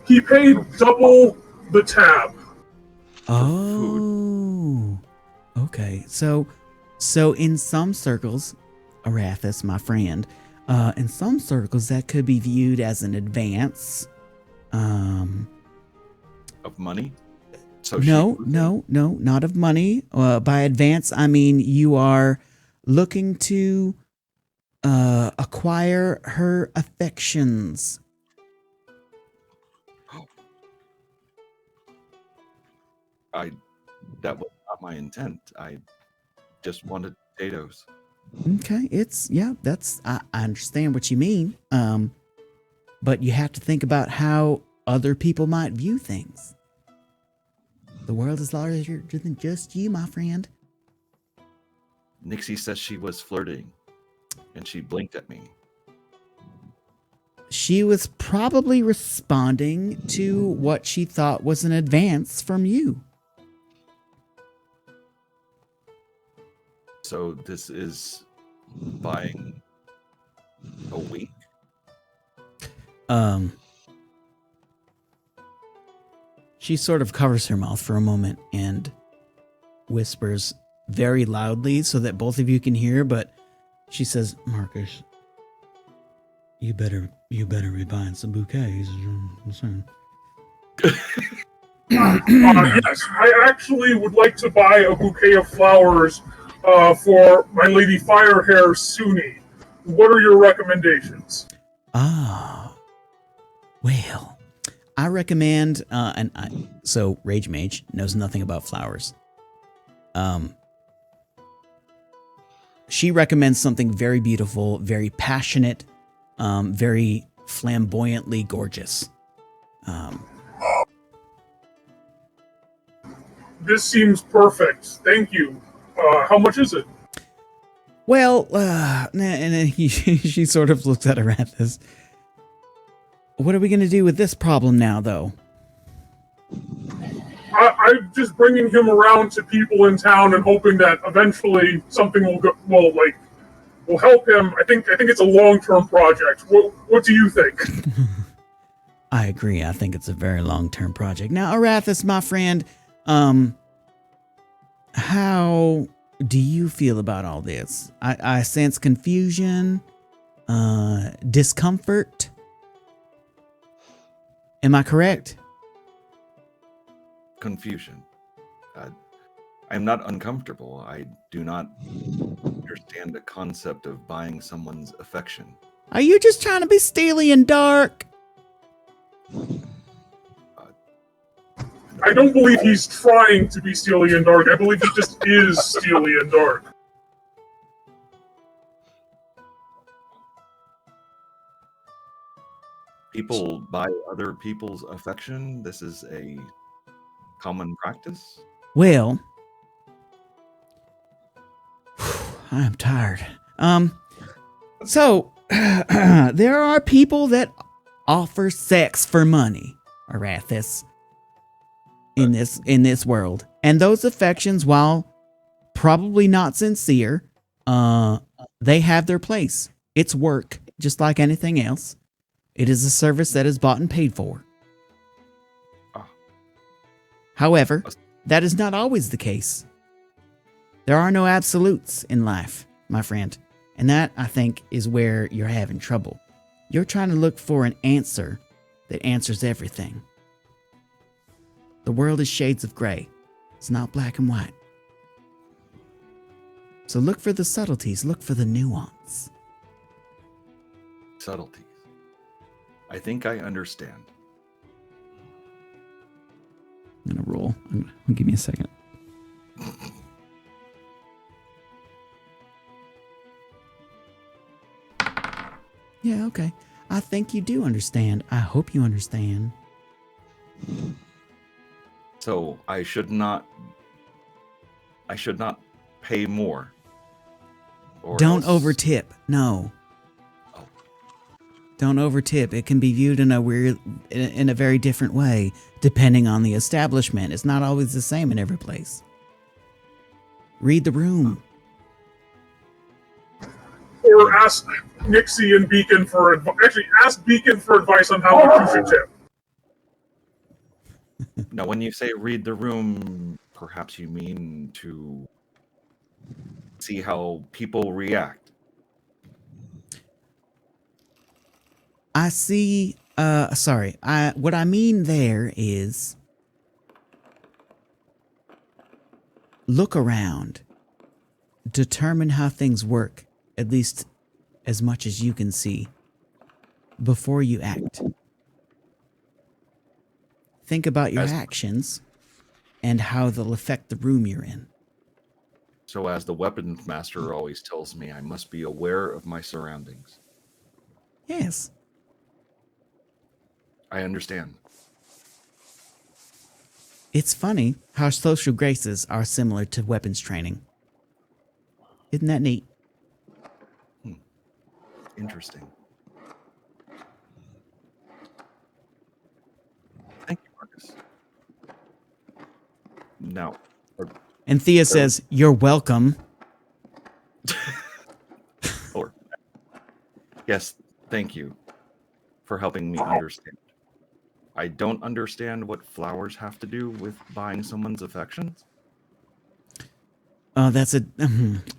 He paid double the tab. Oh, okay. So in some circles, Arathis, my friend, in some circles that could be viewed as an advance. Of money? So No, not of money. By advance, I mean you are looking to acquire her affections. That was not my intent. I just wanted potatoes. Okay, I understand what you mean. But you have to think about how other people might view things. The world is larger than just you, my friend. Myxi says she was flirting, and she blinked at me. She was probably responding to what she thought was an advance from you. So this is buying a week? She sort of covers her mouth for a moment and whispers very loudly so that both of you can hear, but she says, Marcus, you better be buying some bouquets. Yes, I actually would like to buy a bouquet of flowers for my Lady Firehair Suni. What are your recommendations? Well, I recommend, so Rage Mage knows nothing about flowers. She recommends something very beautiful, very passionate, very flamboyantly gorgeous. This seems perfect. Thank you. How much is it? Well, and then she sort of looks at Arathis. What are we going to do with this problem now, though? I'm just bringing him around to people in town and hoping that eventually something will help him. I think it's a long-term project. What do you think? I agree. I think it's a very long-term project. Now, Arathis, my friend, how do you feel about all this? I sense confusion, discomfort. Am I correct? Confusion. I'm not uncomfortable. I do not understand the concept of buying someone's affection. Are you just trying to be steely and dark? I don't believe he's trying to be steely and dark. I believe he just is steely and dark. People buy other people's affection. This is a common practice. Well, I am tired. So there are people that offer sex for money, Arathis, in this world, and those affections, while probably not sincere, they have their place. It's work, just like anything else. It is a service that is bought and paid for. However, that is not always the case. There are no absolutes in life, my friend. And that, I think, is where you're having trouble. You're trying to look for an answer that answers everything. The world is shades of gray. It's not black and white. So look for the subtleties. Look for the nuance. Subtleties. I think I understand. I'm gonna roll. Give me a second. Yeah, okay. I think you do understand. I hope you understand. So I should not pay more. Or Don't else- overtip. No. Oh. Don't overtip. It can be viewed in a very different way depending on the establishment. It's not always the same in every place. Read the room. Or ask Myxi and Beacon for advice. Actually, ask Beacon for advice on how much you should tip. Now, when you say read the room, perhaps you mean to see how people react. I see. Sorry. What I mean there is look around. Determine how things work, at least as much as you can see, before you act. Think about your actions and how they'll affect the room you're in. So as the weapons master always tells me, I must be aware of my surroundings. Yes. I understand. It's funny how social graces are similar to weapons training. Isn't that neat? Interesting. Thank you, Marcus. Now, And Thea says, "You're welcome." or yes, thank you for helping me understand. I don't understand what flowers have to do with buying someone's affections. Oh, that's a.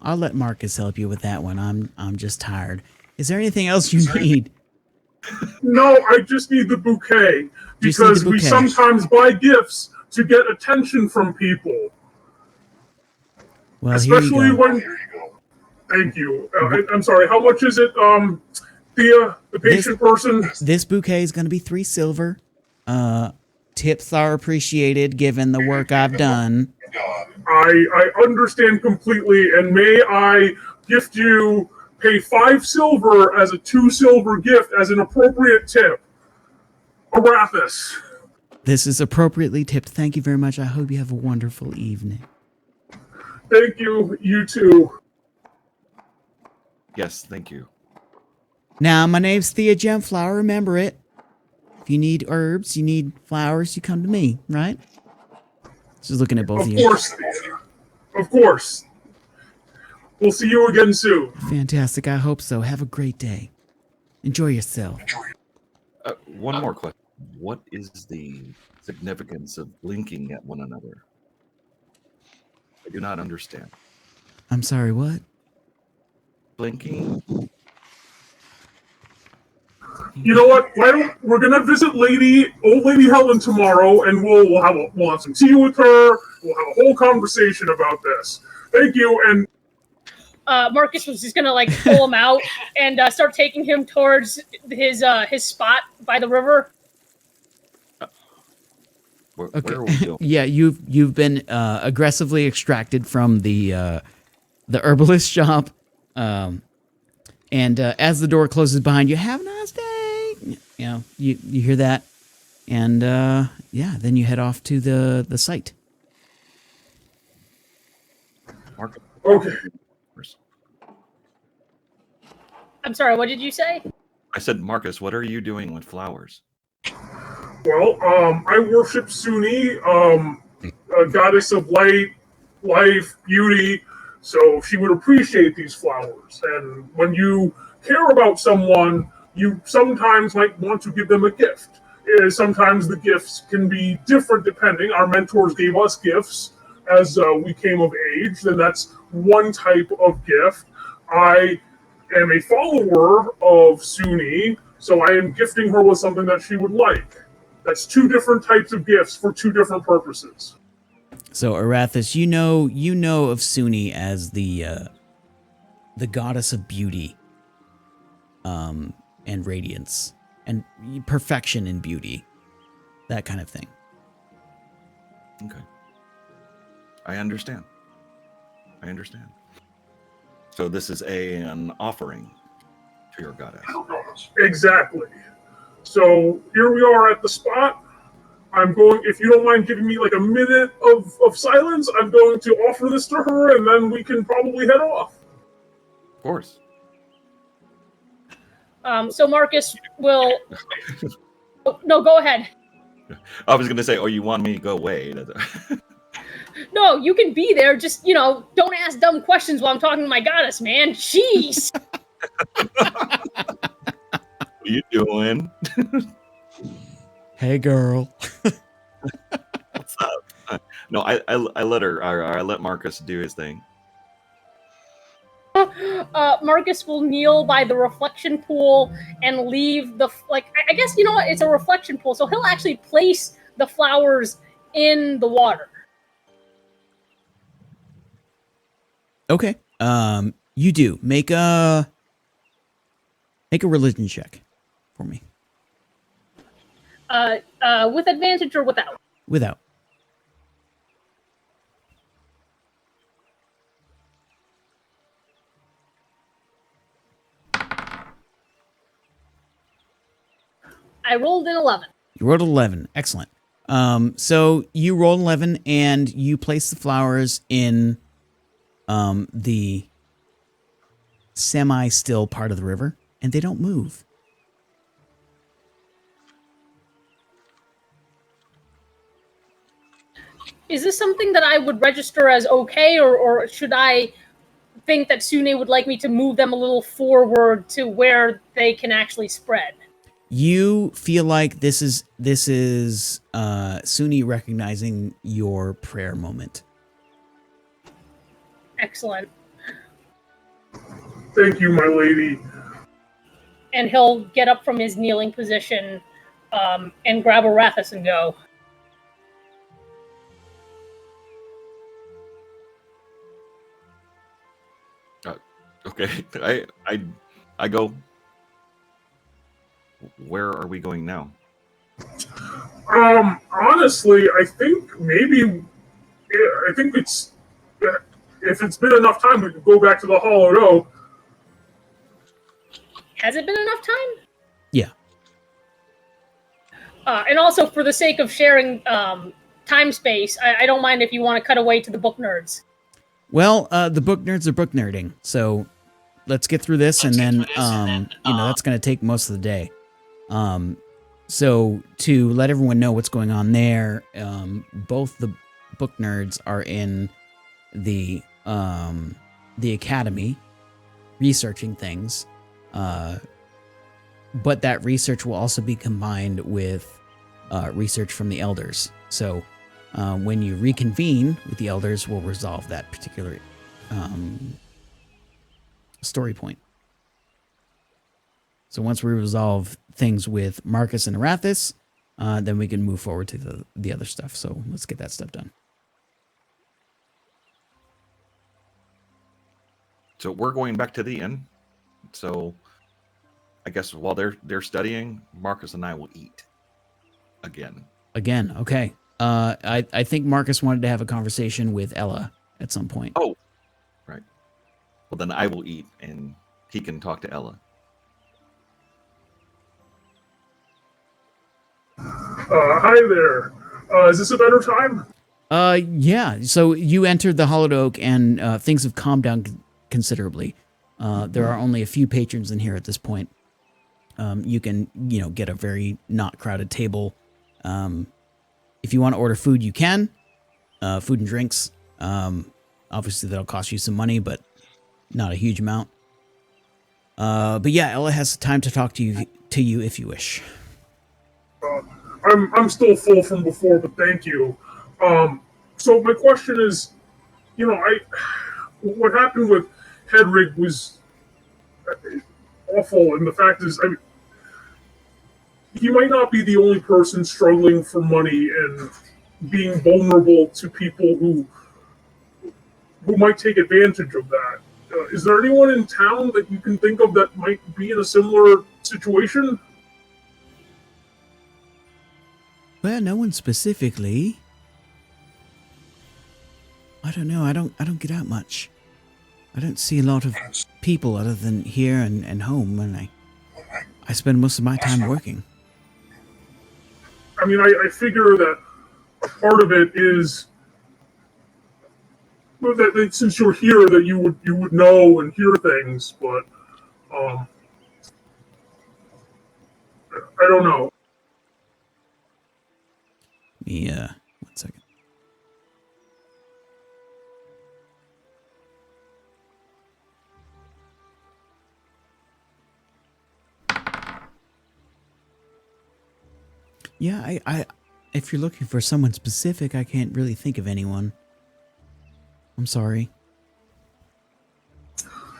I'll let Marcus help you with that one. I'm just tired. Is there anything else you need? No, I just need the bouquet. Just need Because the we bouquet. sometimes buy gifts to get attention from people. Well, Especially here you go. when... Thank you. I'm sorry, how much is it, Thea, the patient person? This bouquet is going to be 3 silver. Tips are appreciated given the work I've done. I understand completely, and may I gift you, pay 5 silver as a 2 silver gift as an appropriate tip. Arathis. This is appropriately tipped. Thank you very much. I hope you have a wonderful evening. Thank you, you too. Yes, thank you. Now, my name's Thea Gemflower. Remember it. If you need herbs, you need flowers, you come to me, right? Just looking at both of you. Of course, Thea. Of course. We'll see you again soon. Fantastic. I hope so. Have a great day. Enjoy yourself. One more question. What is the significance of blinking at one another? I do not understand. I'm sorry, what? Blinking? You know what? We're gonna visit old lady Helen tomorrow, and we'll have some tea with her. We'll have a whole conversation about this. Thank you, and Marcus was just gonna like pull him out and start taking him towards his spot by the river. Where Okay. are we going? Yeah, you've been aggressively extracted from the herbalist shop, and as the door closes behind you, have a nice day. You know, you hear that, and yeah, then you head off to the site. Marcus. okay. I'm sorry, what did you say? I said, Marcus, what are you doing with flowers? Well, I worship Suni, a goddess of light, life, beauty. So she would appreciate these flowers. And when you care about someone, you sometimes might want to give them a gift. Sometimes the gifts can be different depending. Our mentors gave us gifts as we came of age, then that's one type of gift. I am a follower of Suni, so I am gifting her with something that she would like. That's 2 different types of gifts for 2 different purposes. So Arathis, you know of Suni as the goddess of beauty, and radiance, and perfection and beauty, that kind of thing. Okay. I understand. So this is an offering to your goddess. Exactly. So here we are at the spot. I'm going, if you don't mind giving me like a minute of silence, I'm going to offer this to her, and then we can probably head off. Of course. So Marcus will... Oh, no, go ahead. I was going to say, oh, you want me to go away? No, you can be there. Just, don't ask dumb questions while I'm talking to my goddess, man. Jeez. What are you doing? Hey, girl. What's up? No, I let her. I let Marcus do his thing. Marcus will kneel by the reflection pool and leave the I guess you know what? It's a reflection pool, so he'll actually place the flowers in the water. Okay. You do make a religion check for me. With advantage or without? Without. I rolled an 11. You rolled 11. Excellent. So you roll 11 and you place the flowers in the semi-still part of the river, and they don't move. Is this something that I would register as okay, or should I think that Sune would like me to move them a little forward to where they can actually spread? You feel like this is Sune recognizing your prayer moment. Excellent. Thank you, my lady. And he'll get up from his kneeling position and grab Arathis and go. Okay, I go. Where are we going now? Honestly, I think it's if it's been enough time, we could go back to the Hollowed Oak. Has it been enough time? Yeah. And also, for the sake of sharing time space, I don't mind if you want to cut away to the book nerds. Well, the book nerds are book nerding, so let's get through this, and then that's going to take most of the day. So to let everyone know what's going on there, both the book nerds are in the academy researching things, but that research will also be combined with research from the elders. So when you reconvene with the elders, we'll resolve that particular story point. So once we resolve things with Marcus and Arathis, then we can move forward to the other stuff. So let's get that stuff done. So we're going back to the inn. So I guess while they're studying, Marcus and I will eat again. Again, okay. I think Marcus wanted to have a conversation with Ella at some point. Oh, right. Well, then I will eat, and he can talk to Ella. Hi there. Is this a better time? Yeah. So you entered the Hollowed Oak, and things have calmed down considerably. There are only a few patrons in here at this point. You can, get a very not crowded table. If you want to order food, you can. Food and drinks. Obviously, that'll cost you some money, but not a huge amount. But yeah, Ella has time to talk to you if you wish. I'm still full from before, but thank you. So my question is, what happened with Hedrig was awful, and the fact is, he might not be the only person struggling for money and being vulnerable to people who might take advantage of that. Is there anyone in town that you can think of that might be in a similar situation? Well, no one specifically. I don't know. I don't get out much. I don't see a lot of people other than here and home, and I spend most of my time working. I mean, I figure that part of it is that since you're here, that you would know and hear things, but I don't know. Yeah, 1 second. Yeah, I if you're looking for someone specific, I can't really think of anyone. I'm sorry.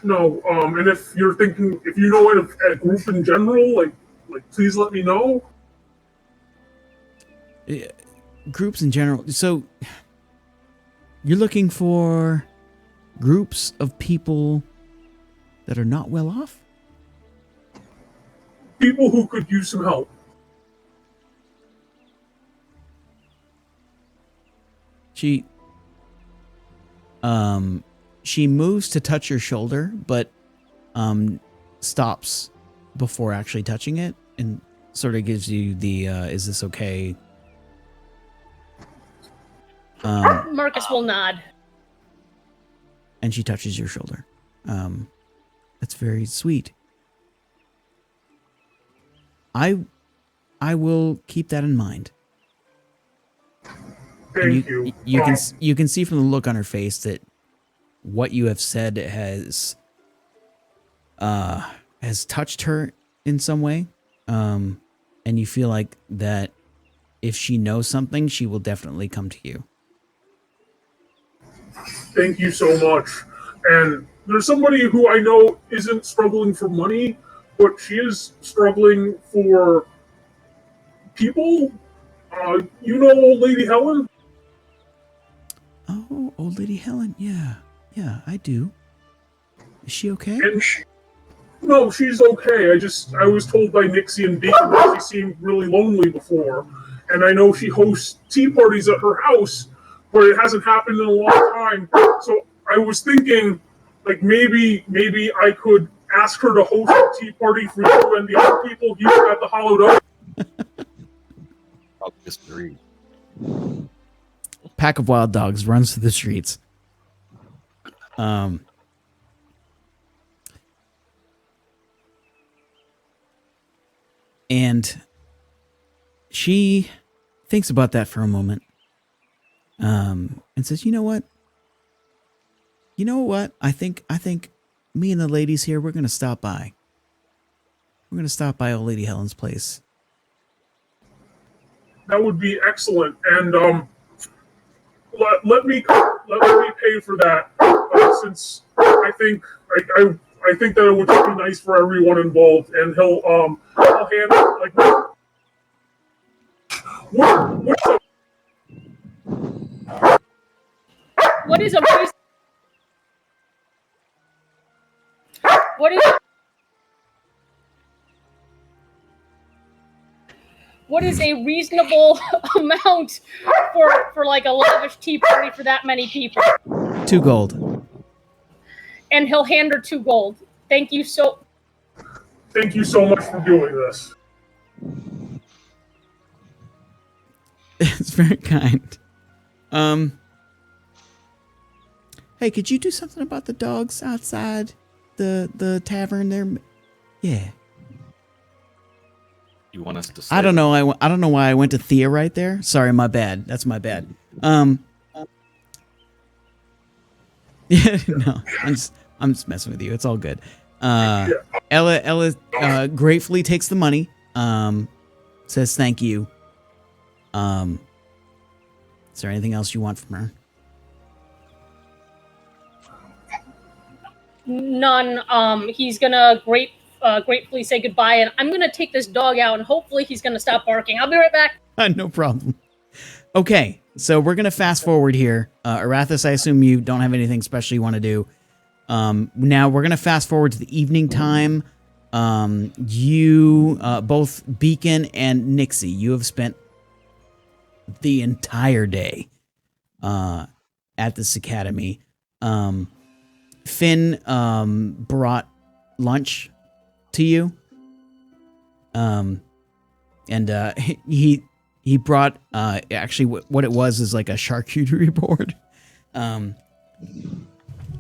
No, and if you're thinking, if you know a group in general, like please let me know. Groups in general. So you're looking for groups of people that are not well off? People who could use some help. She moves to touch your shoulder, but stops before actually touching it and sort of gives you the is this okay? Marcus will nod. And she touches your shoulder. That's very sweet. I will keep that in mind. Thank you. You can see from the look on her face that what you have said has touched her in some way, and you feel like that if she knows something, she will definitely come to you. Thank you so much. And there's somebody who I know isn't struggling for money, but she is struggling for people. You know old lady Helen? Oh, old lady Helen. Yeah, I do. Is she okay? And no, she's okay. I was told by Myxi and Beacon that she seemed really lonely before. And I know she hosts tea parties at her house, but it hasn't happened in a long time. So I was thinking, like, maybe I could ask her to host a tea party for you and the other people here at the Hollowed Oak. I'll just agree. Pack of wild dogs runs through the streets. And she thinks about that for a moment. And says, you know what? I think me and the ladies here, we're gonna stop by. We're gonna stop by old lady Helen's place. That would be excellent. And let me pay for that, since I think that it would be nice for everyone involved. And I'll hand it like What is a what is a reasonable amount for like a lavish tea party for that many people? 2 gold. And he'll hand her 2 gold. Thank you so much for doing this. It's very kind. Hey, could you do something about the dogs outside the tavern there? Yeah. You want us to say I don't know. I don't know why I went to Thea right there. Sorry, my bad. That's my bad. Yeah, no. I'm just messing with you. It's all good. Ella gratefully takes the money. Says thank you. Is there anything else you want from her? None. He's gonna gratefully say goodbye, and I'm gonna take this dog out, and hopefully he's gonna stop barking. I'll be right back. No problem. Okay, so we're gonna fast forward here. Arathis, I assume you don't have anything special you want to do. Now we're gonna fast forward to the evening time. You both Beacon and Myxi, you have spent the entire day at this academy. Finn brought lunch to you. And he he brought actually what it was is like a charcuterie board. And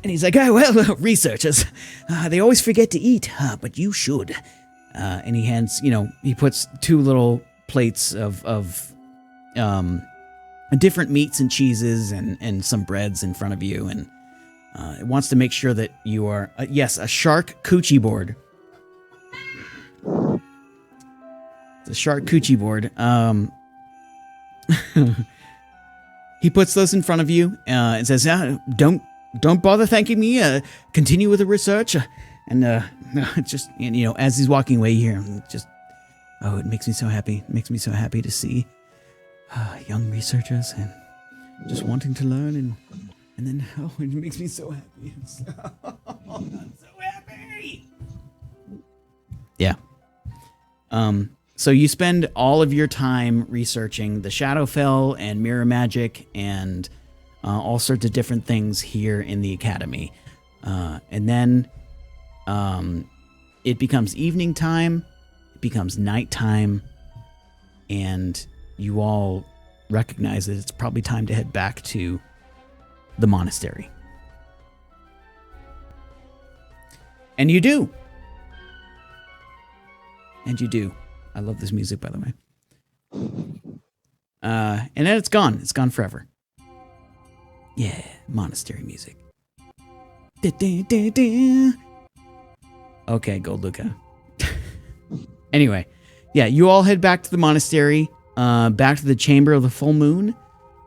he's like, oh, well, researchers, they always forget to eat, but you should. And he hands, he puts 2 little plates of different meats and cheeses and some breads in front of you. And it wants to make sure that you are, yes, a shark coochie board. It's a shark coochie board. He puts those in front of you and says, don't bother thanking me. Continue with the research. And just, as he's walking away here, it makes me so happy. It makes me so happy to see young researchers and just wanting to learn. And then, it makes me so happy. I'm so happy. Yeah. So you spend all of your time researching the Shadowfell and mirror magic and all sorts of different things here in the academy. And then it becomes evening time, it becomes nighttime, and you all recognize that it's probably time to head back to the monastery. And you do. And you do. I love this music, by the way. And then it's gone. It's gone forever. Yeah, monastery music. Okay, Gold Luca. Anyway, yeah, you all head back to the monastery, back to the Chamber of the Full Moon,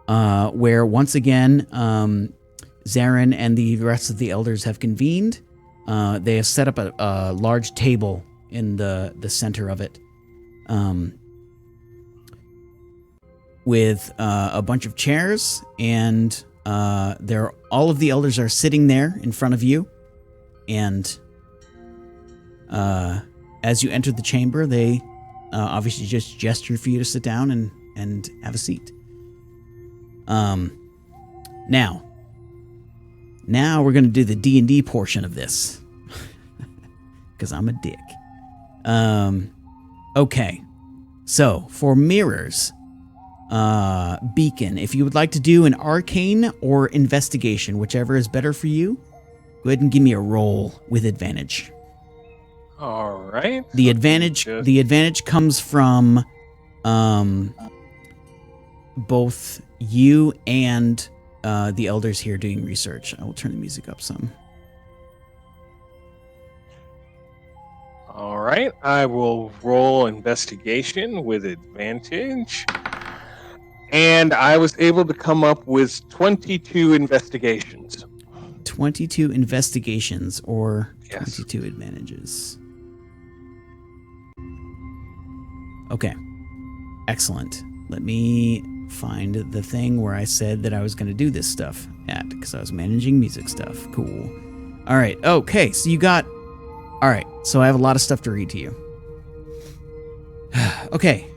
where once again, Zarin and the rest of the elders have convened. They have set up a large table in the center of it, with a bunch of chairs, and all of the elders are sitting there in front of you, and as you enter the chamber, they obviously just gesture for you to sit down and have a seat. Now we're going to do the D&D portion of this, because I'm a dick. Okay, so for mirrors, Beacon, if you would like to do an arcane or investigation, whichever is better for you, go ahead and give me a roll with advantage. All right. The advantage comes from both you and the elders here doing research. I will turn the music up some. All right. I will roll investigation with advantage. And I was able to come up with 22 investigations. 22 investigations, or Yes. 22 advantages. Okay. Excellent. Let me find the thing where I said that I was going to do this stuff at, because I was managing music stuff. Cool. All right. Okay. So you got... All right. So I have a lot of stuff to read to you. Okay.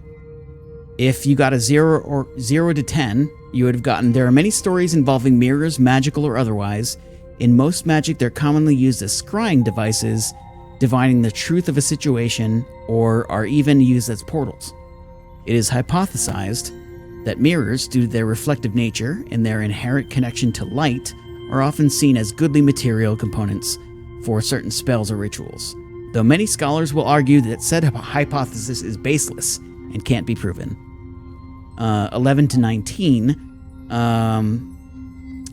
If you got a 0 to 10, you would have gotten, there are many stories involving mirrors, magical or otherwise. In most magic, they're commonly used as scrying devices, divining the truth of a situation, or are even used as portals. It is hypothesized that mirrors, due to their reflective nature and their inherent connection to light, are often seen as goodly material components for certain spells or rituals, though many scholars will argue that said hypothesis is baseless and can't be proven. 11 to 19.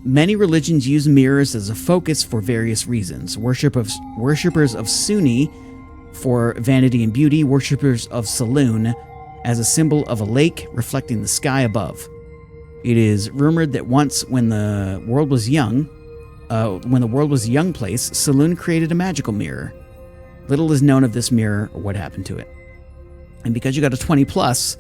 Many religions use mirrors as a focus for various reasons. Worshippers of Sunni for vanity and beauty, worshippers of Saloon as a symbol of a lake reflecting the sky above. It is rumored that once, when the world was a young place, Saloon created a magical mirror. Little is known of this mirror or what happened to it. And because you got a 20 plus,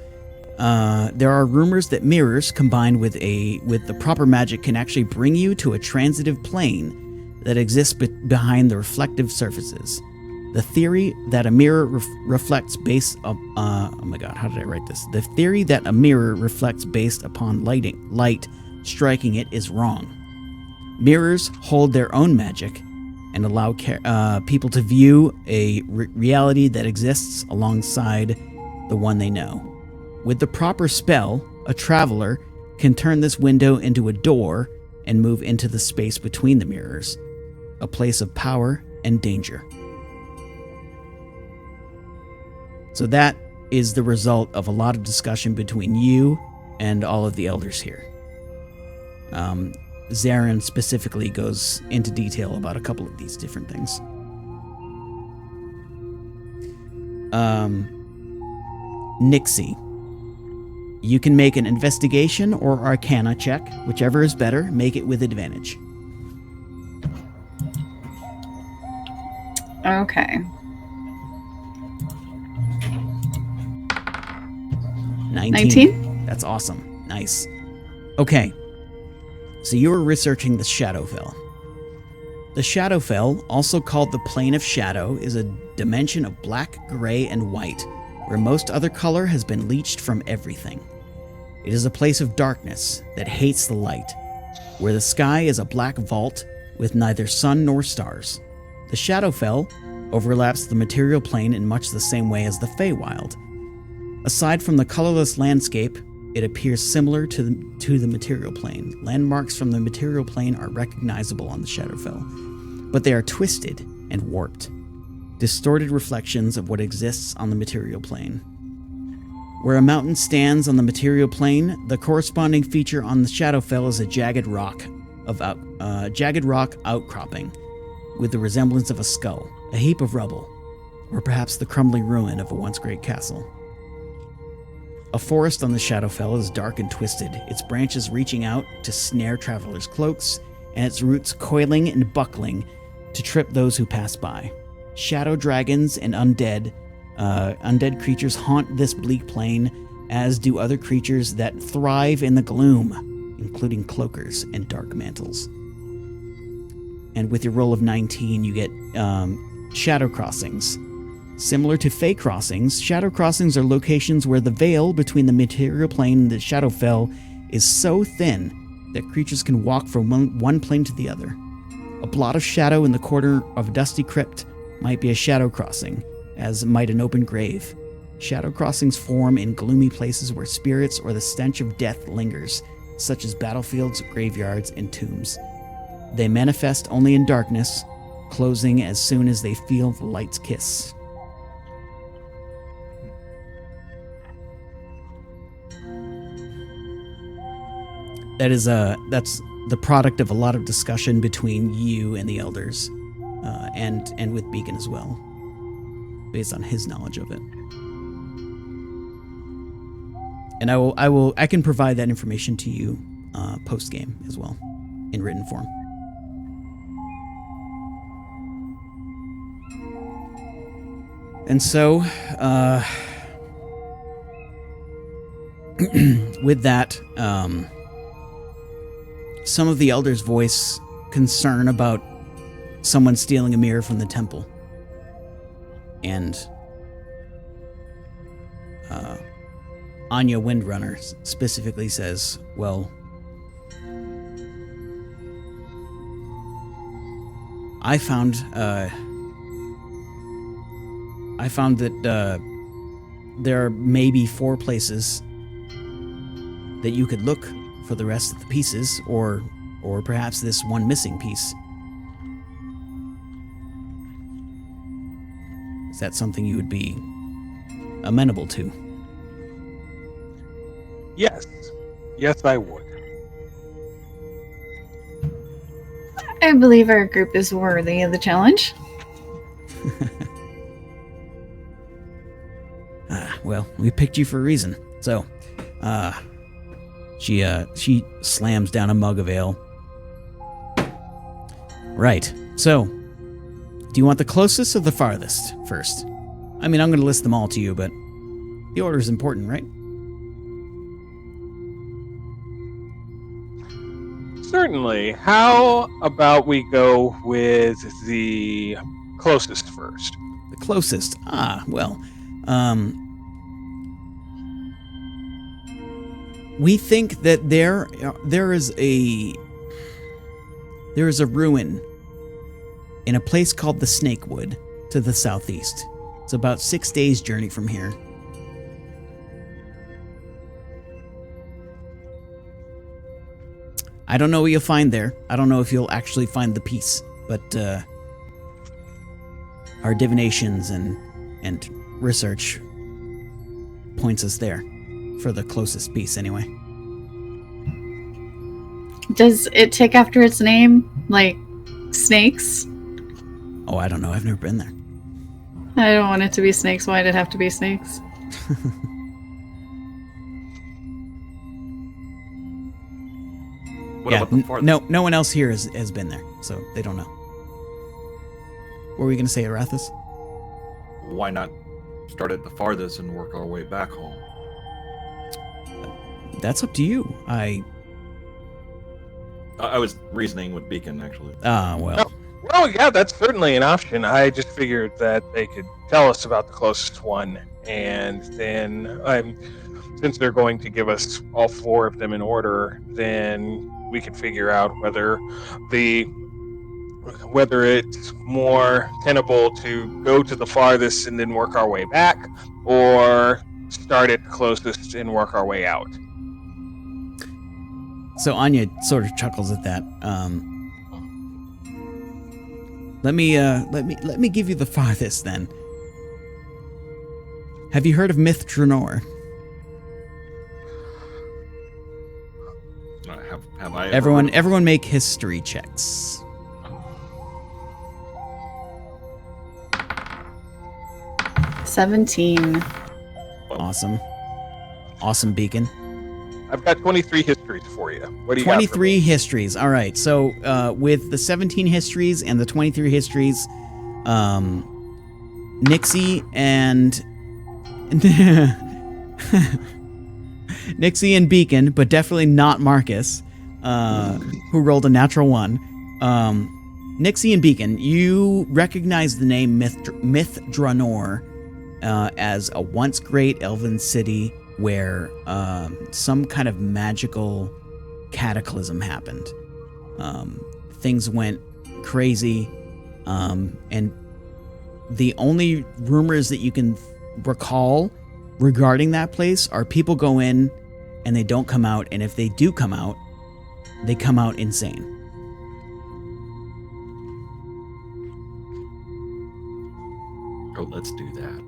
there are rumors that mirrors combined with the proper magic can actually bring you to a transitive plane that exists behind the reflective surfaces. The theory that a mirror reflects based oh my god, how did I write this? The theory that a mirror reflects based upon light striking it is wrong. Mirrors hold their own magic and allow people to view a reality that exists alongside the one they know. With the proper spell, a traveler can turn this window into a door and move into the space between the mirrors, a place of power and danger. So that is the result of a lot of discussion between you and all of the elders here. Zarin specifically goes into detail about a couple of these different things. Myxi. You can make an investigation or arcana check, whichever is better. Make it with advantage. Okay. 19? That's awesome. Nice. Okay. So you were researching the Shadowfell. The Shadowfell, also called the Plane of Shadow, is a dimension of black, gray, and white, where most other color has been leached from everything. It is a place of darkness that hates the light, where the sky is a black vault with neither sun nor stars. The Shadowfell overlaps the material plane in much the same way as the Feywild. Aside from the colorless landscape, it appears similar to the material plane. Landmarks from the material plane are recognizable on the Shadowfell, but they are twisted and warped, distorted reflections of what exists on the material plane. Where a mountain stands on the material plane, the corresponding feature on the Shadowfell is a jagged rock outcropping, with the resemblance of a skull, a heap of rubble, or perhaps the crumbling ruin of a once great castle. A forest on the Shadowfell is dark and twisted, its branches reaching out to snare travelers' cloaks, and its roots coiling and buckling to trip those who pass by. Shadow dragons and undead creatures haunt this bleak plane, as do other creatures that thrive in the gloom, including cloakers and dark mantles. And with your roll of 19, you get shadow crossings. Similar to Fey crossings, shadow crossings are locations where the veil between the material plane and the Shadowfell is so thin that creatures can walk from one plane to the other. A blot of shadow in the corner of a dusty crypt might be a shadow crossing, as might an open grave. Shadow crossings form in gloomy places where spirits or the stench of death lingers, such as battlefields, graveyards, and tombs. They manifest only in darkness, closing as soon as they feel the light's kiss. That's the product of a lot of discussion between you and the elders, and with Beacon as well, based on his knowledge of it. And I can provide that information to you post game as well, in written form. And so, with that, some of the elders voice concern about someone stealing a mirror from the temple. And Anya Windrunner specifically says, well, I found that there are maybe 4 places that you could look for the rest of the pieces, or perhaps this one missing piece. Is that something you would be amenable to? Yes. Yes, I would. I believe our group is worthy of the challenge. Well, we picked you for a reason. So, she slams down a mug of ale. Right. So, do you want the closest or the farthest first? I mean, I'm going to list them all to you, but the order is important, right? Certainly. How about we go with the closest first? The closest. Well, we think that there is a ruin in a place called the Snakewood to the southeast. It's about 6 days' journey from here. I don't know what you'll find there. I don't know if you'll actually find the piece, but our divinations and research points us there for the closest piece anyway. Does it take after its name, like snakes? Oh, I don't know. I've never been there. I don't want it to be snakes. Why'd it have to be snakes? What about the farthest? no one else here has been there, so they don't know. What were we going to say, Arathis? Why not start at the farthest and work our way back home? That's up to you. I was reasoning with Beacon, actually. Well. Well, yeah, that's certainly an option. I just figured that they could tell us about the closest one, and then since they're going to give us all 4 of them in order, then we could figure out whether it's more tenable to go to the farthest and then work our way back, or start at the closest and work our way out. So Anya sort of chuckles at that. Let me give you the farthest then. Have you heard of Myth Dranor? Have I? Everyone make history checks. $17. Awesome, Beacon. I've got 23 histories for you. What do you 23 histories. All right. So with the 17 histories and the 23 histories, Myxi and Beacon, but definitely not Marcus, who rolled a natural 1. Myxi and Beacon, you recognize the name Myth Dranor as a once great elven city where some kind of magical cataclysm happened. Things went crazy, and the only rumors that you can recall regarding that place are people go in and they don't come out, and if they do come out, they come out insane. Oh, let's do that.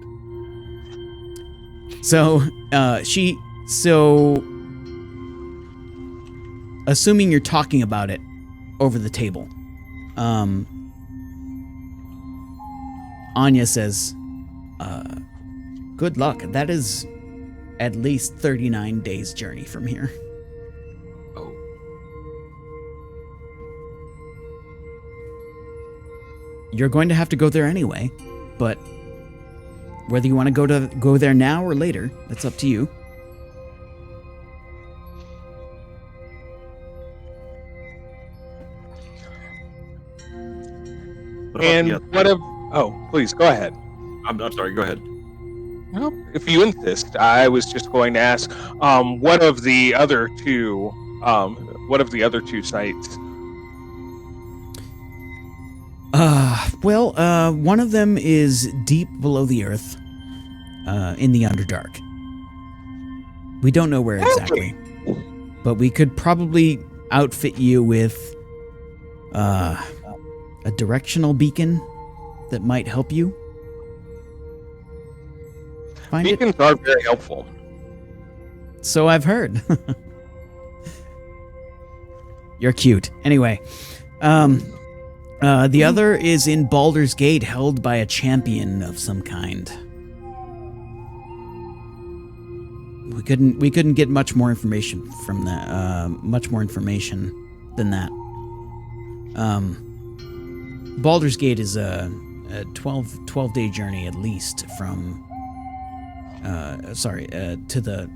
So, assuming you're talking about it over the table, Anya says, good luck. That is at least 39 days journey from here. Oh. You're going to have to go there anyway, but whether you want to go there now or later, that's up to you. Please go ahead. I'm sorry. Go ahead. Well, if you insist, I was just going to ask, what of the other two sites? One of them is deep below the earth, in the Underdark. We don't know where exactly, but we could probably outfit you with a directional beacon that might help you find it. Beacons are very helpful. So I've heard. You're cute. Anyway, the other is in Baldur's Gate, held by a champion of some kind. We couldn't get much more information from that. Much more information than that. Baldur's Gate is a 12-day journey at least from. To the.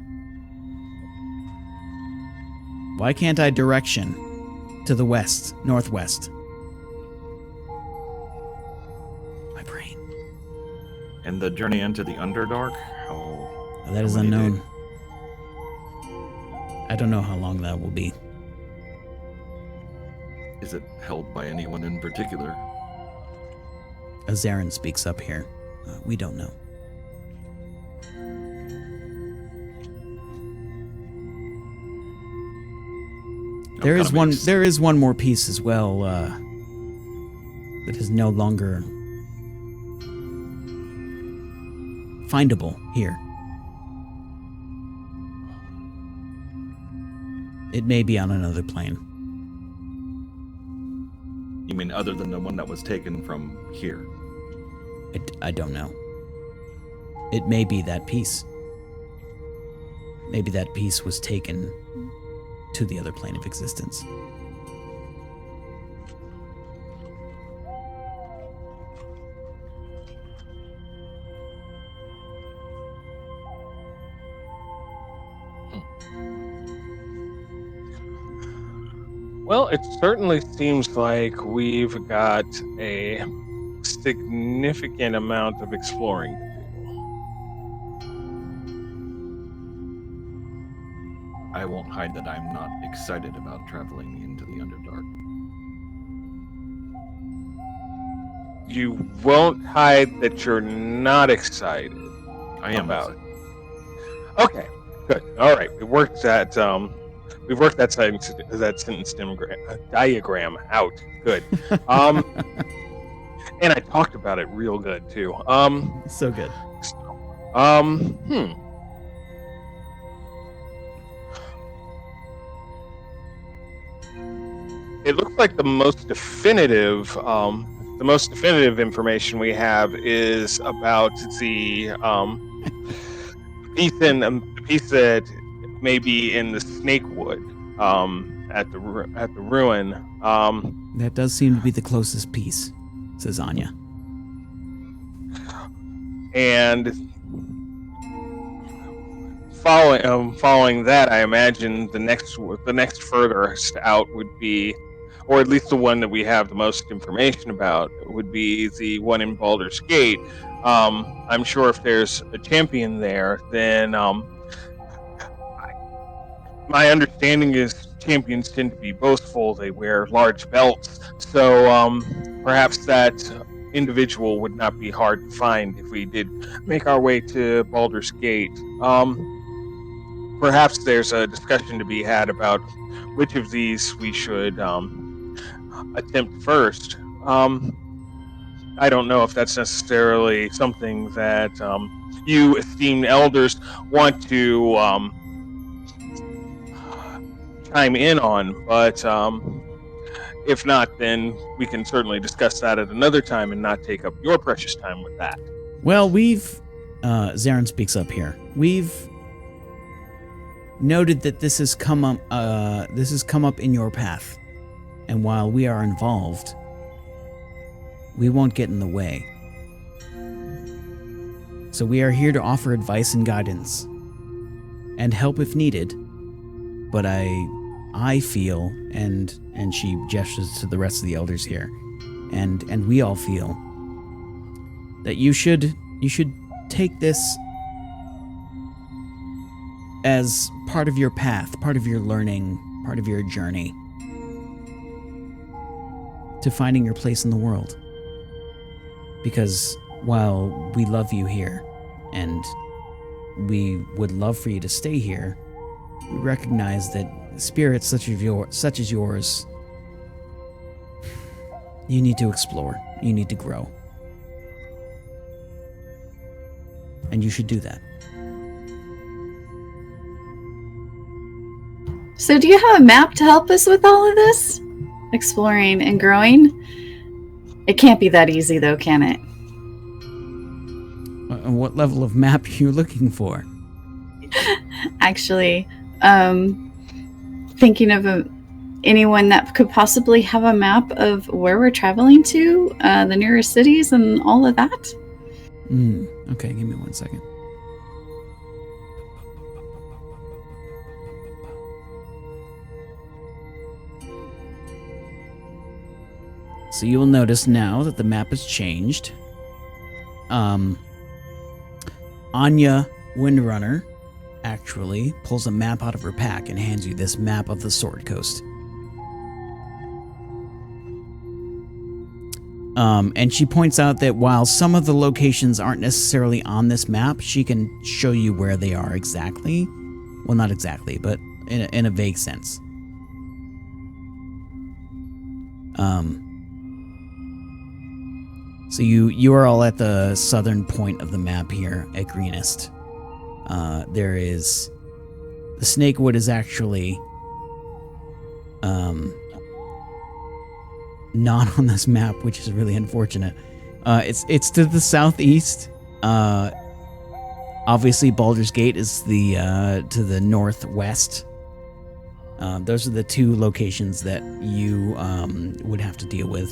Why can't I direction to the west, northwest? My brain. And the journey into the Underdark? That is unknown. I don't know how long that will be. Is it held by anyone in particular? Azarin speaks up here. We don't know. There is kinda one. makes- There is one more piece as well that is no longer findable here. It may be on another plane. You mean other than the one that was taken from here? I don't know. It may be that piece. Maybe that piece was taken to the other plane of existence. Well, it certainly seems like we've got a significant amount of exploring to I won't hide that I'm not excited about traveling into the Underdark. do. You won't hide that you're not excited. I am About excited. Okay, good. All right, we've worked that sentence diagram out. Good. And I talked about it real good too. So good. It looks like the most definitive information we have is about the piece that may be in the Snakewood at the ruin. That does seem to be the closest piece, says Anya. And following that, I imagine the next furthest out would be, or at least the one that we have the most information about, would be the one in Baldur's Gate. I'm sure if there's a champion there, then my understanding is champions tend to be boastful. They wear large belts, so perhaps that individual would not be hard to find if we did make our way to Baldur's Gate. Perhaps there's a discussion to be had about which of these we should attempt first. I don't know if that's necessarily something that you esteemed elders want to chime in on, but if not, then we can certainly discuss that at another time and not take up your precious time with that. Well, Zarin speaks up here. We've noted that this has come up in your path, and while we are involved, we won't get in the way. So we are here to offer advice and guidance, and help if needed. But I feel, and she gestures to the rest of the elders here, and we all feel that you should take this as part of your path, part of your learning, part of your journey to finding your place in the world. Because while we love you here, and we would love for you to stay here, we recognize that spirits such as yours, you need to explore, you need to grow. And you should do that. So do you have a map to help us with all of this? Exploring and growing? It can't be that easy though, can it? What level of map are you looking for? Actually, thinking of anyone that could possibly have a map of where we're traveling to, the nearest cities and all of that. Okay, give me 1 second. So you will notice now that the map has changed. Anya Windrunner actually pulls a map out of her pack and hands you this map of the Sword Coast. And she points out that while some of the locations aren't necessarily on this map, she can show you where they are exactly. Well, not exactly, but in a vague sense. So you are all at the southern point of the map here at Greenest. There is the Snakewood is actually not on this map, which is really unfortunate. It's to the southeast. Obviously, Baldur's Gate is to the northwest. Those are the two locations that you would have to deal with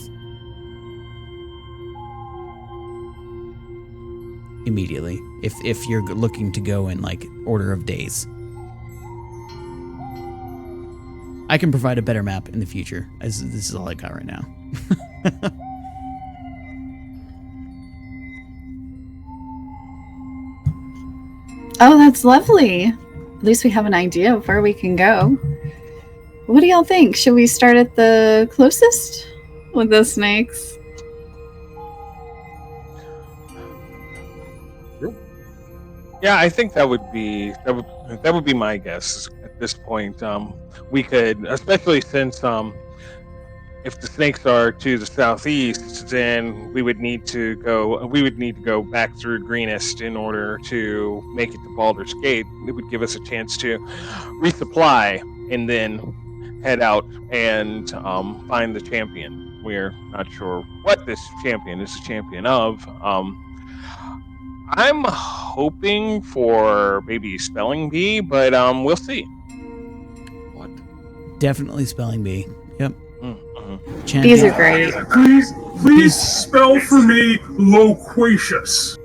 immediately if you're looking to go in like order of days. I can provide a better map in the future. This is all I got right now. Oh, that's lovely. At least we have an idea of where we can go. What do y'all think? Should we start at the closest with the snakes? Yeah, I think that would be my guess at this point. We could, especially since if the snakes are to the southeast, then we would need to go back through Greenest in order to make it to Baldur's Gate. It would give us a chance to resupply and then head out and find the champion. We're not sure what this champion is a champion of. I'm hoping for maybe Spelling Bee, but we'll see. What? Definitely Spelling Bee. Yep. Mm-hmm. These are great. Please spell for me loquacious.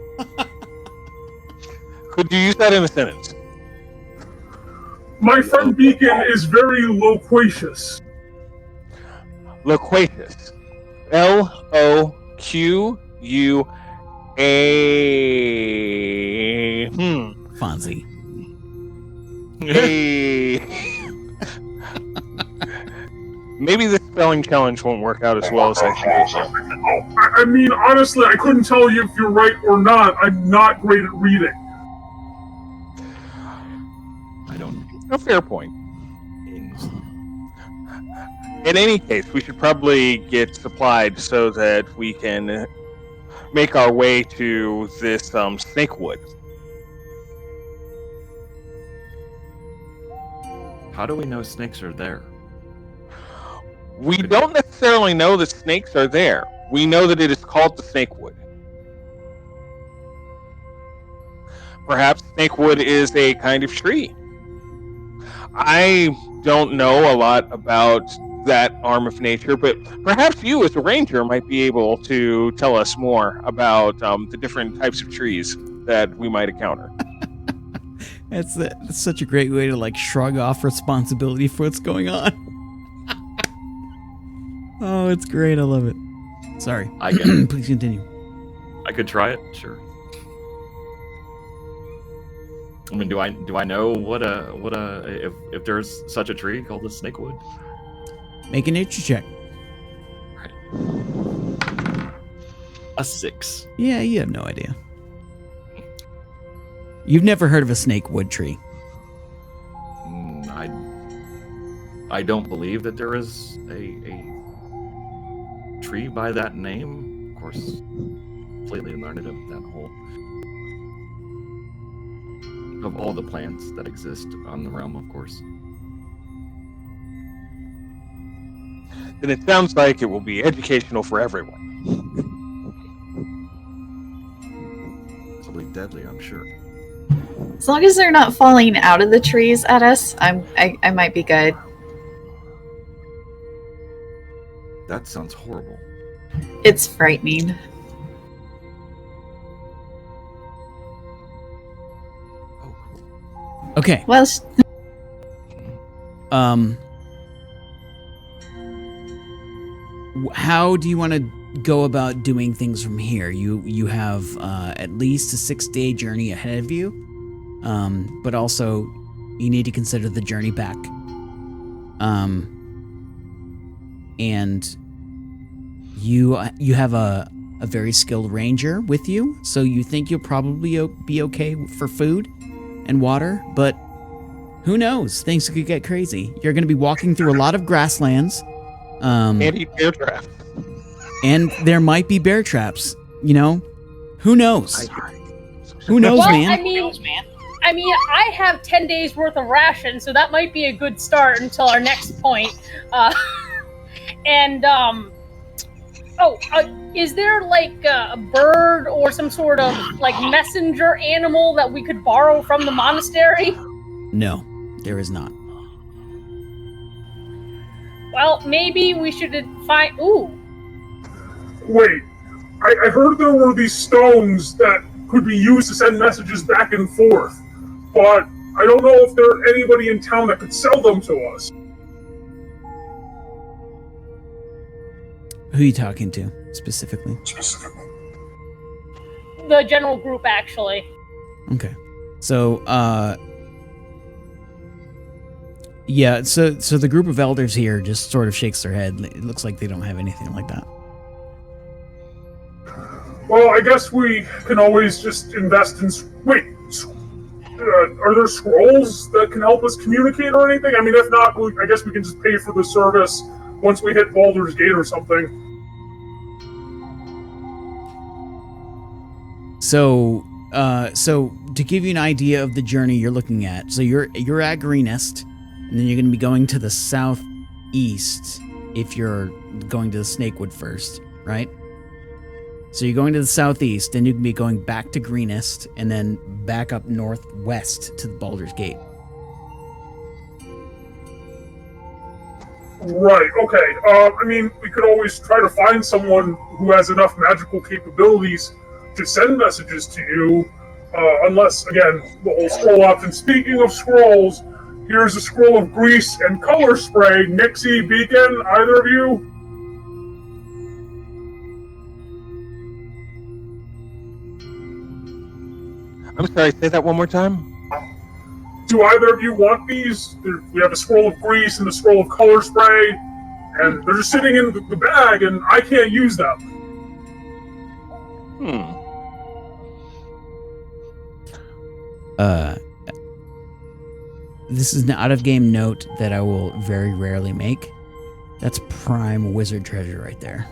Could you use that in a sentence? My friend Beacon is very loquacious. Loquacious. L-O-Q-U-A. Fonzie. Maybe the spelling challenge won't work out as well as I think it will. I mean, honestly, I couldn't tell you if you're right or not. I'm not great at reading. I don't. A fair point. In any case, we should probably get supplied so that we can make our way to this Snakewood. How do we know snakes are there? We don't necessarily know the snakes are there. We know that it is called the Snakewood. Perhaps Snakewood is a kind of tree. I don't know a lot about that arm of nature, but perhaps you as a ranger might be able to tell us more about the different types of trees that we might encounter. That's such a great way to like shrug off responsibility for what's going on. Oh, it's great. I love it. Sorry. Please continue. I could try it. Sure. I mean, do I know if there's such a tree called the Snakewood? Make a nature check. Right. A 6. Yeah, you have no idea. You've never heard of a snakewood tree. I don't believe that there is a tree by that name. Of course, completely learned of that whole of all the plants that exist on the realm, of course. Then it sounds like it will be educational for everyone. Probably deadly, I'm sure. As long as they're not falling out of the trees at us, I might be good. That sounds horrible. It's frightening. Oh, cool. Okay. Well, how do you want to go about doing things from here? You have at least a 6-day journey ahead of you, but also you need to consider the journey back. And you have a very skilled ranger with you, so you think you'll probably be okay for food and water, but who knows? Things could get crazy. You're going to be walking through a lot of grasslands. And eat bear traps. And there might be bear traps. You know, who knows? Who knows, Well, man? I mean, I have 10 days worth of rations, so that might be a good start until our next point. Is there like a bird or some sort of like messenger animal that we could borrow from the monastery? No, there is not. Well, maybe we should find. Ooh. Wait, I heard there were these stones that could be used to send messages back and forth, but I don't know if there's anybody in town that could sell them to us. Who are you talking to specifically? The general group, actually. Okay. So, yeah, so the group of elders here just sort of shakes their head. It looks like they don't have anything like that. Well, I guess we can always just invest in... Wait, are there scrolls that can help us communicate or anything? I mean, if not, I guess we can just pay for the service once we hit Baldur's Gate or something. So to give you an idea of the journey you're looking at, so you're at Greenest, and then you're going to be going to the southeast if you're going to the Snakewood first, right? So you're going to the southeast, then you can be going back to Greenest, and then back up northwest to the Baldur's Gate. Right, okay. I mean, we could always try to find someone who has enough magical capabilities to send messages to you, unless, again, the whole scroll option. Speaking of scrolls, here's a scroll of grease and color spray. Myxi, Beacon, either of you? I'm sorry, say that one more time? Do either of you want these? We have a scroll of grease and a scroll of color spray, and they're just sitting in the bag, and I can't use them. This is an out-of-game note that I will very rarely make. That's prime wizard treasure right there.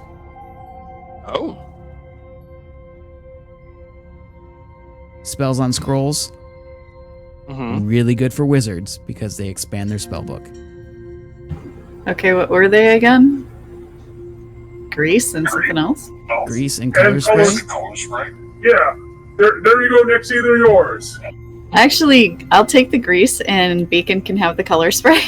Oh. Spells on scrolls, really good for wizards because they expand their spell book. Okay, what were they again? Grease and something else? Grease and color spray? Yeah. There you go, Nyx. They're yours. Actually, I'll take the grease and Beacon can have the color spray.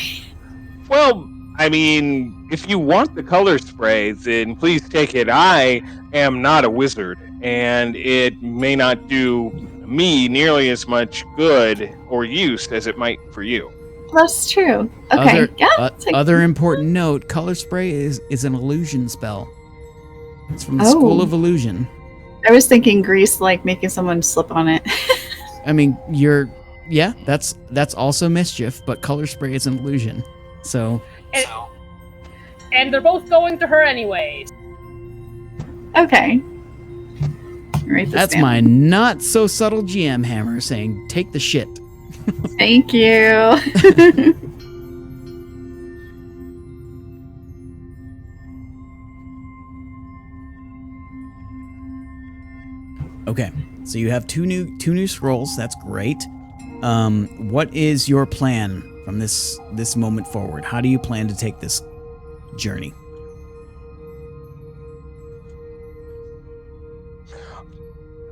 Well, I mean, if you want the color spray, then please take it. I am not a wizard, and it may not do me nearly as much good or use as it might for you. That's true. Okay, Other important note, color spray is an illusion spell. It's from the School of Illusion. I was thinking grease, like making someone slip on it. I mean, that's also mischief, but color spray is an illusion. So And they're both going to her anyways. Okay. That's my not so subtle GM hammer saying, take the shit. Thank you. Okay, so you have two new scrolls. That's great. What is your plan from this moment forward? How do you plan to take this journey?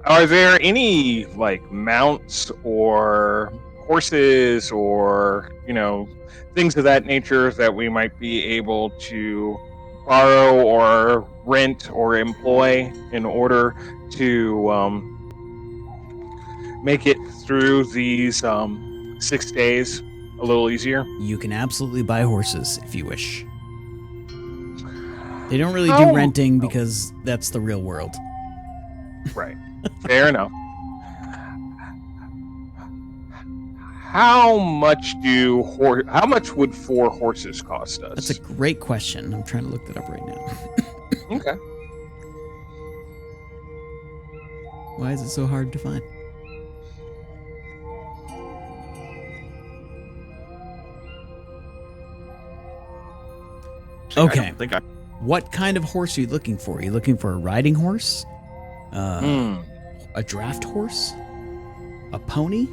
Are there any like mounts or horses or things of that nature that we might be able to borrow or rent or employ in order to make it through these 6 days a little easier? You can absolutely buy horses if you wish. They don't really do renting because that's the real world. Right. Fair enough. How much would 4 horses cost us? That's a great question. I'm trying to look that up right now. Okay. Why is it so hard to find? Okay. I don't think I. What kind of horse are you looking for? Are you looking for a riding horse? A draft horse? A pony?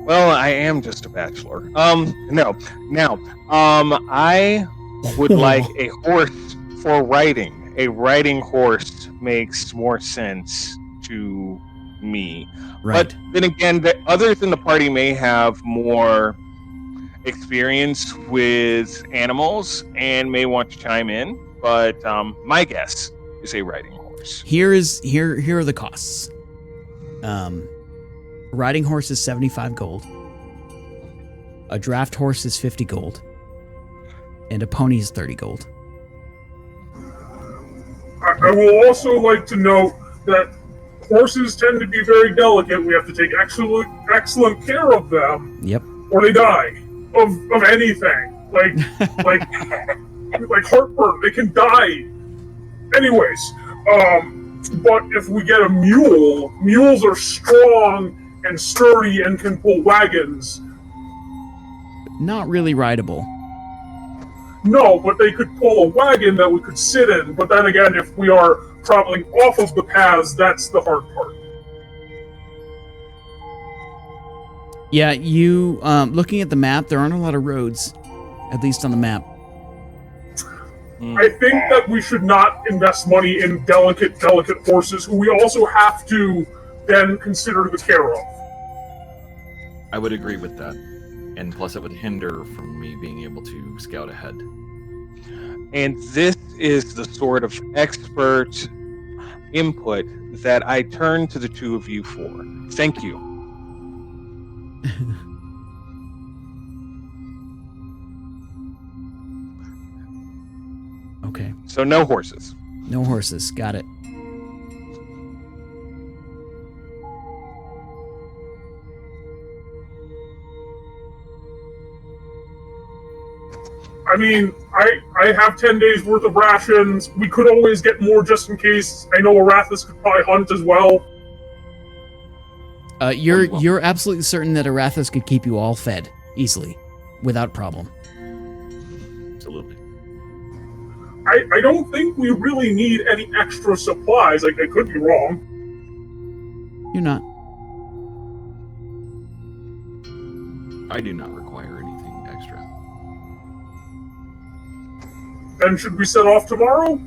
Well, I am just a bachelor. No. Now, I would like a horse for riding. A riding horse makes more sense to me. Right. But then again, the others in the party may have more experience with animals and may want to chime in. But my guess is a riding horse. Here are the costs. Riding horse is 75 gold. A draft horse is 50 gold. And a pony is 30 gold. I will also like to note that horses tend to be very delicate. We have to take excellent care of them. Yep. Or they die of anything. Like heartburn. They can die. Anyways, but if we get a mule, mules are strong and sturdy and can pull wagons. Not really rideable. No, but they could pull a wagon that we could sit in. But then again, if we are traveling off of the paths, that's the hard part. Yeah, you looking at the map, there aren't a lot of roads, at least on the map. I think that we should not invest money in delicate horses who we also have to then consider the care of. I would agree with that. And plus it would hinder from me being able to scout ahead. And this is the sort of expert input that I turn to the two of you for. Thank you. Okay. So no horses. No horses. Got it. I mean, I have 10 days worth of rations. We could always get more just in case. I know Arathis could probably hunt as well. You're absolutely certain that Arathis could keep you all fed easily, without problem. Absolutely. I don't think we really need any extra supplies. Like, I could be wrong. You're not. I do not require anything extra. Then should we set off tomorrow?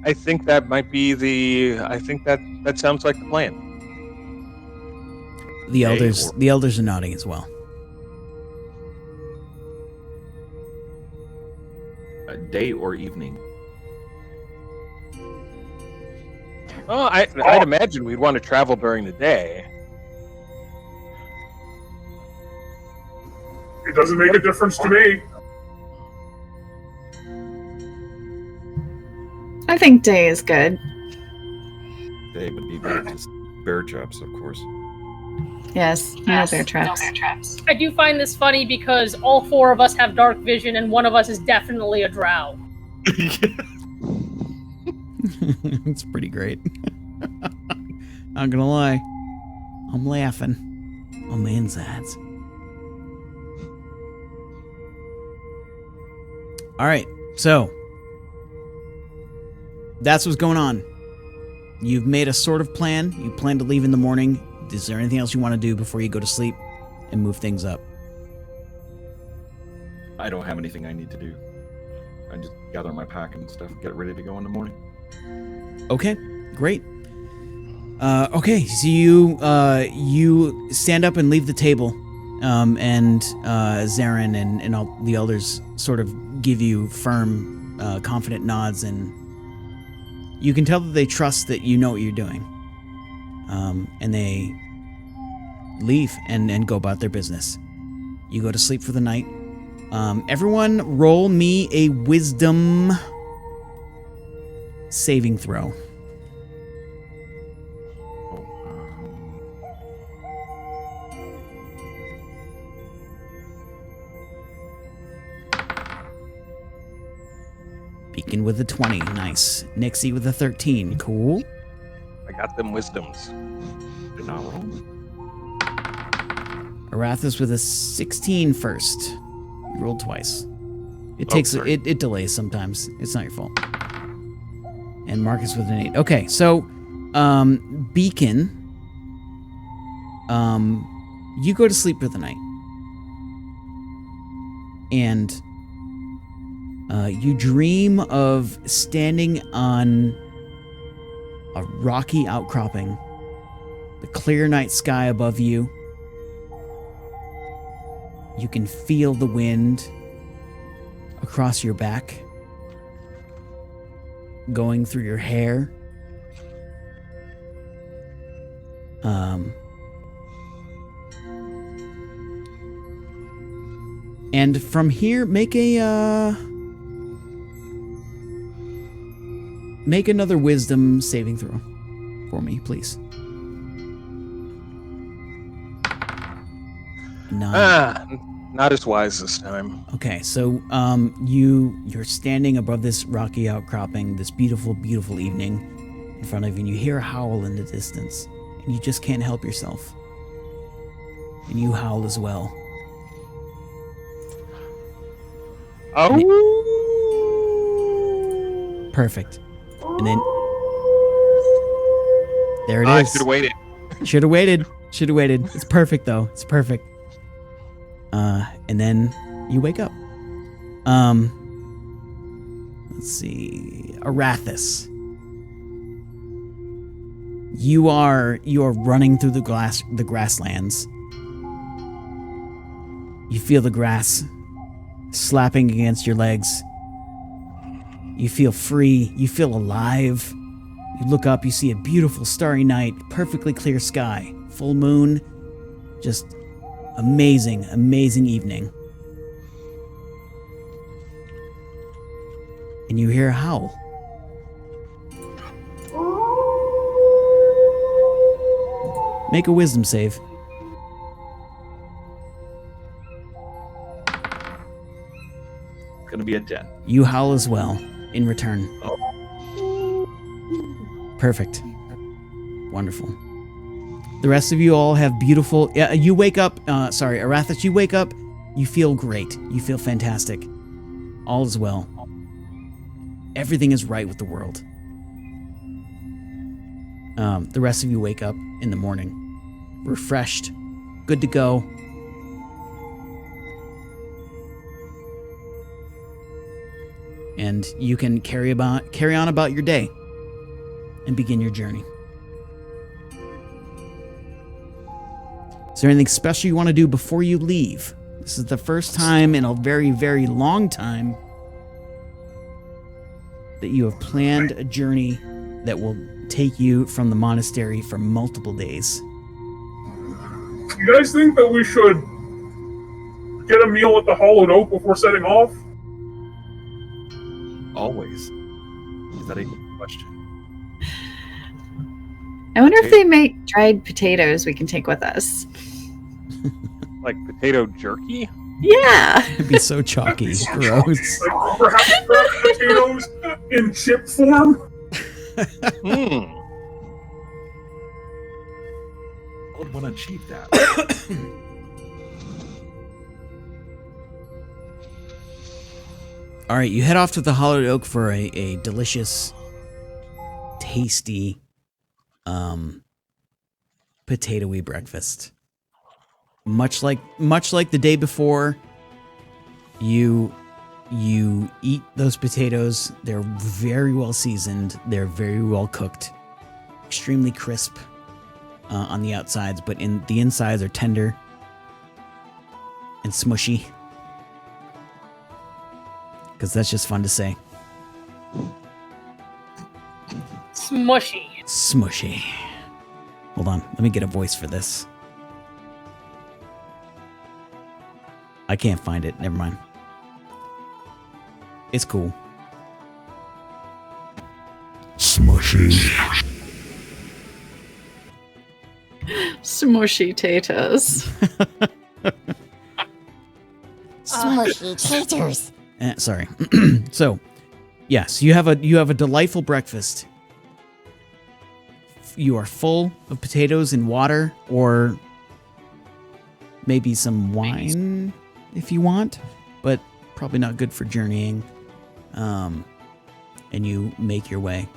I think that might be I think that sounds like the plan. The elders are nodding as well. Day or evening? Well, I'd imagine we'd want to travel during the day. It doesn't make a difference to me. I think day is good. Day would be better. Just bear traps, of course. Yes, no bear traps. I do find this funny because all four of us have dark vision and one of us is definitely a drow. It's pretty great. Not gonna lie. I'm laughing on the insides. Alright, so that's what's going on. You've made a sort of plan. You plan to leave in the morning. Is there anything else you want to do before you go to sleep and move things up? I don't have anything I need to do. I just gather my pack and stuff, get ready to go in the morning. Okay, great. Okay, so you stand up and leave the table, and Zarin and all the elders sort of give you firm, confident nods, and you can tell that they trust that you know what you're doing. And they leave and go about their business. You go to sleep for the night. Everyone roll me a wisdom saving throw. Beacon with a 20. Nice. Nixie with a 13. Cool. I got them wisdoms. Did not roll. Arathis with a 16 first. You rolled twice. It takes it delays sometimes. It's not your fault. And Marcus with an 8. Okay, so Beacon, you go to sleep for the night. And you dream of standing on a rocky outcropping, the clear night sky above you. You can feel the wind across your back, going through your hair. And from here, make another wisdom saving throw for me, please. 9. Not as wise this time. Okay, so you're standing above this rocky outcropping, this beautiful, beautiful evening in front of you, and you hear a howl in the distance, and you just can't help yourself. And you howl as well. Oh! Perfect. And then there it is. I should have waited. Should have waited. Should have waited. It's perfect though. It's perfect. And then you wake up. Let's see. Arathis. You are running through the grasslands. You feel the grass slapping against your legs. You feel free. You feel alive. You look up, you see a beautiful starry night, perfectly clear sky, full moon, just amazing, amazing evening. And you hear a howl. Make a wisdom save. Gonna be a 10. You howl as well in return. Oh. Perfect. Wonderful. The rest of you all have beautiful... you wake up... sorry, Arathis, you wake up. You feel great. You feel fantastic. All is well. Everything is right with the world. The rest of you wake up in the morning. Refreshed. Good to go. And you can carry on about your day and begin your journey. Is there anything special you want to do before you leave? This is the first time in a very, very long time that you have planned a journey that will take you from the monastery for multiple days. You guys think that we should get a meal at the Hollowed Oak before setting off? Always. Is that a good question? I wonder if they make dried potatoes we can take with us. Like potato jerky? Yeah. It'd be so chalky. Gross. Like perhaps potatoes in chip form? Hmm. I would want to achieve that. All right, you head off to the Hollowed Oak for a delicious, tasty, potatoey breakfast. Much like the day before, you eat those potatoes. They're very well seasoned. They're very well cooked, extremely crisp on the outsides, but in the insides are tender and smushy. Because that's just fun to say. Smushy. Smushy. Hold on. Let me get a voice for this. I can't find it. Never mind. It's cool. Smushy. Smushy taters. Smushy taters. Sorry. So, yes, you have a delightful breakfast. You are full of potatoes and water, or maybe some wine if you want, but probably not good for journeying. And you make your way.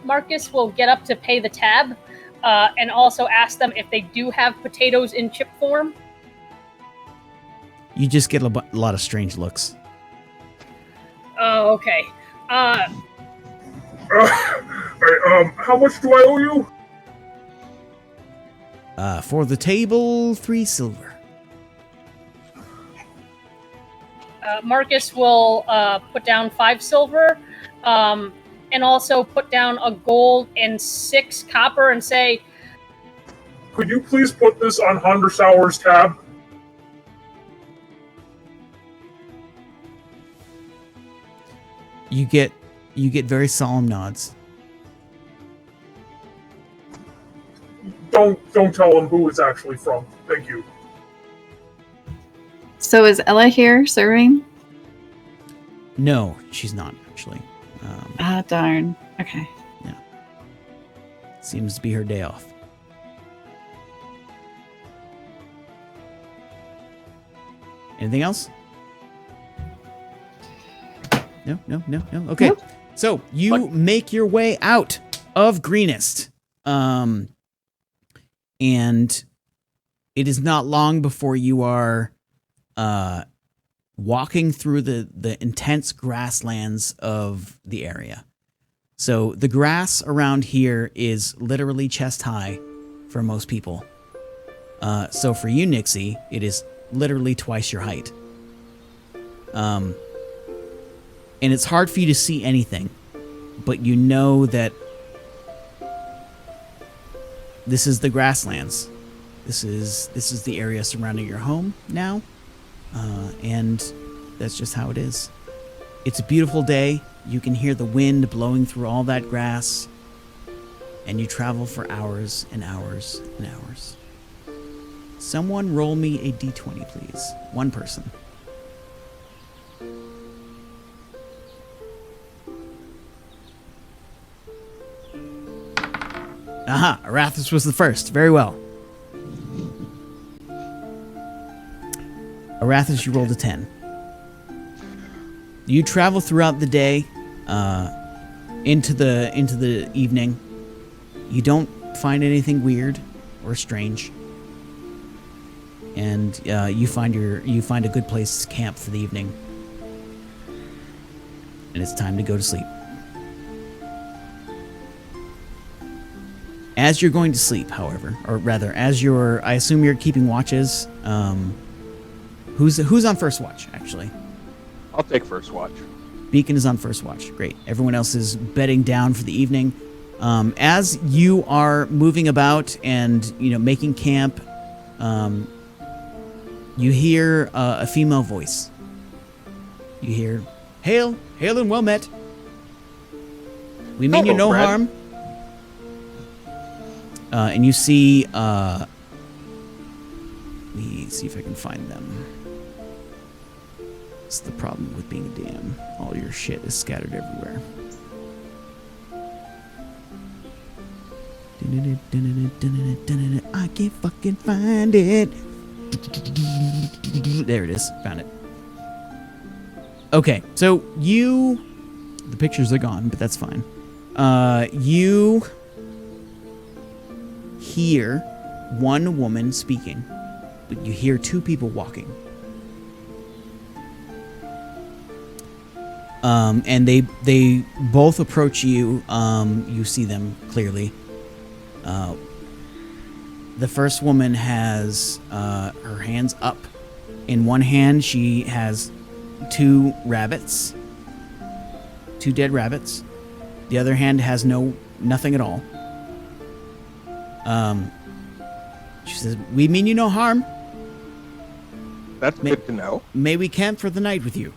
Marcus will get up to pay the tab, and also ask them if they do have potatoes in chip form. You just get a lot of strange looks. Oh, okay. Hey, how much do I owe you? For the table, 3 silver. Marcus will put down 5 silver, and also put down a gold and 6 copper and say, Could you please put this on Hondersauer's tab? You get very solemn nods. Don't tell him who it's actually from. Thank you. So is Ella here serving? No, she's not actually. Darn. Okay. Yeah. Seems to be her day off. Anything else? No. Okay. Nope. So you make your way out of Greenest. And it is not long before you are walking through the intense grasslands of the area. So the grass around here is literally chest high for most people. So for you, Myxi, it is literally twice your height. And it's hard for you to see anything, but you know that this is the grasslands. This is the area surrounding your home now, and that's just how it is. It's a beautiful day. You can hear the wind blowing through all that grass, and you travel for hours and hours and hours. Someone roll me a d20, please. One person. Aha, Arathis was the first. Very well. Arathis, you rolled a 10. You travel throughout the day, into the evening. You don't find anything weird or strange, and you find a good place to camp for the evening. And it's time to go to sleep. As you're going to sleep, however, or rather, I assume you're keeping watches. Who's on first watch, actually? I'll take first watch. Beacon is on first watch. Great. Everyone else is bedding down for the evening. As you are moving about and making camp, you hear a female voice. You hear, "Hail and well met. We mean you no Brad. harm." And you see, let me see if I can find them. It's the problem with being a DM. All your shit is scattered everywhere. I can't fucking find it. There it is. Found it. Okay, so the pictures are gone, but that's fine. You hear one woman speaking, but you hear 2 people walking. And they both approach you. You see them clearly. The first woman has her hands up. In one hand, she has 2 rabbits, 2 dead rabbits. The other hand has nothing at all. She says, "We mean you no harm. That's good to know. May we camp for the night with you?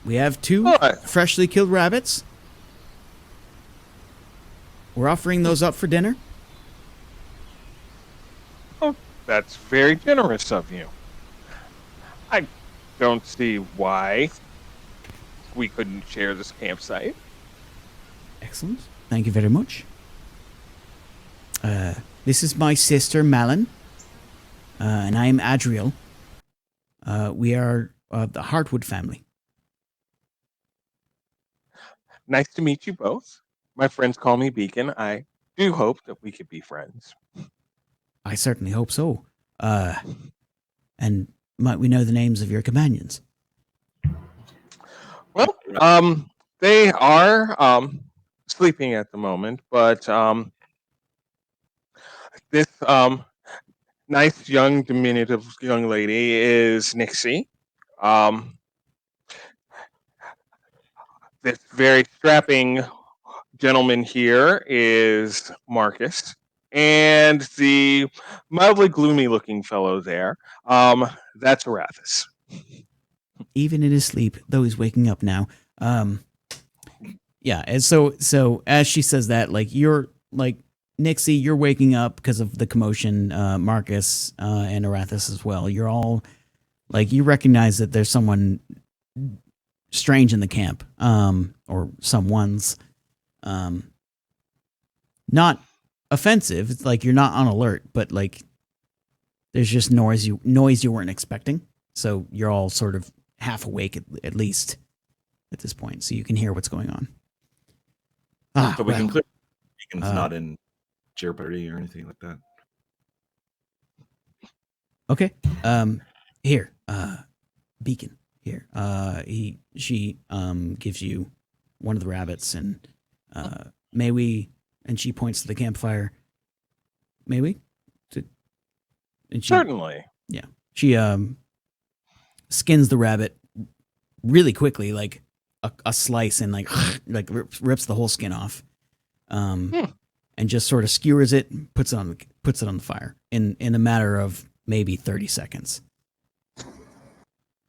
We have 2 Alright. freshly killed rabbits. We're offering those up for dinner." Oh, that's very generous of you. I don't see why we couldn't share this campsite. Excellent. Thank you very much. This is my sister, Malin. And I am Adriel. We are the Heartwood family. Nice to meet you both. My friends call me Beacon. I do hope that we could be friends. I certainly hope so. And might we know the names of your companions? Well, they are sleeping at the moment, but this nice, young, diminutive young lady is Myxi. This very strapping gentleman here is Marcus. And the mildly gloomy-looking fellow there, that's Arathis. Even in his sleep, though he's waking up now. Yeah, and so as she says that, like, you're like Nixie, you're waking up because of the commotion. Marcus and Arathis as well. You're all like, you recognize that there's someone strange in the camp, or someone's not offensive. It's like you're not on alert, but like there's just noise you weren't expecting. So you're all sort of half awake at least at this point, so you can hear what's going on. So we can clear Beacon's not in jeopardy or anything like that. Okay. Here, Beacon. Here. She gives you one of the rabbits, and may we? And she points to the campfire. May we? And she, certainly. Yeah. She skins the rabbit really quickly, like a slice, and like rips the whole skin off. And just sort of skewers it, and puts it on the fire in a matter of maybe 30 seconds.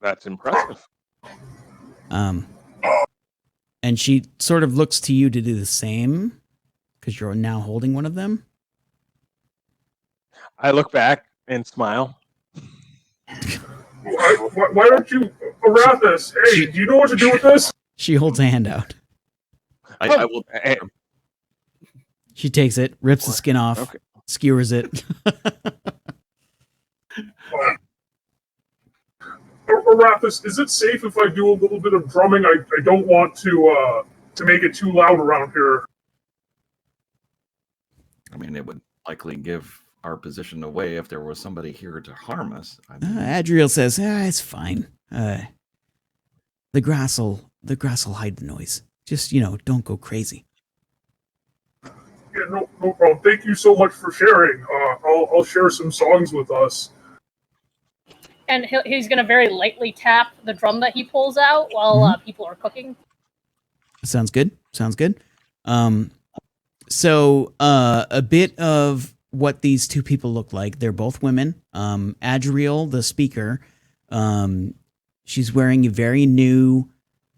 That's impressive. And she sort of looks to you to do the same, because you're now holding one of them. I look back and smile. Why don't you, Arathis? Hey, do you know what to do with this? She holds a hand out. I will. She takes it, rips the skin off, skewers it. Arathis, is it safe if I do a little bit of drumming? I don't want to make it too loud around here. I mean, it would likely give our position away if there was somebody here to harm us. Adriel says, it's fine. The grass will hide the noise. Just, don't go crazy. Yeah, no problem. Thank you so much for sharing. I'll share some songs with us. And he's going to very lightly tap the drum that he pulls out while people are cooking. Sounds good. So a bit of what these two people look like. They're both women. Adriel, the speaker, she's wearing a very new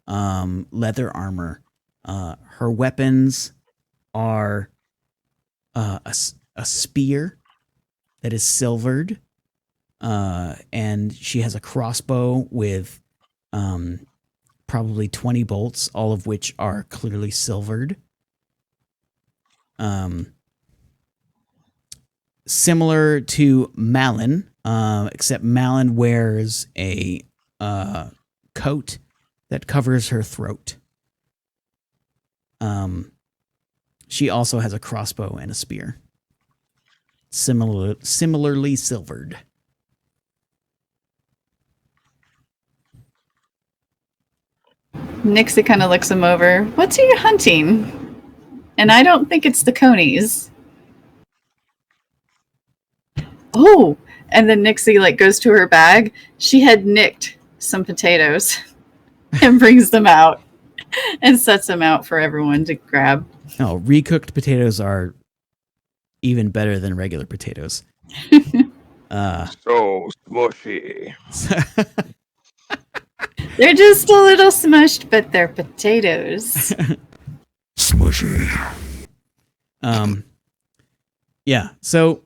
leather armor. Her weapons are a spear that is silvered. And she has a crossbow with probably 20 bolts, all of which are clearly silvered. Similar to Malin, except Malin wears a coat that covers her throat. She also has a crossbow and a spear, similarly silvered. Nixie kind of looks him over. What's you hunting? And I don't think it's the conies. Oh, and then Nixie goes to her bag. She had nicked some potatoes and brings them out and sets them out for everyone to grab. Oh, recooked potatoes are even better than regular potatoes. So smushy. They're just a little smushed, but they're potatoes. Smushy. Yeah, so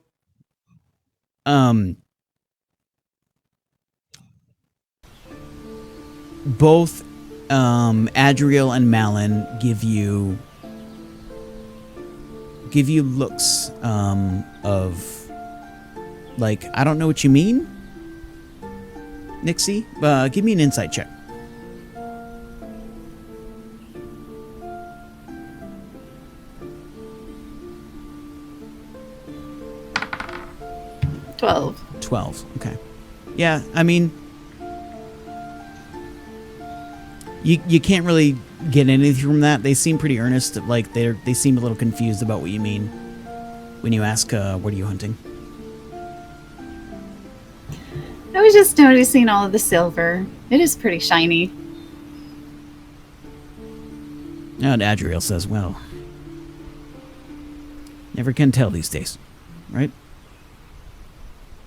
both Adriel and Malin give you looks of Like, I don't know what you mean, Myxi. Give me an insight check. $12. 12. Okay. Yeah, I mean, you can't really get anything from that. They seem pretty earnest. Like they seem a little confused about what you mean when you ask, "What are you hunting?" I was just noticing all of the silver. It is pretty shiny. And Adriel says, "Well, never can tell these days, right?"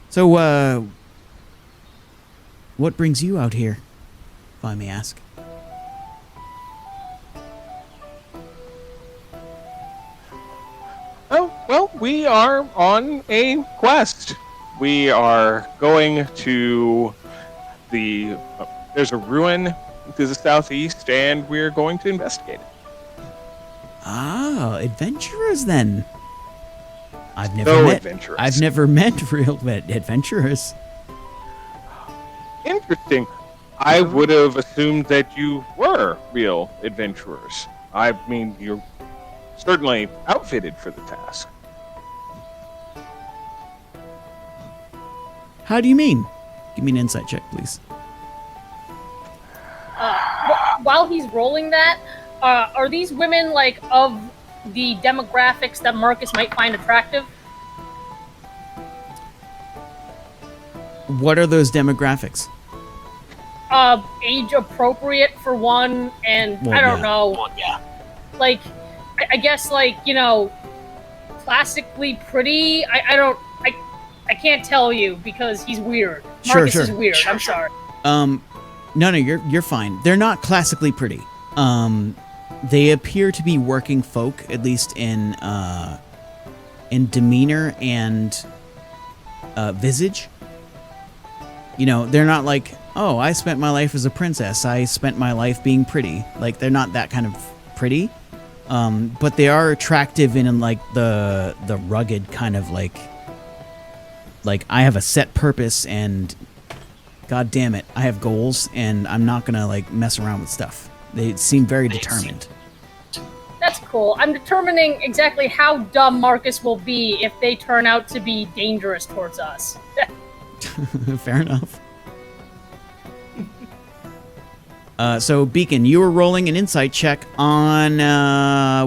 So, what brings you out here, if I may ask? Oh, well, we are on a quest. We are going to the... there's a ruin to the southeast, and we're going to investigate it. Ah, adventurers then. I've never met real adventurers. Interesting. I would have assumed that you were real adventurers. I mean, you're certainly outfitted for the task. How do you mean? Give me an insight check, please. While he's rolling that, are these women like of the demographics that Marcus might find attractive? What are those demographics? Age appropriate for one, and I don't know. Like, I guess, like, you know, classically pretty. I can't tell you because he's weird. Marcus is weird. I'm sorry. No, you're fine. They're not classically pretty. They appear to be working folk, at least in demeanor and visage. You know, they're not like, oh, I spent my life as a princess. I spent my life being pretty. Like, they're not that kind of pretty. But they are attractive in like the rugged kind of like I have a set purpose and God damn it, I have goals and I'm not gonna like mess around with stuff. They seem very determined. That's cool. I'm determining exactly how dumb Marcus will be if they turn out to be dangerous towards us. Fair enough. So, Beacon, you were rolling an insight check on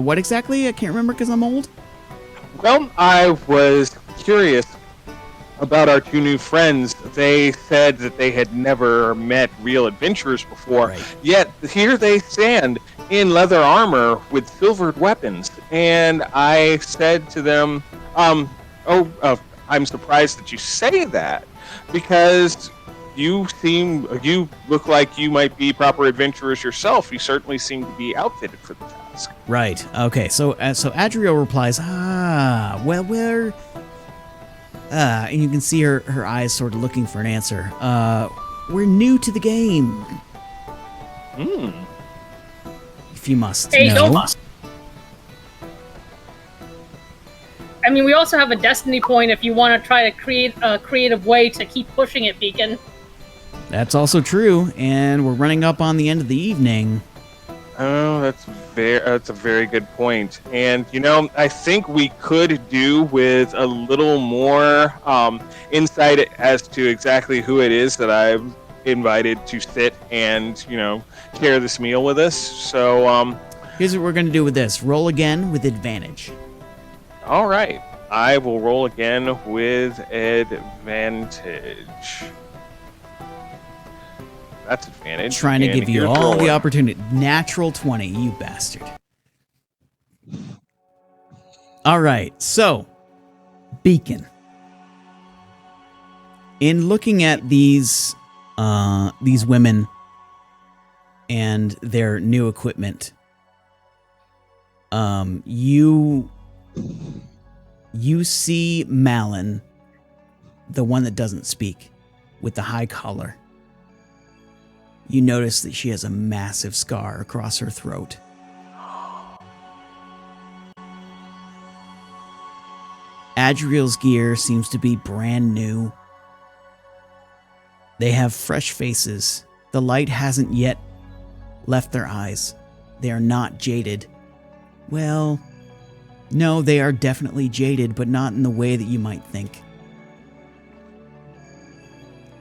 what exactly? I can't remember because I'm old. Well, I was curious about our two new friends. They said that they had never met real adventurers before, right. Yet here they stand in leather armor with silvered weapons. And I said to them, I'm surprised that you say that, because you look like you might be proper adventurers yourself. You certainly seem to be outfitted for the task. Right. Okay. So Adriel replies, well, we're... and you can see her eyes sort of looking for an answer. We're new to the game. If you must know. I mean, we also have a destiny point if you want to try to create a creative way to keep pushing it, Beacon. That's also true, and we're running up on the end of the evening. Oh, that's a very good point. And, you know, I think we could do with a little more insight as to exactly who it is that I've invited to sit and, you know, share this meal with us. So, here's what we're going to do with this. Roll again with advantage. All right. I will roll again with advantage. That's advantage. Trying to give you all the opportunity. Natural 20, you bastard. All right, so Beacon. In looking at these women and their new equipment, you see Malin, the one that doesn't speak, with the high collar. You notice that she has a massive scar across her throat. Adriel's gear seems to be brand new. They have fresh faces. The light hasn't yet left their eyes. They are not jaded. Well, no, they are definitely jaded, but not in the way that you might think.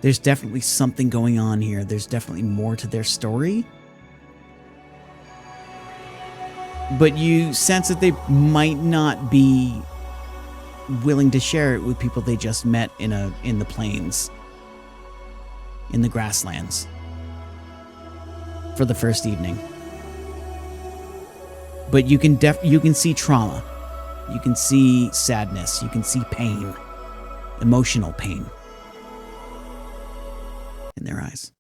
There's definitely something going on here. There's definitely more to their story. But you sense that they might not be willing to share it with people they just met in the plains, in the grasslands, for the first evening. But you can see trauma. You can see sadness. You can see pain, emotional pain in their eyes.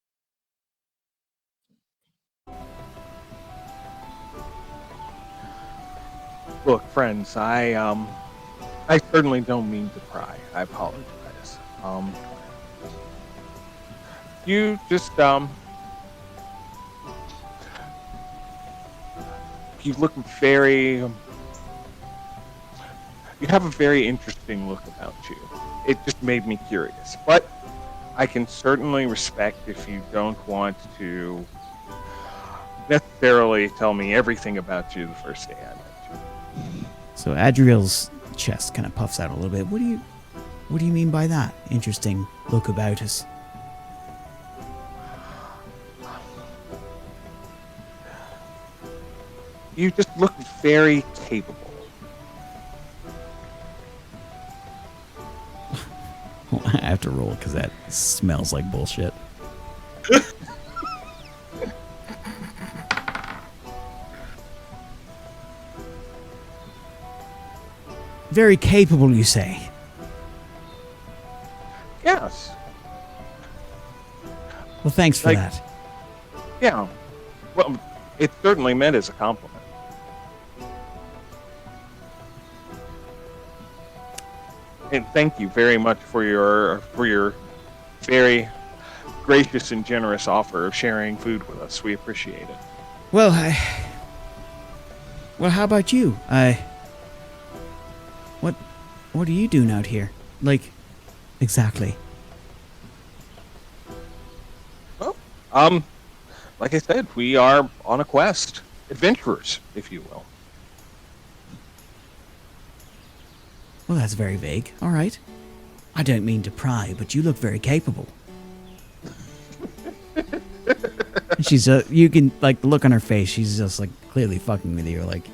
Look, friends, I certainly don't mean to pry. I apologize. You just you look very. You have a very interesting look about you. It just made me curious, but I can certainly respect if you don't want to necessarily tell me everything about you the first day I met you. So Adriel's chest kind of puffs out a little bit. What do you mean by that? Interesting look about us. You just look very capable. I have to roll because that smells like bullshit. Very capable, you say? Yes. Well, thanks for that. Yeah. Well, it's certainly meant as a compliment. And thank you very much for your very gracious and generous offer of sharing food with us. We appreciate it. Well, how about you? What are you doing out here? Like, exactly. Well, like I said, we are on a quest. Adventurers, if you will. Well, that's very vague. All right. I don't mean to pry, but you look very capable. She's you can like look on her face. She's just like clearly fucking with you. Like,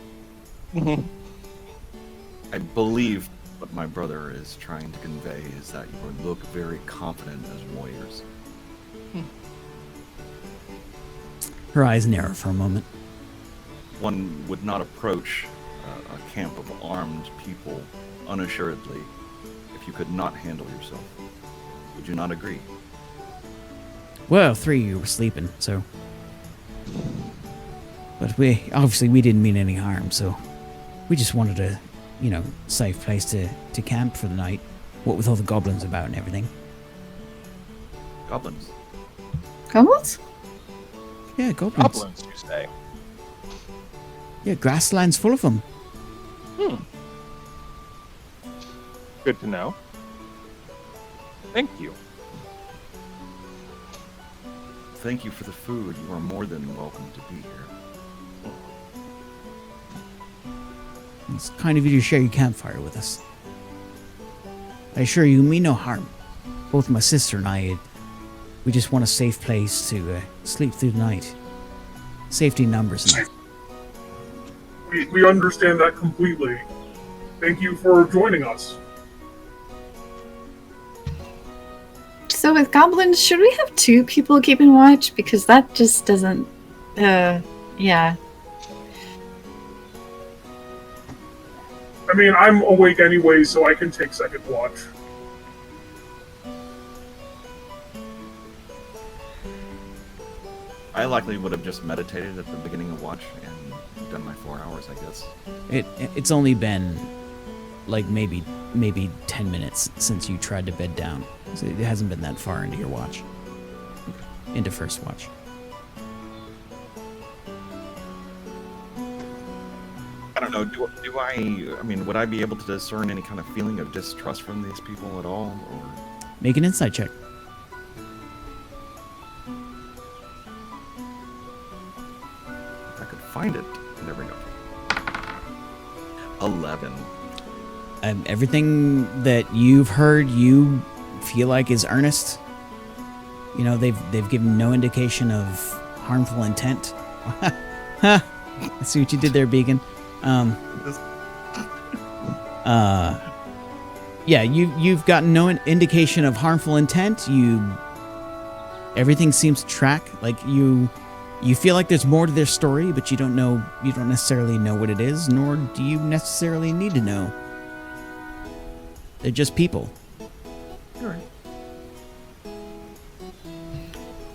I believe what my brother is trying to convey is that you look very confident as warriors. her eyes narrow for a moment. One would not approach a camp of armed people unassuredly if you could not handle yourself. Would you not agree? Well, 3 of you were sleeping, so... But we didn't mean any harm, so... We just wanted a, safe place to camp for the night. What with all the goblins about and everything. Goblins? Goblins? Yeah, goblins. Goblins, you say? Yeah, grassland's full of them. Good to know. Thank you. Thank you for the food. You are more than welcome to be here. It's kind of you to share your campfire with us. I assure you, mean no harm. Both my sister and I, we just want a safe place to sleep through the night. Safety in numbers. We understand that completely. Thank you for joining us. So with goblins, should we have 2 people keeping watch? Because that just doesn't... yeah. I mean, I'm awake anyway, so I can take second watch. I likely would have just meditated at the beginning of watch and done my 4 hours, I guess. It's only been like maybe 10 minutes since you tried to bed down. So it hasn't been that far into your watch. Into first watch. I don't know, do I mean, would I be able to discern any kind of feeling of distrust from these people at all? Or Make an insight check. if I could find it. There we go. 11. Everything that you've heard, you feel like is earnest. You know, they've given no indication of harmful intent. I see what you did there, Beacon. Yeah, you've gotten no indication of harmful intent. Everything seems to track. Like you feel like there's more to their story, but you don't necessarily know what it is, nor do you necessarily need to know. They're just people. All right.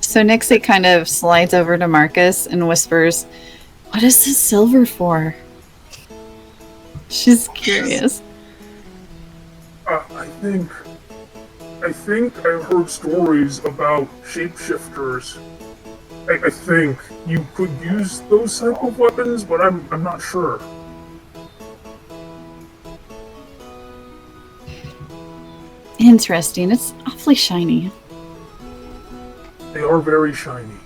So Myxi kind of slides over to Marcus and whispers, "What is this silver for?" She's curious. I think I've heard stories about shapeshifters. I think you could use those type of weapons, but I'm not sure. Interesting. It's awfully shiny. They are very shiny.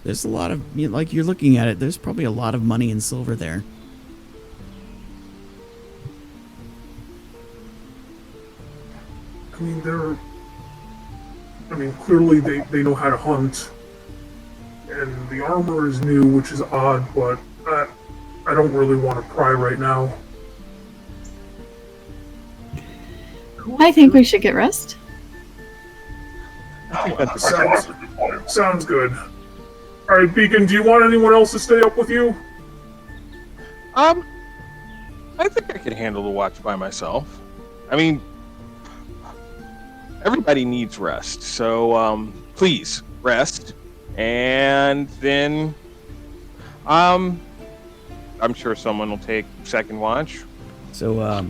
There's a lot of, like you're looking at it, there's probably a lot of money in silver there. Clearly they know how to hunt. And the armor is new, which is odd, but I don't really want to pry right now. I think we should get rest. Sounds good. Alright, Beacon, do you want anyone else to stay up with you? I think I could handle the watch by myself. I mean, everybody needs rest, so please rest, and then I'm sure someone will take second watch. So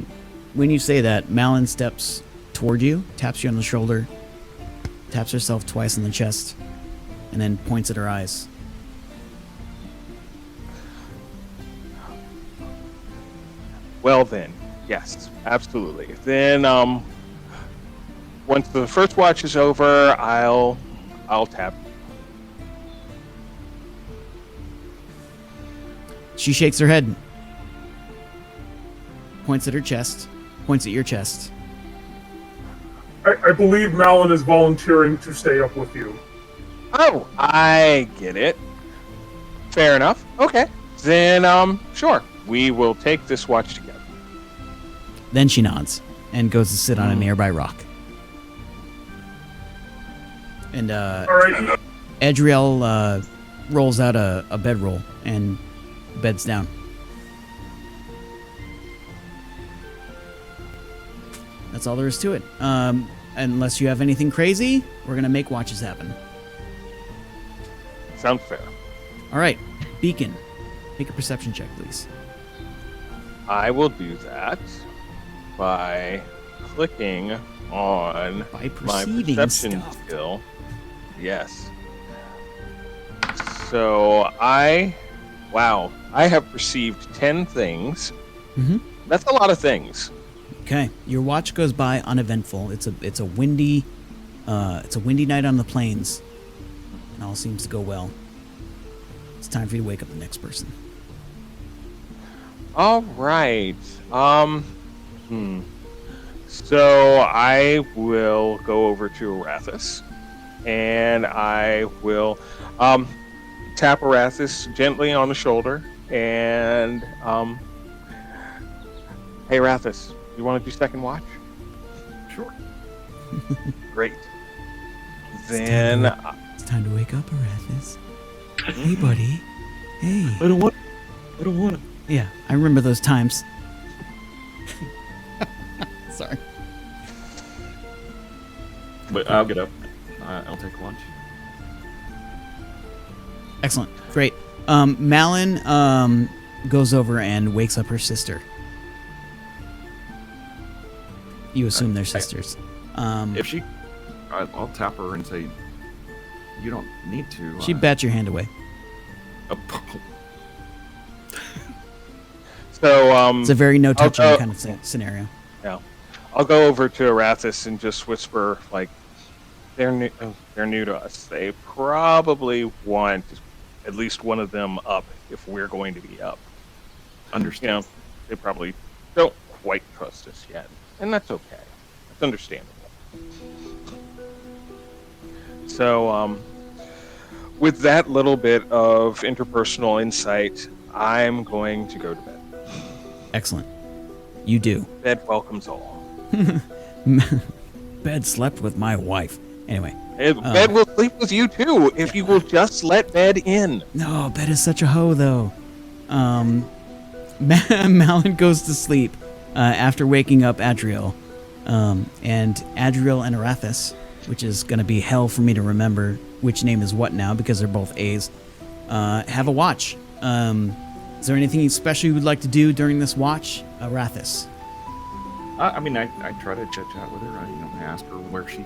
when you say that, Malin steps toward you, taps you on the shoulder, taps herself twice on the chest, and then points at her eyes. Well then, yes, absolutely. Then once the first watch is over, I'll tap. She shakes her head, points at her chest, points at your chest. I believe Malin is volunteering to stay up with you. Oh, I get it. Fair enough. Okay. Then, sure. We will take this watch together. Then she nods and goes to sit on a nearby rock. And Alright. Adriel rolls out a bedroll and beds down. That's all there is to it. Unless you have anything crazy, we're going to make watches happen. Sounds fair. All right, Beacon, make a perception check, please. I will do that by clicking on By my perceiving perception stuff. skill. Yes. So I have perceived 10 things. Mm-hmm. That's a lot of things. Okay, your watch goes by uneventful. It's a windy night on the plains, and all seems to go well. It's time for you to wake up the next person. All right. So I will go over to Arathis, and I will tap Arathis gently on the shoulder, and hey, Arathis, you want to do second watch? Sure. Great. Then It's time to wake up, Arathis. Hey, buddy. Hey. I don't want to. Yeah, I remember those times. Sorry. But I'll get up. I'll take lunch. Excellent. Great. Malin goes over and wakes up her sister. You assume they're sisters. If she, I'll tap her and say, "You don't need to." She bats your hand away. So It's a very no touching I'll- kind of scenario. I'll go over to Arathis and just whisper, like, they're new to us. They probably want at least one of them up if we're going to be up. Understand. They probably don't quite trust us yet, and that's okay. That's understandable. So, with that little bit of interpersonal insight, I'm going to go to bed. Excellent. You do. Bed welcomes all. Bed slept with my wife. Anyway. Bed will sleep with you too if you will just let bed in. No, Bed is such a hoe, though. Malin goes to sleep after waking up Adriel. And Adriel and Arathis, which is going to be hell for me to remember which name is what now because they're both A's, have a watch. Is there anything special you would like to do during this watch, Arathis? I mean, I try to chit chat with her. I ask her where she,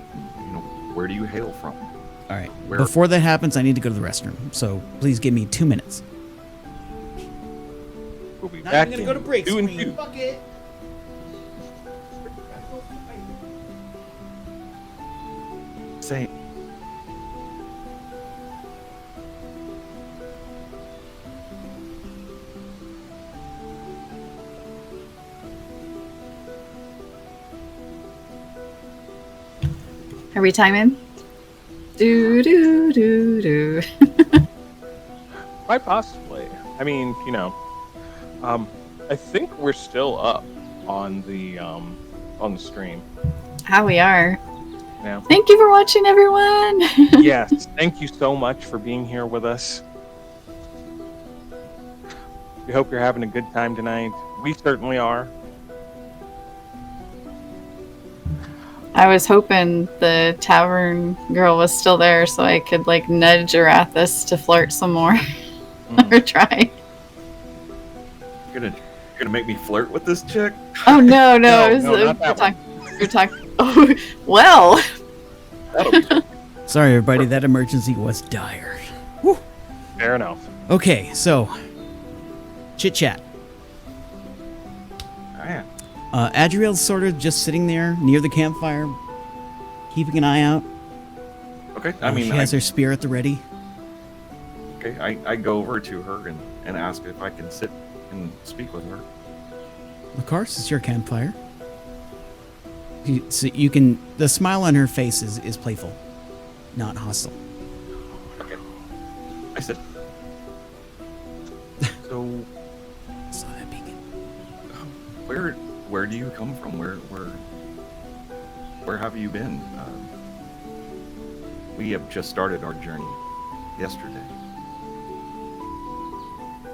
where do you hail from? All right. Where? Before that happens, I need to go to the restroom. So please give me 2 minutes. We'll be Not back even gonna go to break in 2 and screen. 2. Fuck it. Say. Are we timing? Do do do do. Quite possibly. I mean, I think we're still up on the stream. How we are. Yeah. Thank you for watching, everyone. Yes. Thank you so much for being here with us. We hope you're having a good time tonight. We certainly are. I was hoping the tavern girl was still there so I could nudge Arathis to flirt some more. Or try. You're gonna make me flirt with this chick? Oh no, No, it was, not that one. you're talking. Oh, well. That'll be Sorry, everybody. That emergency was dire. Fair enough. Okay, so chit chat. yeah. Adriel's sort of just sitting there near the campfire, keeping an eye out. Okay. She has her spear at the ready. Okay. I go over to her and ask if I can sit and speak with her. Of course, it's your campfire. So you can. The smile on her face is playful, not hostile. Okay. I said. So, Saw that beacon. where do you come from? Where have you been? We have just started our journey yesterday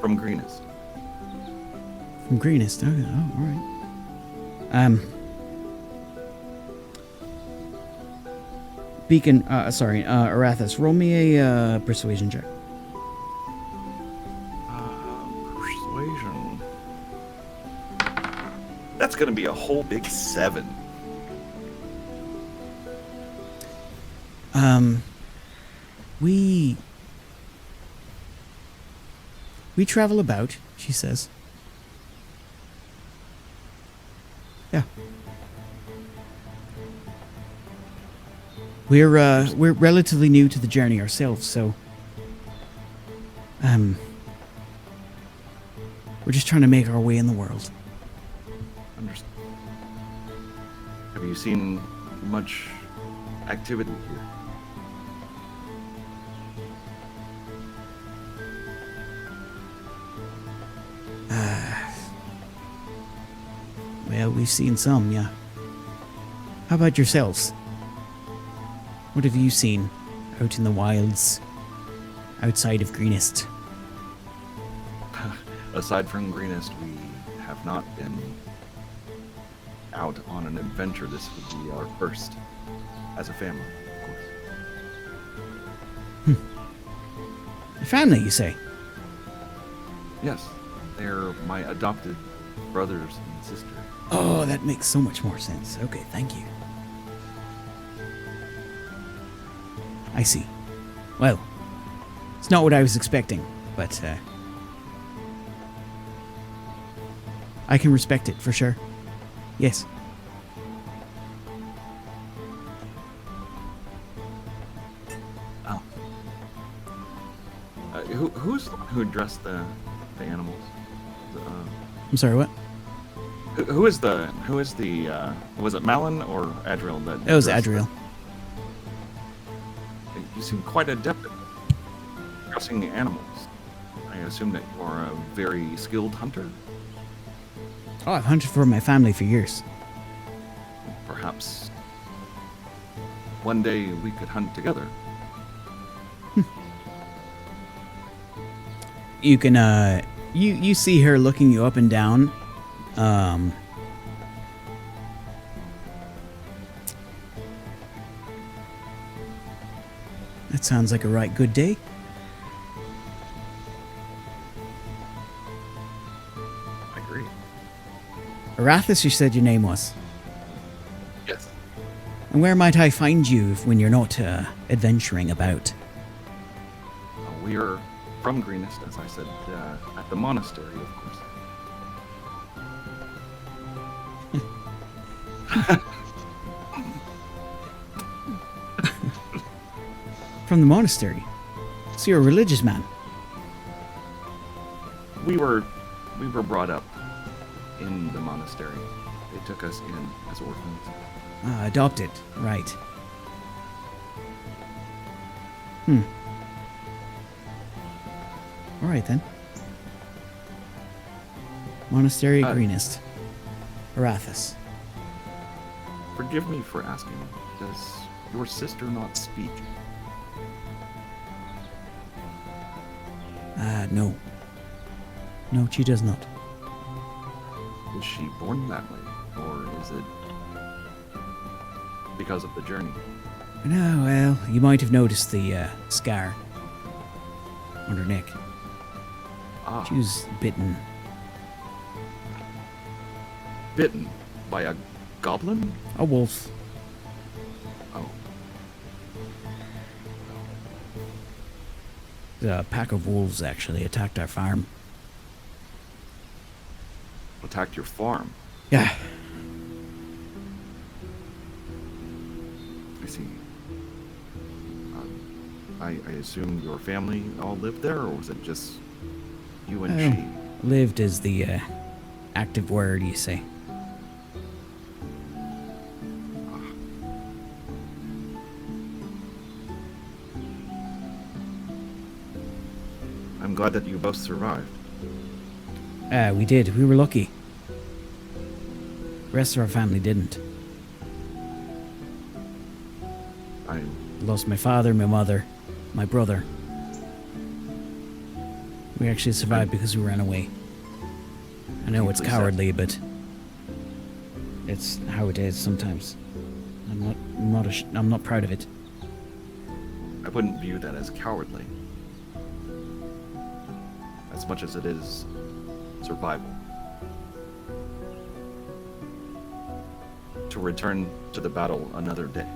from Greenest. From Greenest. Oh, all right. Beacon. Arathis. Roll me a persuasion check. Persuasion. That's gonna be a whole big 7. We travel about, she says. Yeah. We're relatively new to the journey ourselves, so we're just trying to make our way in the world. Understand. Have you seen much activity here? Well, we've seen some, yeah. How about yourselves? What have you seen out in the wilds, outside of Greenest? Aside from Greenest, we have not been out on an adventure. This would be our first as a family, of course. A family, you say? Yes, they're my adopted brothers and sister. Oh, that makes so much more sense. Okay, thank you. I see. Well, it's not what I was expecting. But I can respect it for sure. Yes. Oh. Who dressed the animals? I'm sorry, what? Who is the was it Malin or Adriel that? It was dressed Adriel. You seem quite adept at dressing animals. I assume that you are a very skilled hunter. Oh, I've hunted for my family for years. Perhaps one day we could hunt together. You can you see her looking you up and down. That sounds like a right good day. I agree. Arathis, you said your name was. Yes. And where might I find you when you're not adventuring about? We are from Greenest, as I said, at the Monastery, of course. From the Monastery? So you're a religious man? We were brought up in the monastery. They took us in as orphans. Adopted, right. Alright then. Monastery Greenest. Arathis. Forgive me for asking, does your sister not speak? No. No, she does not. Was she born that way? Or is it because of the journey? No, well, you might have noticed the scar on her neck. Ah, She was bitten. bitten by a goblin? A wolf. Oh, A pack of wolves actually attacked our farm. attacked your farm. Yeah. I see. I assume your family all lived there, or was it just you and she? Lived is the active word, you say. I'm glad that you both survived. We did. We were lucky. The rest of our family didn't. I Lost my father, my mother, my brother. We actually survived because we ran away. I know it's Deeply sad. cowardly, but it's how it is sometimes. I'm not proud of it. I wouldn't view that as cowardly, as much as it is survival. To return to the battle another day.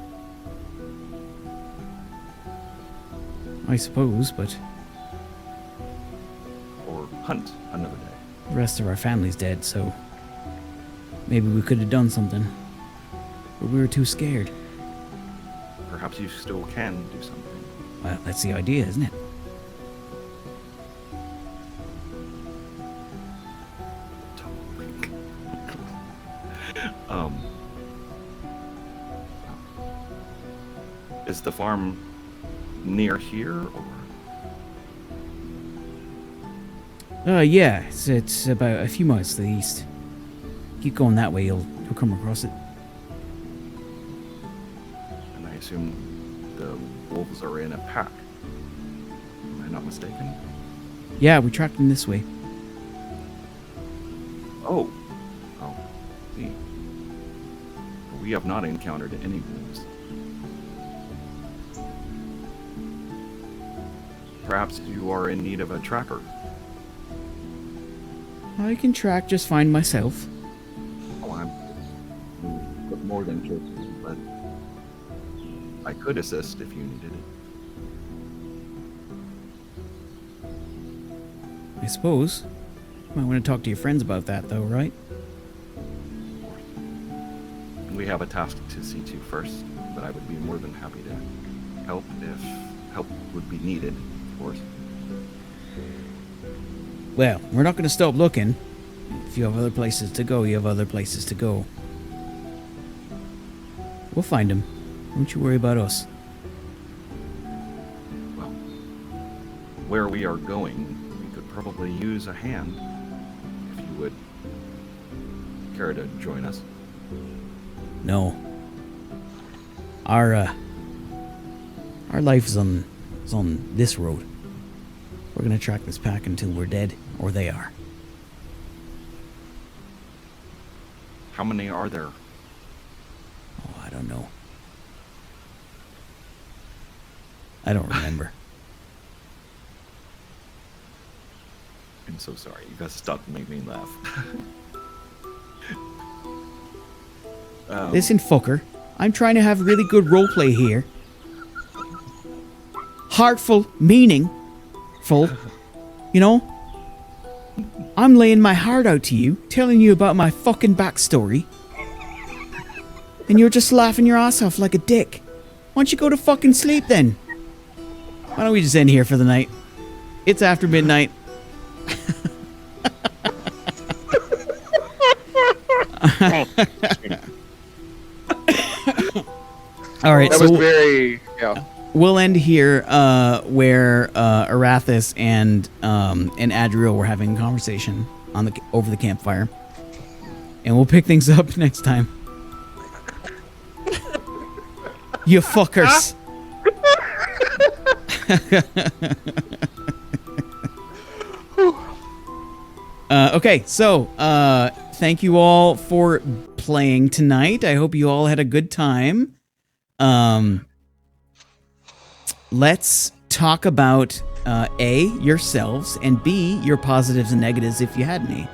I suppose, but Or hunt another day. the rest of our family's dead, so maybe we could have done something. But we were too scared. Perhaps you still can do something. Well, that's the idea, isn't it? Is the farm near here, or? Yeah, it's about a few miles to the east. Keep going that way, you'll come across it. And I assume the wolves are in a pack. Am I not mistaken? Yeah, we tracked them this way. Oh. Oh. See. We have not encountered any wolves. Perhaps you are in need of a tracker. I can track just fine myself. Oh, I'm more than joking, but I could assist if you needed it. I suppose. Might want to talk to your friends about that, though, right? We have a task to see to first, but I would be more than happy to help if help would be needed, of course. Well, we're not going to stop looking. If you have other places to go, you have other places to go. We'll find them. Don't you worry about us. Well, where we are going, we could probably use a hand, if you would care to join us. No. Our life is on this road. We're gonna track this pack until we're dead, or they are. How many are there? Oh, I don't know. I don't remember. I'm so sorry. You guys stopped to make me laugh. Listen, fucker. I'm trying to have really good roleplay here. Heartful, meaningful. You know? I'm laying my heart out to you, telling you about my fucking backstory. And you're just laughing your ass off like a dick. Why don't you go to fucking sleep then? Why don't we just end here for the night? It's after midnight. All right, that was very, yeah. We'll end here where Arathis and Adriel were having a conversation over the campfire, and we'll pick things up next time. You fuckers. Okay, so thank you all for playing tonight. I hope you all had a good time. Let's talk about A, yourselves, and B, your positives and negatives if you had any.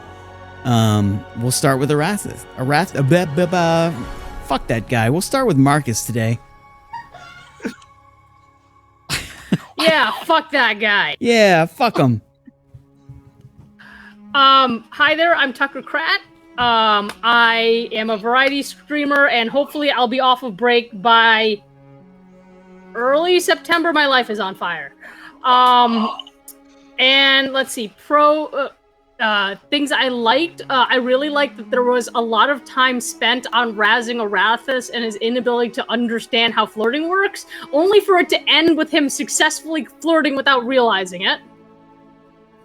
We'll start with Arathis. Fuck that guy. We'll start with Marcus today. Yeah, fuck that guy. Yeah, fuck him. Hi there, I'm Tucker Kratt. I am a variety streamer, and hopefully I'll be off of break by early September. My life is on fire. And let's see, things I liked. I really liked that there was a lot of time spent on razzing Arathis and his inability to understand how flirting works, only for it to end with him successfully flirting without realizing it.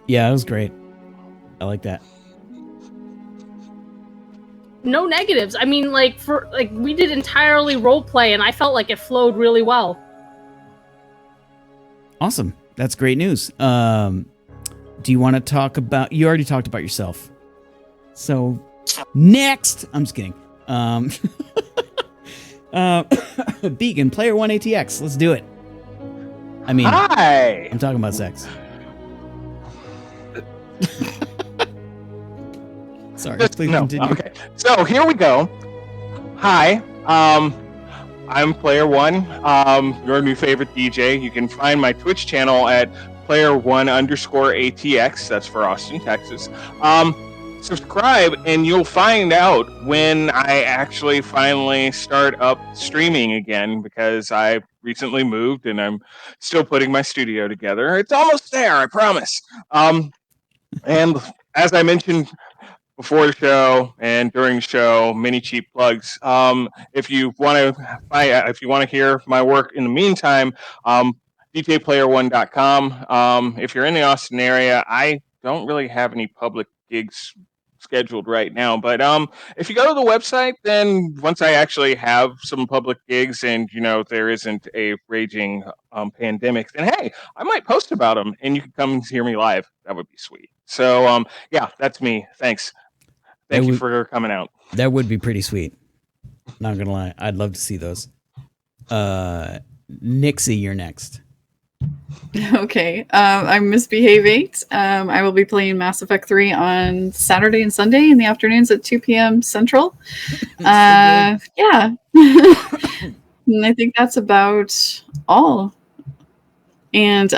Yeah, it was great. I like that. No negatives. I mean, we did entirely roleplay, and I felt like it flowed really well. Awesome. That's great news. Do you want to talk about... You already talked about yourself. So, next! I'm just kidding. Beacon, Player 1 ATX. Let's do it. I mean... Hi! I'm talking about sex. Sorry, please continue. Okay, so here we go. Hi, I'm Player One, your new favorite DJ. You can find my Twitch channel at Player1_ATX. That's for Austin, Texas. Subscribe, and you'll find out when I actually finally start up streaming again, because I recently moved and I'm still putting my studio together. It's almost there, I promise. And as I mentioned before the show and during the show, many cheap plugs. If you want to hear my work in the meantime, DJPlayer1.com. If you're in the Austin area, I don't really have any public gigs scheduled right now, but if you go to the website, then once I actually have some public gigs and there isn't a raging pandemic, then hey, I might post about them and you can come hear me live. That would be sweet. So yeah, that's me. Thanks. Thank you for coming out. That would be pretty sweet. Not gonna lie, I'd love to see those. Myxi, you're next. Okay, I'm Misbehave 8. I will be playing Mass Effect 3 on Saturday and Sunday in the afternoons at 2 p.m. Central. Yeah. And I think that's about all. And,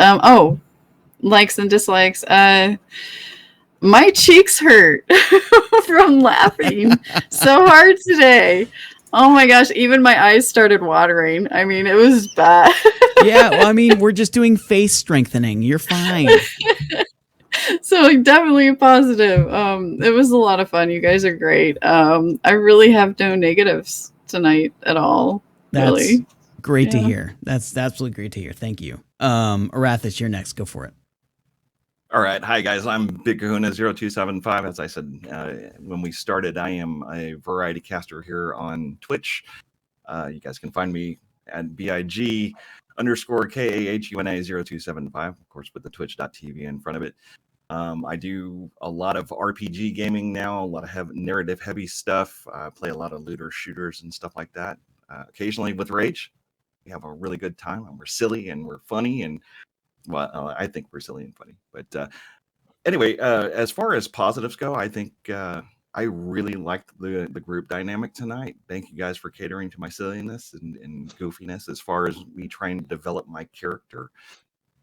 likes and dislikes. My cheeks hurt from laughing so hard today. Oh my gosh, even my eyes started watering. I mean, it was bad. Yeah, well, I mean, we're just doing face strengthening. You're fine. So definitely a positive. It was a lot of fun. You guys are great. I really have no negatives tonight at all. That's really great to hear. That's absolutely great to hear. Thank you. Arathis, you're next. Go for it. All right. Hi, guys. I'm Big Kahuna 0275. As I said when we started, I am a variety caster here on Twitch. You guys can find me at BIG_KAHUNA 0275, of course, with the twitch.tv in front of it. I do a lot of RPG gaming now, a lot of narrative heavy stuff. I play a lot of looter shooters and stuff like that. Occasionally with Rage. We have a really good time, and we're silly and we're funny, and well, I think we're silly and funny. But anyway, as far as positives go, I think I really liked the group dynamic tonight. Thank you guys for catering to my silliness and goofiness as far as me trying to develop my character.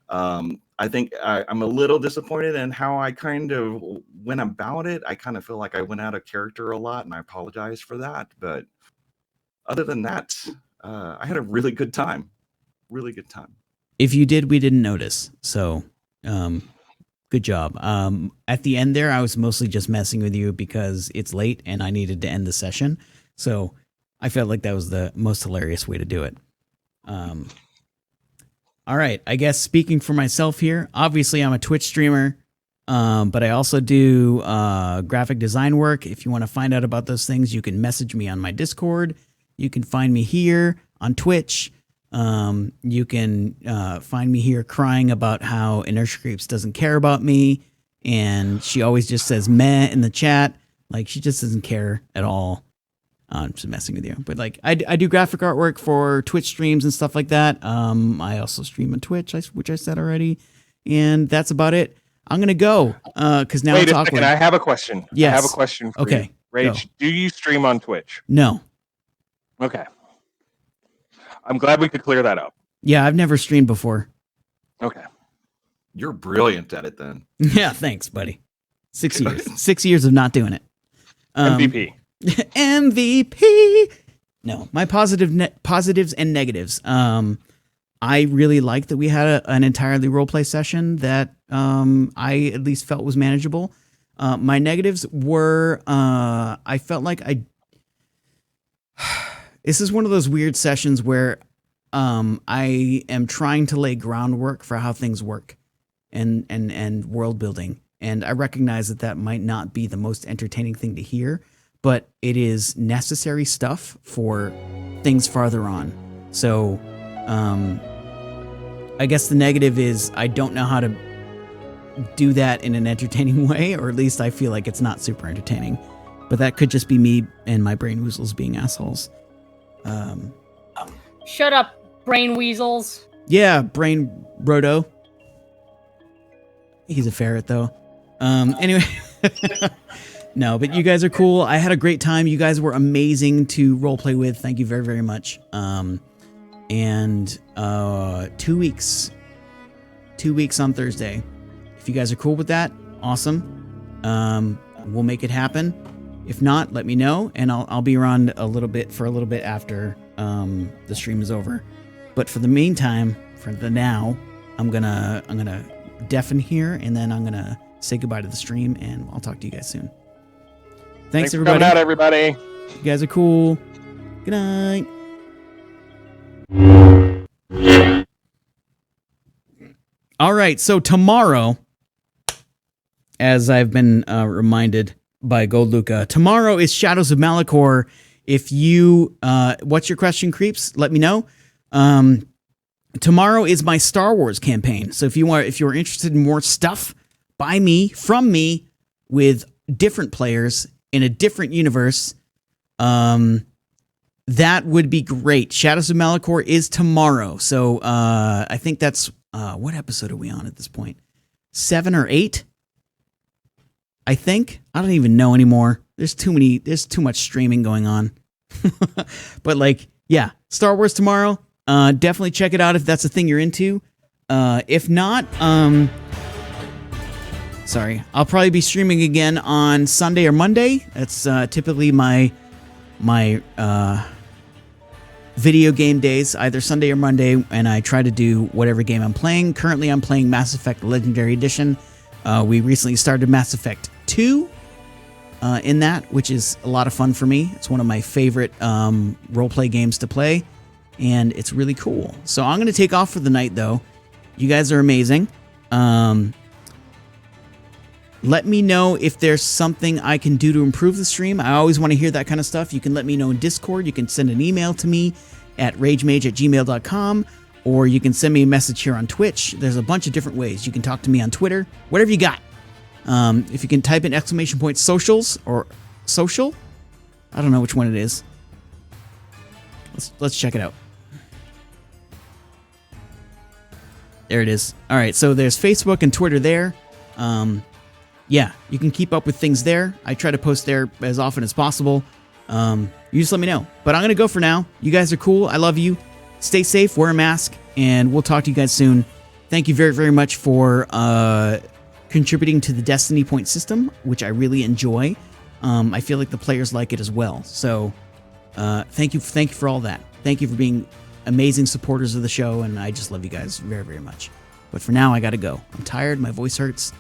I think I'm a little disappointed in how I kind of went about it. I kind of feel like I went out of character a lot, and I apologize for that. But other than that, I had a really good time. Really good time. If you did, we didn't notice. So, good job. At the end there, I was mostly just messing with you because it's late and I needed to end the session. So I felt like that was the most hilarious way to do it. All right. I guess speaking for myself here, obviously I'm a Twitch streamer, but I also do graphic design work. If you want to find out about those things, you can message me on my Discord. You can find me here on Twitch. You can find me here crying about how Inertia Creeps doesn't care about me, and she always just says meh in the chat. Like, she just doesn't care at all. I'm just messing with you. But like, I do graphic artwork for Twitch streams and stuff like that. I also stream on Twitch, which I said already, and that's about it. I'm gonna go because now it's awkward. Second, I have a question. Yes. I have a question for you. Rage, do you stream on Twitch? No. Okay. I'm glad we could clear that up. Yeah, I've never streamed before. Okay. You're brilliant at it then. Yeah, thanks, buddy. 6 years. 6 years of not doing it. MVP. MVP. No, my positives and negatives. I really liked that we had an entirely roleplay session that I at least felt was manageable. My negatives were I felt like this is one of those weird sessions where I am trying to lay groundwork for how things work and world building. And I recognize that might not be the most entertaining thing to hear, but it is necessary stuff for things farther on. So I guess the negative is I don't know how to do that in an entertaining way, or at least I feel like it's not super entertaining. But that could just be me and my brain weasels being assholes. Shut up, brain weasels. Yeah, brain roto. He's a ferret though. Anyway, no, but you guys are cool. I had a great time. You guys were amazing to roleplay with. Thank you very, very much. And 2 weeks on Thursday. If you guys are cool with that, awesome. We'll make it happen. If not, let me know, and I'll be around a little bit after the stream is over. But for the meantime, for the now, I'm gonna deafen here, and then I'm gonna say goodbye to the stream, and I'll talk to you guys soon. Thanks everybody. For coming out, everybody. You guys are cool. Good night. All right, so tomorrow, as I've been reminded by Gold Luca, tomorrow is Shadows of Malachor. If you, what's your question, creeps? Let me know. Tomorrow is my Star Wars campaign. So if you're interested in more stuff by me, from me, with different players in a different universe, that would be great. Shadows of Malachor is tomorrow. So I think that's, what episode are we on at this point? 7 or 8? I think. I don't even know anymore. There's too much streaming going on. But like, yeah, Star Wars tomorrow. Definitely check it out if that's a thing you're into. If not, Sorry. I'll probably be streaming again on Sunday or Monday. That's typically my video game days, either Sunday or Monday, and I try to do whatever game I'm playing. Currently, I'm playing Mass Effect Legendary Edition. We recently started Mass Effect 2 in that, which is a lot of fun for me. It's one of my favorite roleplay games to play, and it's really cool. So I'm going to take off for the night, though. You guys are amazing. Let me know if there's something I can do to improve the stream. I always want to hear that kind of stuff. You can let me know in Discord. You can send an email to me at ragemage@gmail.com, or you can send me a message here on Twitch. There's a bunch of different ways. You can talk to me on Twitter, whatever you got. If you can type in ! socials or social, I don't know which one it is. Let's check it out. There it is. All right, so there's Facebook and Twitter there. Yeah, you can keep up with things there. I try to post there as often as possible. You just let me know. But I'm going to go for now. You guys are cool. I love you. Stay safe, wear a mask, and we'll talk to you guys soon. Thank you very, very much for contributing to the Destiny point system, which I really enjoy. I feel like the players like it as well. So thank you for all that. Thank you for being amazing supporters of the show, and I just love you guys very, very much. But for now, I got to go. I'm tired. My voice hurts.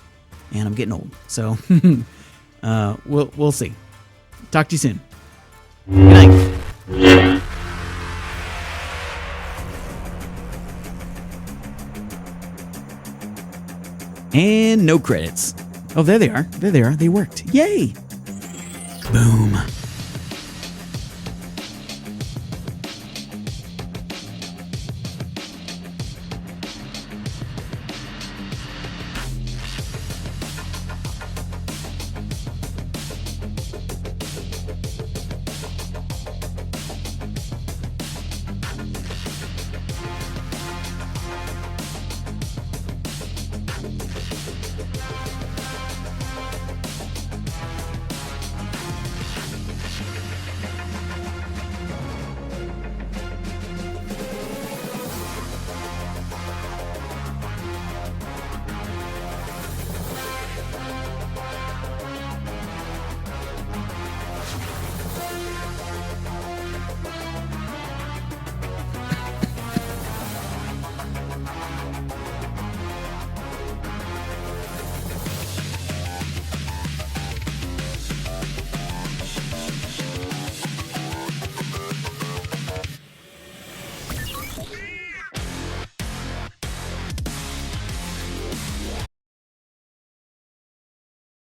And I'm getting old, so we'll see. Talk to you soon. Good night. And no credits. Oh, there they are. There they are. They worked. Yay! Boom.